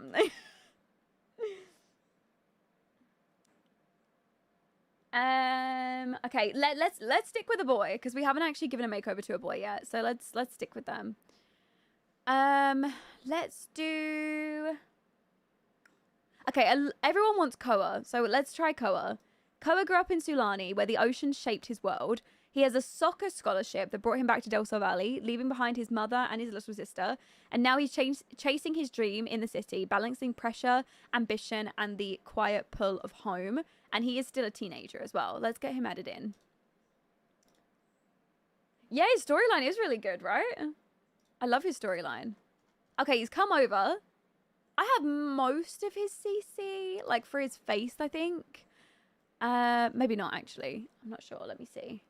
Okay, let's stick with a boy because we haven't actually given a makeover to a boy yet. So let's stick with them. Let's do. Okay, everyone wants Koa, so let's try Koa. Koa grew up in Sulani, where the ocean shaped his world. He has a soccer scholarship that brought him back to Del Sol Valley, leaving behind his mother and his little sister. And now he's chasing his dream in the city, balancing pressure, ambition, and the quiet pull of home. And he is still a teenager as well. Let's get him added in. Yeah, his storyline is really good, right? I love his storyline. Okay, he's come over. I have most of his CC, like for his face, I think. Maybe not, actually. I'm not sure. Let me see.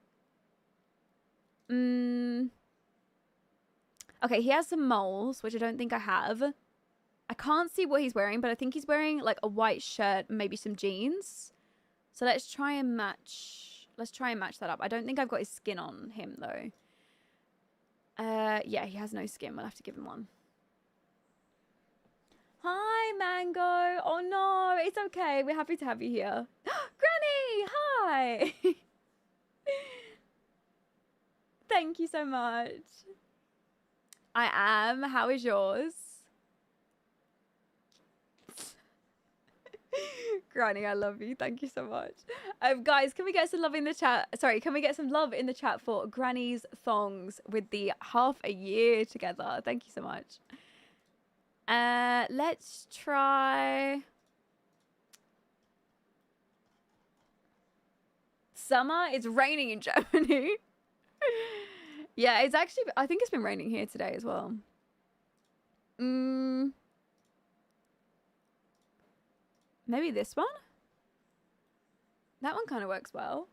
Okay, he has some moles, which I don't think I have. I can't see what he's wearing, but I think he's wearing like a white shirt, maybe some jeans. So let's try and match that up. I don't think I've got his skin on him though. Yeah, he has no skin. We'll have to give him one. Hi, Mango. Oh no, it's okay. We're happy to have you here. Granny, hi. Thank you so much. I am. How is yours? Granny, I love you. Thank you so much. Guys, can we get some love in the chat? Sorry, can we get some love in the chat for Granny's thongs with the half a year together? Thank you so much. Let's try summer. It's raining in Germany. Yeah, it's actually, I think it's been raining here today as well. Maybe this one? That one kind of works well.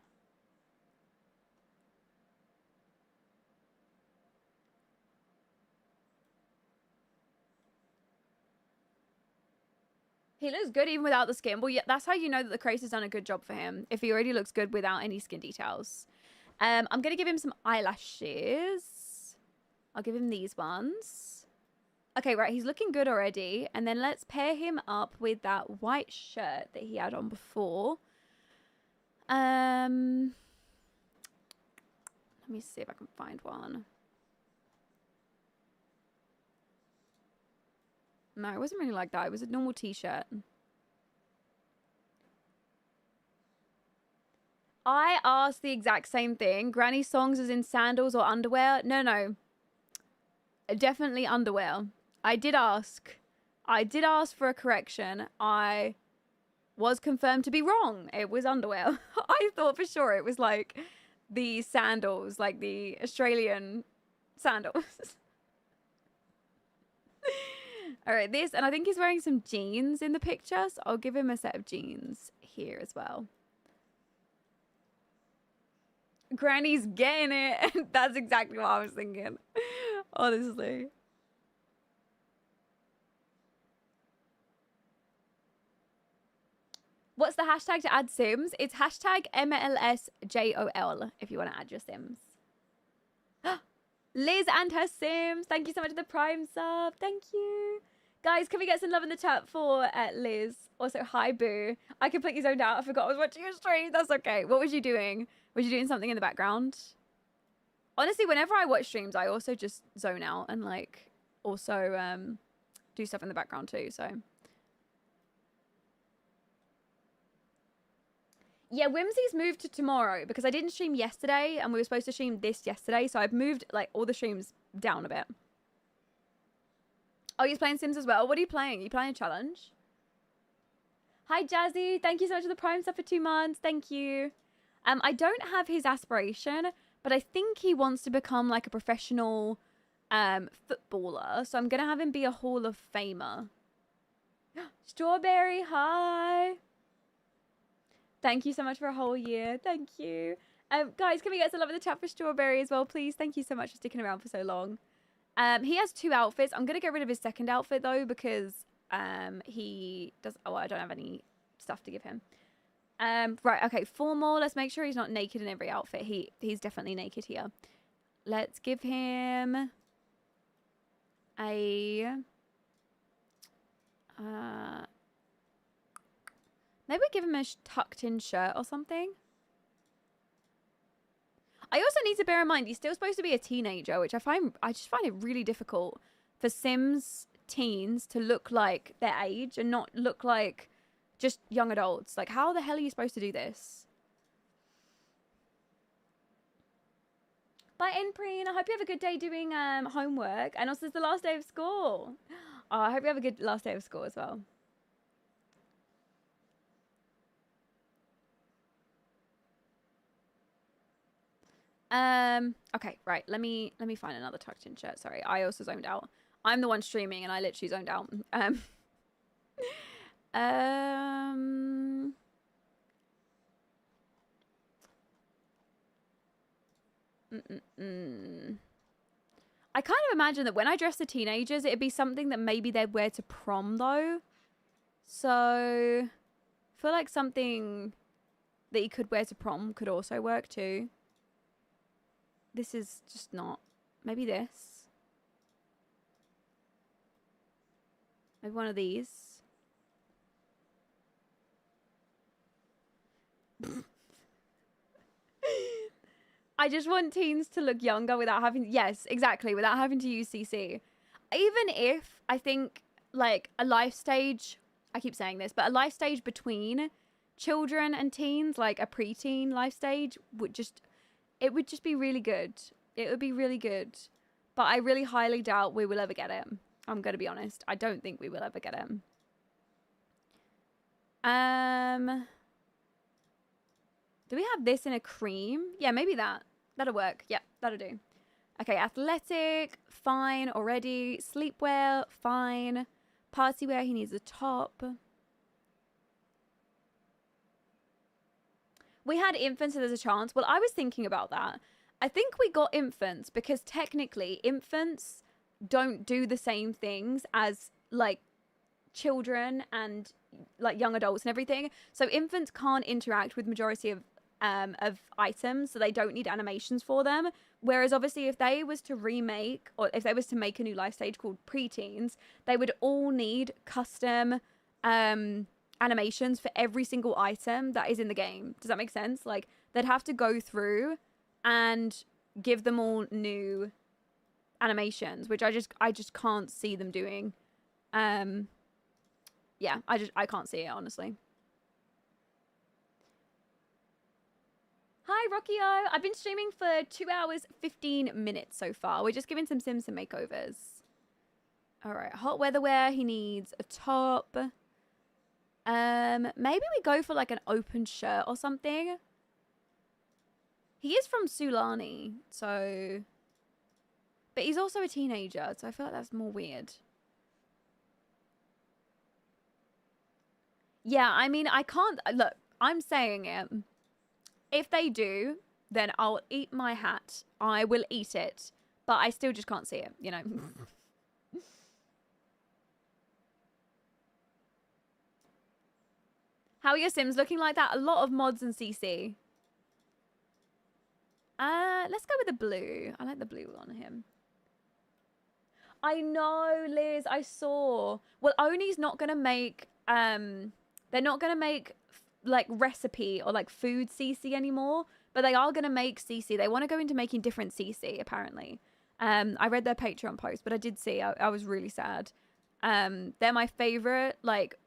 He looks good even without the skin. Well, yeah, that's how you know that the creator's has done a good job for him. If he already looks good without any skin details. I'm going to give him some eyelashes. I'll give him these ones. Okay, right. He's looking good already. And then let's pair him up with that white shirt that he had on before. Let me see if I can find one. No, it wasn't really like that. It was a normal t-shirt. I asked the exact same thing. Granny songs is in sandals or underwear? No. Definitely underwear. I did ask for a correction. I was confirmed to be wrong. It was underwear. I thought for sure it was like the sandals, like the Australian sandals. All right, this, and I think he's wearing some jeans in the picture, so I'll give him a set of jeans here as well. Granny's getting it. That's exactly what I was thinking. Honestly. What's the hashtag to add Sims? It's hashtag MLSJOL if you want to add your Sims. Liz and her Sims. Thank you so much for the Prime sub. Thank you. Guys, can we get some love in the chat for Liz? Also, hi, Boo. I completely zoned out. I forgot I was watching your stream. That's okay. What was you doing? Was you doing something in the background? Honestly, whenever I watch streams, I also just zone out and, like, also do stuff in the background too, so. Yeah, Whimsy's moved to tomorrow because I didn't stream yesterday and we were supposed to stream this yesterday, so I've moved, like, all the streams down a bit. Oh, he's playing Sims as well? What are you playing? Are you playing a challenge? Hi, Jazzy. Thank you so much for the Prime stuff for 2 months. Thank you. I don't have his aspiration, but I think he wants to become, like, a professional footballer, so I'm going to have him be a Hall of Famer. Strawberry, hi. Thank you so much for a whole year. Thank you. Guys, can we get some love in the chat for Strawberry as well, please? Thank you so much for sticking around for so long. He has 2 outfits. I'm going to get rid of his second outfit, though, because he does... Oh, I don't have any stuff to give him. Right, okay, formal. Let's make sure he's not naked in every outfit. He's definitely naked here. Let's give him a... maybe give him a tucked-in shirt or something. I also need to bear in mind he's still supposed to be a teenager, which I just find it really difficult for Sims teens to look like their age and not look like just young adults. Like, how the hell are you supposed to do this? Bye, Enpreen. I hope you have a good day doing homework. And also, it's the last day of school. Oh, I hope you have a good last day of school as well. Okay, right. Let me find another tucked in shirt. Sorry, I also zoned out. I'm the one streaming and I literally zoned out. I kind of imagine that when I dress the teenagers, it'd be something that maybe they'd wear to prom, though. So, I feel like something that you could wear to prom could also work, too. This is just not... Maybe this. Maybe one of these. I just want teens to look younger without having... Yes, exactly. Without having to use CC. Even if I think, like, a life stage... I keep saying this, but a life stage between children and teens, like a preteen life stage, would just... It would just be really good. It would be really good. But I really highly doubt we will ever get it. I'm going to be honest. I don't think we will ever get it. Do we have this in a cream? Yeah, maybe that. That'll work. Yeah, that'll do. Okay, athletic. Fine already. Sleepwear. Fine. Party wear. He needs a top. We had infants, so there's a chance. Well, I was thinking about that. I think we got infants because technically infants don't do the same things as, like, children and, like, young adults and everything. So infants can't interact with majority of items, so they don't need animations for them. Whereas obviously if they was to remake, or if they was to make a new life stage called preteens, they would all need custom animations for every single item that is in the game. Does that make sense? Like, they'd have to go through and give them all new animations, which I just can't see them doing. Yeah, I can't see it, honestly. Hi, Rockio. I've been streaming for 2 hours, 15 minutes so far. We're just giving some Sims some makeovers. All right, hot weather wear. He needs a top. Maybe we go for like an open shirt or something. He is from Sulani, so... But he's also a teenager, so I feel like that's more weird. Yeah, I mean, I can't... Look, I'm saying it. If they do, then I'll eat my hat. I will eat it. But I still just can't see it, you know. How are your Sims looking like that? A lot of mods and CC. Let's go with the blue. I like the blue on him. I know, Liz, I saw. Well, Oni's not going to make, they're not going to make, like, recipe or, like, food CC anymore, but they are going to make CC. They want to go into making different CC, apparently. I read their Patreon post, but I did see, I was really sad. They're my favorite, like,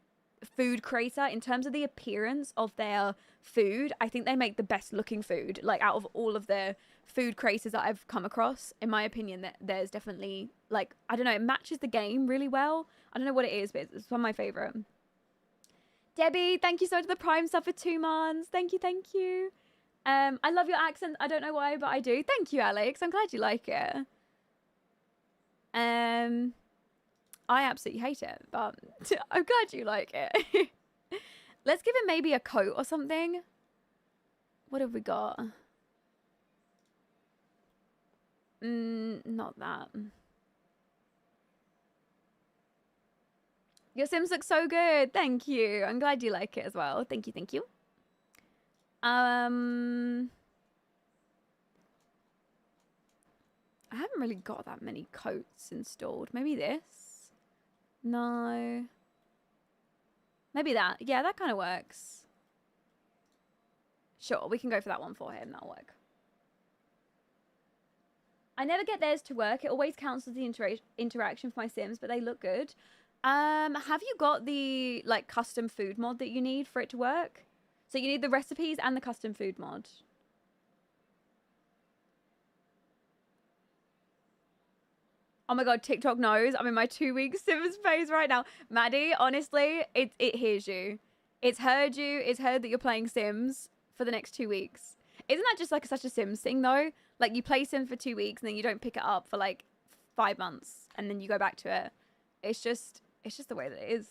food creator in terms of the appearance of their food. I think they make the best looking food, like, out of all of their food creators that I've come across. In my opinion, that there's definitely, like, I don't know, it matches the game really well. I don't know what it is, but it's one of my favorite. Debbie, thank you so much for the Prime sub for 2 months. Thank you, thank you. I love your accent. I don't know why, but I do. Thank you, Alex. I'm glad you like it. I absolutely hate it, but I'm glad you like it. Let's give him maybe a coat or something. What have we got? Not that. Your Sims look so good. Thank you. I'm glad you like it as well. Thank you, thank you. I haven't really got that many coats installed. Maybe this? No. Maybe that. Yeah, that kind of works. Sure, we can go for that one for him. That'll work. I never get theirs to work. It always counts as the interaction for my Sims, but they look good. Have you got the, like, custom food mod that you need for it to work? So you need the recipes and the custom food mod. Oh my god, TikTok knows. I'm in my 2-week Sims phase right now. Maddie, honestly, it hears you. It's heard you. It's heard that you're playing Sims for the next 2 weeks. Isn't that just like such a Sims thing though? Like you play Sims for 2 weeks and then you don't pick it up for like 5 months and then you go back to it. It's just the way that it is.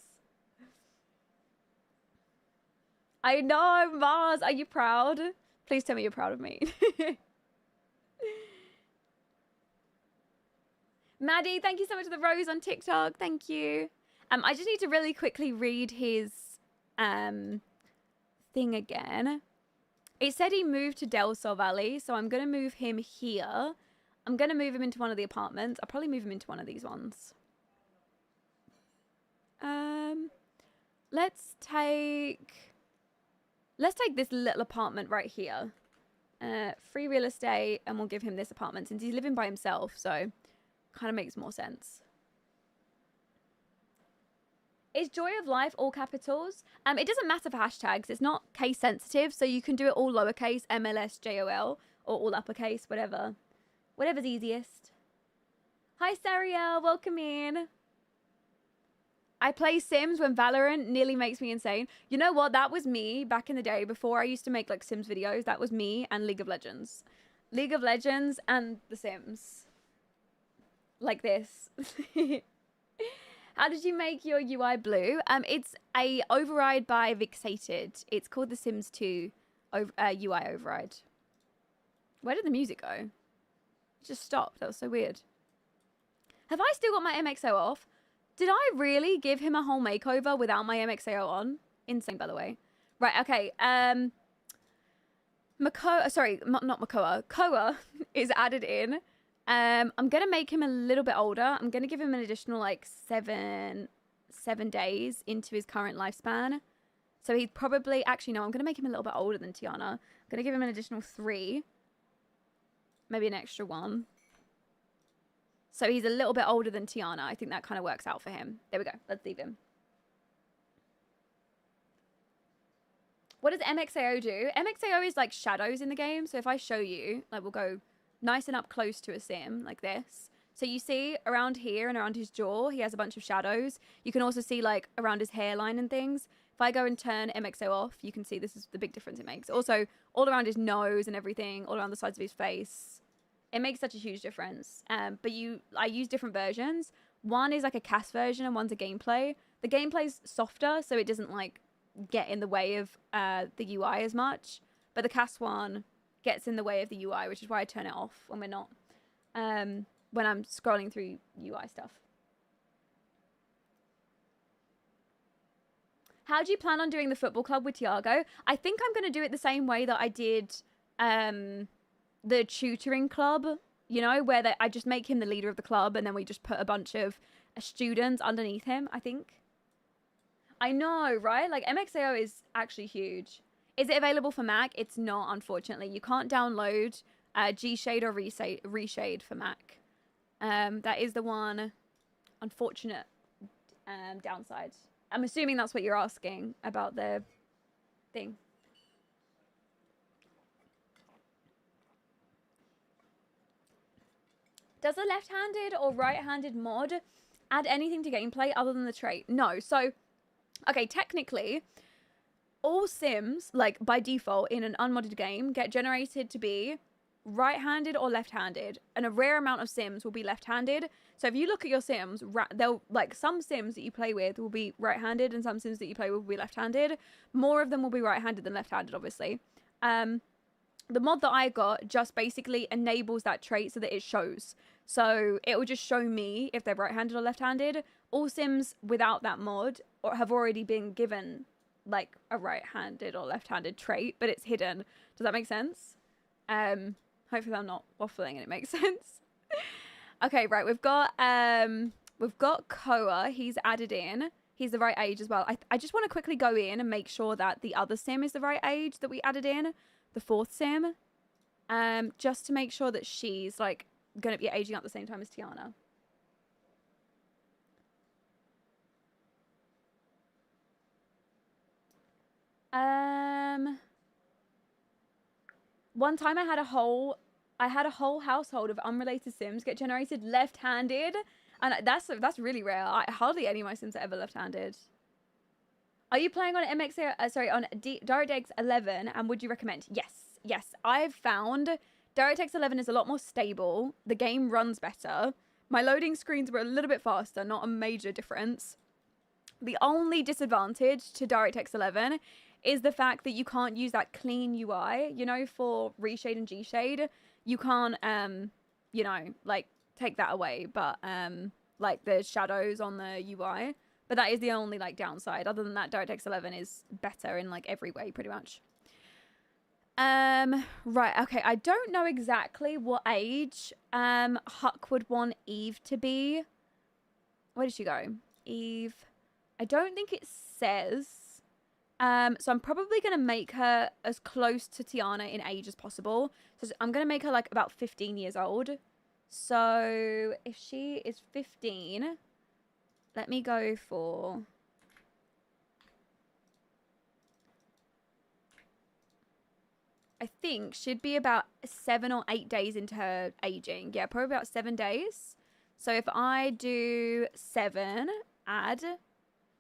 I know, Mars. Are you proud? Please tell me you're proud of me. Maddie, thank you so much for the rose on TikTok. Thank you. I just need to really quickly read his thing again. It said he moved to Del Sol Valley, so I'm going to move him here. I'm going to move him into one of the apartments. I'll probably move him into one of these ones. Let's take this little apartment right here. Free real estate, and we'll give him this apartment since he's living by himself, so kind of makes more sense. Is Joy of Life all capitals? It doesn't matter for hashtags. It's not case sensitive, so you can do it all lowercase, MLSJOL, or all uppercase, whatever. Whatever's easiest. Hi, Sariel. Welcome in. I play Sims when Valorant nearly makes me insane. You know what? That was me back in the day before I used to make like Sims videos. That was me and League of Legends. League of Legends and The Sims. Like this. How did you make your UI blue? It's a override by Vixated. It's called The Sims 2 UI override. Where did the music go? It just stopped. That was so weird. Have I still got my MXO off? Did I really give him a whole makeover without my MXO on? Insane, by the way. Right, okay. Koa is added in. I'm going to make him a little bit older. I'm going to give him an additional, like, seven days into his current lifespan. So he'd probably... Actually, no, I'm going to make him a little bit older than Tiana. I'm going to give him an additional 3. Maybe an extra 1. So he's a little bit older than Tiana. I think that kind of works out for him. There we go. Let's leave him. What does MXAO do? MXAO is, like, shadows in the game. So if I show you, like, we'll go... nice and up close to a Sim, like this. So you see around here and around his jaw, he has a bunch of shadows. You can also see like around his hairline and things. If I go and turn MXO off, you can see this is the big difference it makes. Also, all around his nose and everything, all around the sides of his face. It makes such a huge difference. But I use different versions. One is like a cast version and one's a gameplay. The gameplay's softer, so it doesn't like get in the way of the UI as much. But the cast one gets in the way of the UI, which is why I turn it off when we're not, when I'm scrolling through UI stuff. How do you plan on doing the football club with Tiago? I think I'm going to do it the same way that I did the tutoring club you know, where I just make him the leader of the club and then we just put a bunch of students underneath him, I think. I know, right? Like, MXAO is actually huge. Is it available for Mac? It's not, unfortunately. You can't download G-Shade or Reshade for Mac. That is the one unfortunate downside. I'm assuming that's what you're asking about the thing. Does a left-handed or right-handed mod add anything to gameplay other than the trait? No. So, okay, technically, all Sims, like by default in an unmodded game, get generated to be right-handed or left-handed, and a rare amount of Sims will be left-handed. So if you look at your Sims, they'll, like, some Sims that you play with will be right-handed and some Sims that you play with will be left-handed. More of them will be right-handed than left-handed, obviously. The mod that I got just basically enables that trait so that it shows. So it will just show me if they're right-handed or left-handed. All Sims without that mod have already been given like a right-handed or left-handed trait, but it's hidden. Does that make sense? Hopefully I'm not waffling and it makes sense. Okay, right, we've got Koa. He's added in. He's the right age as well. I just want to quickly go in and make sure that the other Sim is the right age that we added in. The fourth Sim, just to make sure that she's like gonna be aging up the same time as Tiana. One time I had a whole household of unrelated Sims get generated left-handed, and that's really rare. Hardly any of my Sims are ever left-handed. Are you playing on MXA, on DirectX 11, and would you recommend? Yes. I've found DirectX 11 is a lot more stable. The game runs better. My loading screens were a little bit faster, not a major difference. The only disadvantage to DirectX 11 is the fact that you can't use that clean UI, you know, for Reshade and G-Shade. You can't, you know, like, take that away, but, like, the shadows on the UI. But that is the only, like, downside. Other than that, DirectX 11 is better in, like, every way, pretty much. Right, okay. I don't know exactly what age Huck would want Eve to be. Where did she go? Eve. I don't think it says. So I'm probably going to make her as close to Tiana in age as possible. So I'm going to make her, like, about 15 years old. So if she is 15... Let me go for... I think she'd be about 7 or 8 days into her aging. Yeah, probably about 7 days. So if I do 7, add...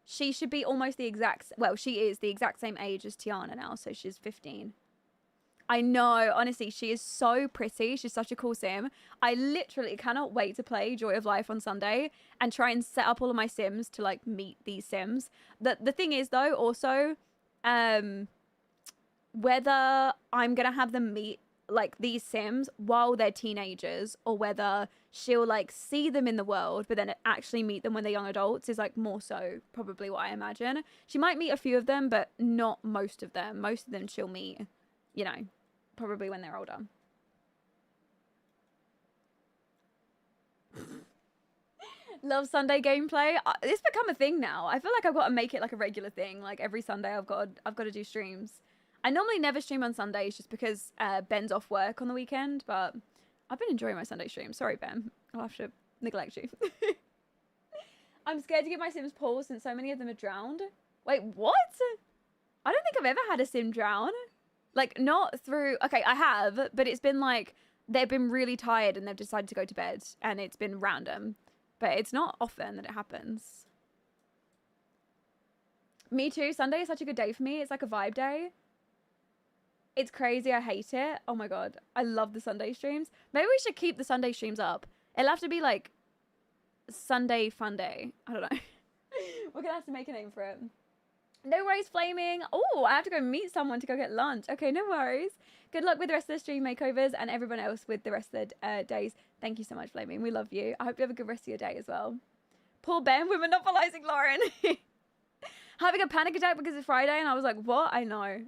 She should be almost the exact... Well, she is the exact same age as Tiana now, so she's 15. I know, honestly, she is so pretty. She's such a cool Sim. I literally cannot wait to play Joy of Life on Sunday and try and set up all of my Sims to, like, meet these Sims. The thing is, though, also, whether I'm going to have them meet, like, these Sims while they're teenagers, or whether she'll, like, see them in the world, but then actually meet them when they're young adults is, like, more so probably what I imagine. She might meet a few of them, but not most of them. Most of them she'll meet, you know, probably when they're older. Love Sunday gameplay. It's become a thing now. I feel like I've got to make it like a regular thing. Like every Sunday I've got to do streams. I normally never stream on Sundays just because Ben's off work on the weekend, but I've been enjoying my Sunday stream. Sorry, Ben. I'll have to neglect you. I'm scared to give my Sims paws since so many of them are drowned. Wait, what? I don't think I've ever had a Sim drown. Like, not through... Okay, I have, but it's been like... They've been really tired and they've decided to go to bed. And it's been random. But it's not often that it happens. Me too. Sunday is such a good day for me. It's like a vibe day. It's crazy. I hate it. Oh my god. I love the Sunday streams. Maybe we should keep the Sunday streams up. It'll have to be like... Sunday Fun Day. I don't know. We're gonna have to make a name for it. No worries, Flaming. Oh, I have to go meet someone to go get lunch. Okay, no worries. Good luck with the rest of the stream makeovers and everyone else with the rest of the days. Thank you so much, Flaming. We love you. I hope you have a good rest of your day as well. Poor Ben, we're monopolizing Lauren. Having a panic attack because it's Friday, and I was like, what? I know.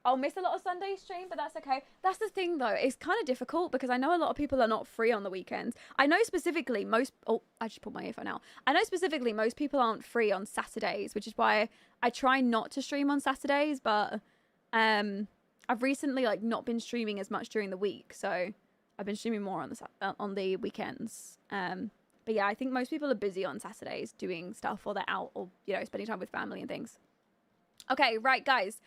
I'll miss a lot of Sunday stream, but that's okay. That's the thing though. It's kind of difficult because I know a lot of people are not free on the weekends. I know specifically most, oh, I just pulled my earphone out. I know specifically most people aren't free on Saturdays, which is why I try not to stream on Saturdays, but I've recently like not been streaming as much during the week. So I've been streaming more on the weekends. But yeah, I think most people are busy on Saturdays doing stuff, or they're out, or, you know, spending time with family and things. Okay, right, guys.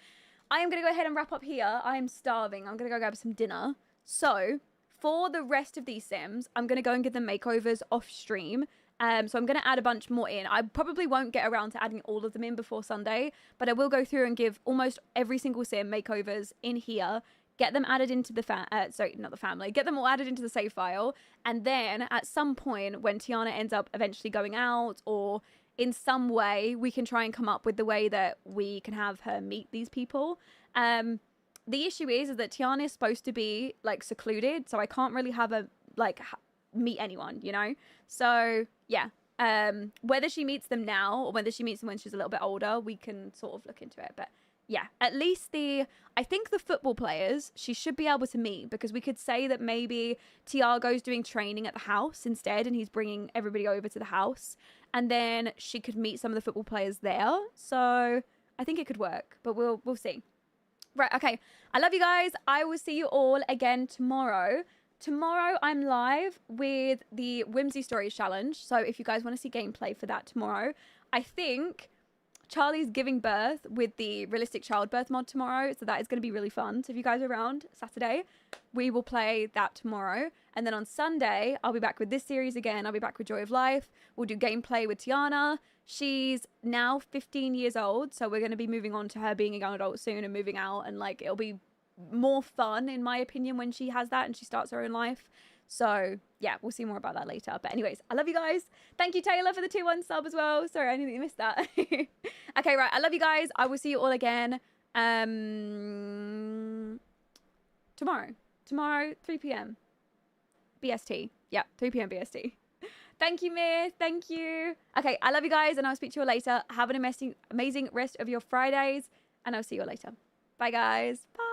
I am going to go ahead and wrap up here. I am starving. I'm going to go grab some dinner. So, for the rest of these Sims, I'm going to go and give them makeovers off stream. So I'm going to add a bunch more in. I probably won't get around to adding all of them in before Sunday, but I will go through and give almost every single Sim makeovers in here, get them added into the get them all added into the save file, and then at some point when Tiana ends up eventually going out, or in some way we can try and come up with the way that we can have her meet these people. The issue is that Tiana is supposed to be like secluded, so I can't really have her like meet anyone, you know? So yeah, whether she meets them now or whether she meets them when she's a little bit older, we can sort of look into it. But yeah, at least I think the football players, she should be able to meet, because we could say that maybe Tiago's doing training at the house instead and he's bringing everybody over to the house, and then she could meet some of the football players there. So I think it could work, but we'll see. Right, okay. I love you guys. I will see you all again tomorrow. Tomorrow I'm live with the Whimsy Stories Challenge. So if you guys want to see gameplay for that tomorrow, I think Charlie's giving birth with the realistic childbirth mod tomorrow, so that is going to be really fun. So if you guys are around Saturday, we will play that tomorrow. And then on Sunday, I'll be back with this series again. I'll be back with Joy of Life. We'll do gameplay with Tiana. She's now 15 years old, so we're going to be moving on to her being a young adult soon and moving out. And like, it'll be more fun, in my opinion, when she has that and she starts her own life. So yeah, we'll see more about that later. But anyways, I love you guys. Thank you, Taylor, for the 2-1 sub as well. Sorry, I knew that you missed that. Okay, right. I love you guys. I will see you all again tomorrow. Tomorrow, 3 p.m. BST. Yeah, 3 p.m. BST. Thank you, Mir. Thank you. Okay, I love you guys, and I'll speak to you all later. Have an amazing rest of your Fridays, and I'll see you all later. Bye, guys. Bye.